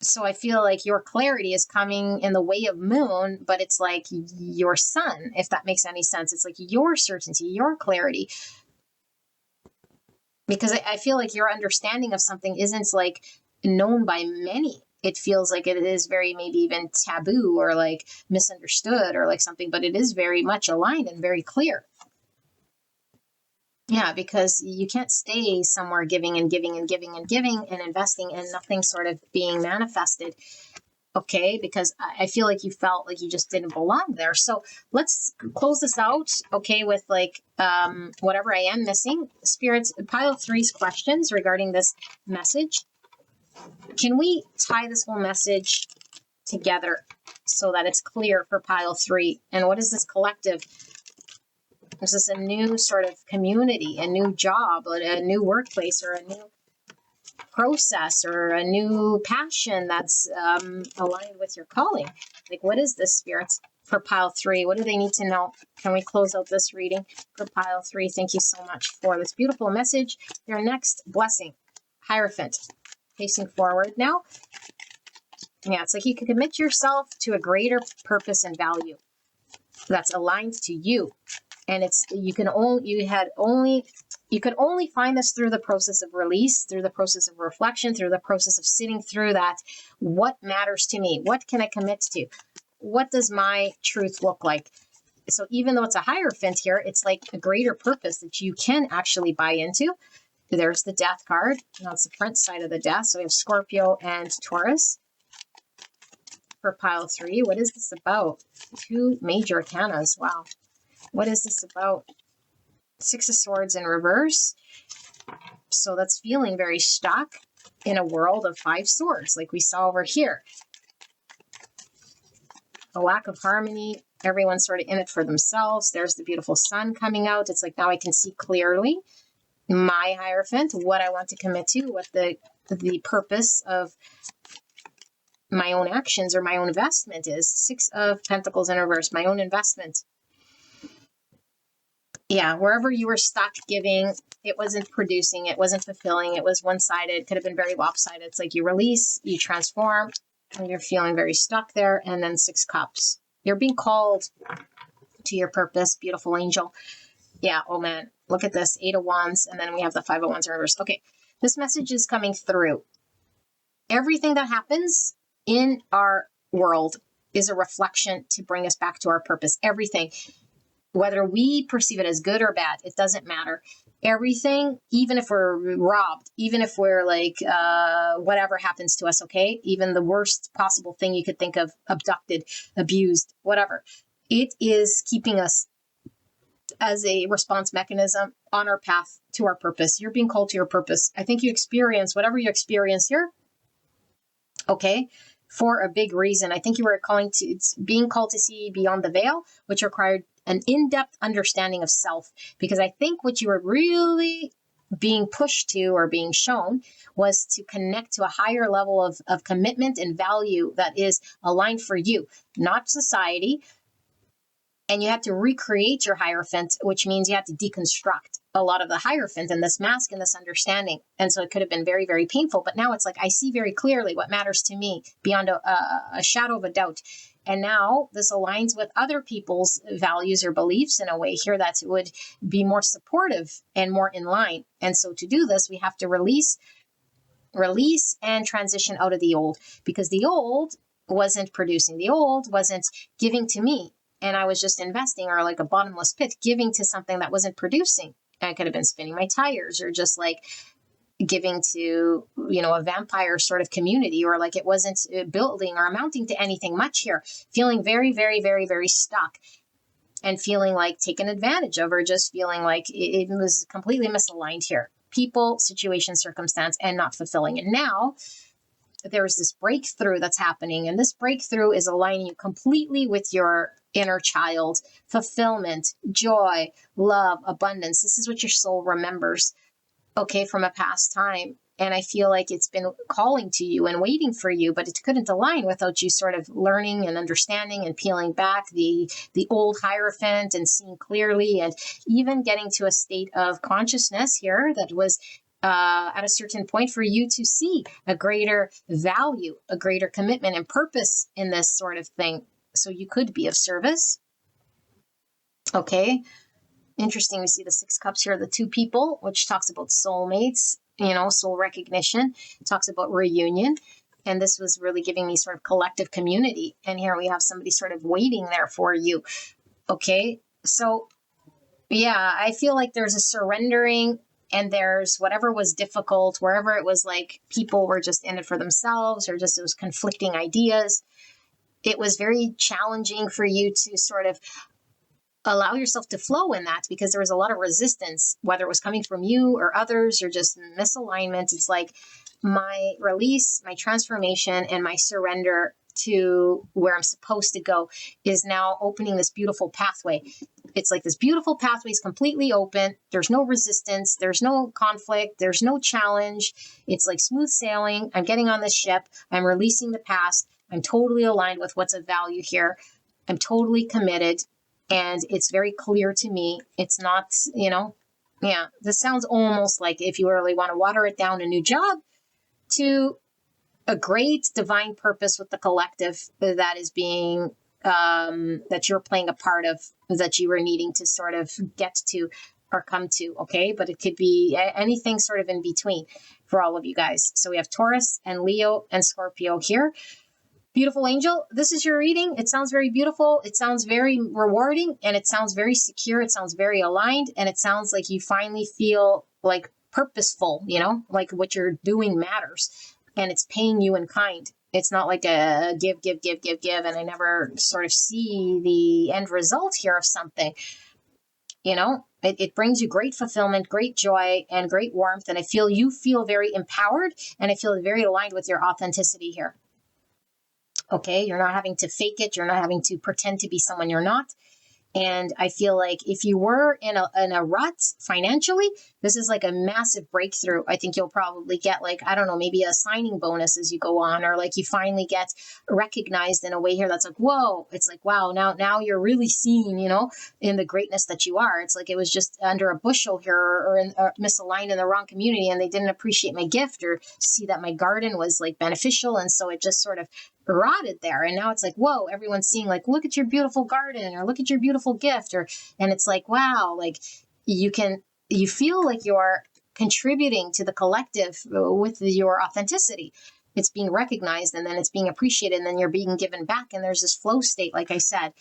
So I feel like your clarity is coming in the way of moon, but it's like your sun, if that makes any sense. It's like your certainty, your clarity. Because I feel like your understanding of something isn't like known by many. It feels like it is very maybe even taboo or like misunderstood or like something, but it is very much aligned and very clear. Yeah, because you can't stay somewhere giving and giving and giving and giving and investing and nothing sort of being manifested. Okay, because I feel like you felt like you just didn't belong there. So let's close this out, okay, with like whatever I am missing. Spirits, pile 3's questions regarding this message. Can we tie this whole message together so that it's clear for pile 3? And what is this collective? Is this a new sort of community, a new job, a new workplace, or a new process, or a new passion that's aligned with your calling? Like, what is this, spirits, for pile 3? What do they need to know? Can we close out this reading for pile 3? Thank you so much for this beautiful message. Your next blessing, Hierophant, facing forward now. Yeah, it's like you can commit yourself to a greater purpose and value that's aligned to you. And it's you could only find this through the process of release, through the process of reflection, through the process of sitting through that. What matters to me? What can I commit to? What does my truth look like? So even though it's a Hierophant here, it's like a greater purpose that you can actually buy into. There's the Death card. Now it's the front side of the Death. So we have Scorpio and Taurus for pile 3. What is this about? 2 major arcanas. Wow. What is this about? 6 of Swords in reverse. So that's feeling very stuck in a world of 5 swords, like we saw over here. A lack of harmony. Everyone's sort of in it for themselves. There's the beautiful sun coming out. It's like now I can see clearly my Hierophant, what I want to commit to, what the purpose of my own actions or my own investment is. 6 of Pentacles in reverse, my own investment. Yeah, wherever you were stuck giving, it wasn't producing, it wasn't fulfilling, it was one-sided, it could have been very lopsided. It's like you release, you transform, and you're feeling very stuck there. And then 6 cups. You're being called to your purpose, beautiful angel. Yeah, oh man, look at this, 8 of Wands, and then we have the 5 of Wands in reverse. Okay, this message is coming through. Everything that happens in our world is a reflection to bring us back to our purpose. Everything. Whether we perceive it as good or bad, it doesn't matter. Everything, even if we're robbed, even if we're like, whatever happens to us, okay? Even the worst possible thing you could think of, abducted, abused, whatever. It is keeping us as a response mechanism on our path to our purpose. You're being called to your purpose. I think you experience whatever you experience here, okay, for a big reason. I think you were being called to see beyond the veil, which required an in-depth understanding of self, because I think what you were really being pushed to or being shown was to connect to a higher level of commitment and value that is aligned for you, not society, And you had to recreate your Hierophant, which means you had to deconstruct a lot of the Hierophant and this mask and this understanding. And so it could have been very, very painful. But now it's like, I see very clearly what matters to me beyond a shadow of a doubt. And now this aligns with other people's values or beliefs in a way here that would be more supportive and more in line. And so to do this, we have to release and transition out of the old, because the old wasn't producing. The old wasn't giving to me. And I was just investing, or like a bottomless pit, giving to something that wasn't producing. I could have been spinning my tires, or just like giving to, a vampire sort of community, or like it wasn't building or amounting to anything much here. Feeling very, very, very, very stuck, and feeling like taken advantage of, or just feeling like it was completely misaligned here. People, situation, circumstance, and not fulfilling. And now there's this breakthrough that's happening. And this breakthrough is aligning you completely with your inner child, fulfillment, joy, love, abundance. This is what your soul remembers, okay, from a past time. And I feel like it's been calling to you and waiting for you, but it couldn't align without you sort of learning and understanding and peeling back the old Hierophant and seeing clearly, and even getting to a state of consciousness here that was at a certain point for you to see a greater value, a greater commitment and purpose in this sort of thing. So you could be of service. Okay. Interesting. We see the 6 cups here, the 2 people, which talks about soulmates, soul recognition. It talks about reunion. And this was really giving me sort of collective community. And here we have somebody sort of waiting there for you. Okay. So yeah, I feel like there's a surrendering, and there's whatever was difficult, wherever it was like people were just in it for themselves, or just it was conflicting ideas. It was very challenging for you to sort of allow yourself to flow in that, because there was a lot of resistance, whether it was coming from you or others, or just misalignment. It's like my release, my transformation, and my surrender to where I'm supposed to go is now opening this beautiful pathway. It's like this beautiful pathway is completely open. There's no resistance. There's no conflict. There's no challenge. It's like smooth sailing. I'm getting on this ship. I'm releasing the past. I'm totally aligned with what's of value here. I'm totally committed. And it's very clear to me. It's not, this sounds almost like, if you really want to water it down, a new job to a great divine purpose with the collective that is being, that you're playing a part of, that you were needing to sort of get to or come to. Okay. But it could be anything sort of in between for all of you guys. So we have Taurus and Leo and Scorpio here. Beautiful angel, this is your reading. It sounds very beautiful. It sounds very rewarding, and it sounds very secure. It sounds very aligned, and it sounds like you finally feel like purposeful, like what you're doing matters, and it's paying you in kind. It's not like a give, and I never sort of see the end result here of something. It brings you great fulfillment, great joy, and great warmth, and you feel very empowered, and I feel very aligned with your authenticity here. Okay, you're not having to fake it. You're not having to pretend to be someone you're not. And I feel like if you were in a rut financially, this is like a massive breakthrough. I think you'll probably get maybe a signing bonus as you go on, or like you finally get recognized in a way here that's like, whoa, it's like, wow, now you're really seen, in the greatness that you are. It's like it was just under a bushel here, or misaligned in the wrong community, and they didn't appreciate my gift or see that my garden was like beneficial. And so it just sort of rotted there. And now it's like, whoa, everyone's seeing like, look at your beautiful garden, or look at your beautiful gift, and it's like, wow, like you feel like you're contributing to the collective with your authenticity. It's being recognized, and then it's being appreciated, and then you're being given back. And there's this flow state, like I said,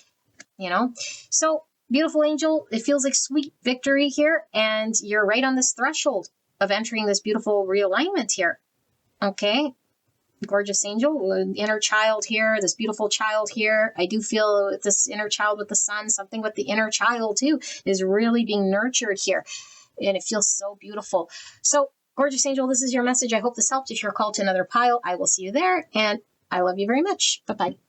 so beautiful angel, it feels like sweet victory here. And you're right on this threshold of entering this beautiful realignment here. Okay. Gorgeous angel, inner child here, this beautiful child here. I do feel this inner child with the sun, something with the inner child too, is really being nurtured here. And it feels so beautiful. So, gorgeous angel, this is your message. I hope this helped. If you're called to another pile, I will see you there. And I love you very much. Bye-bye.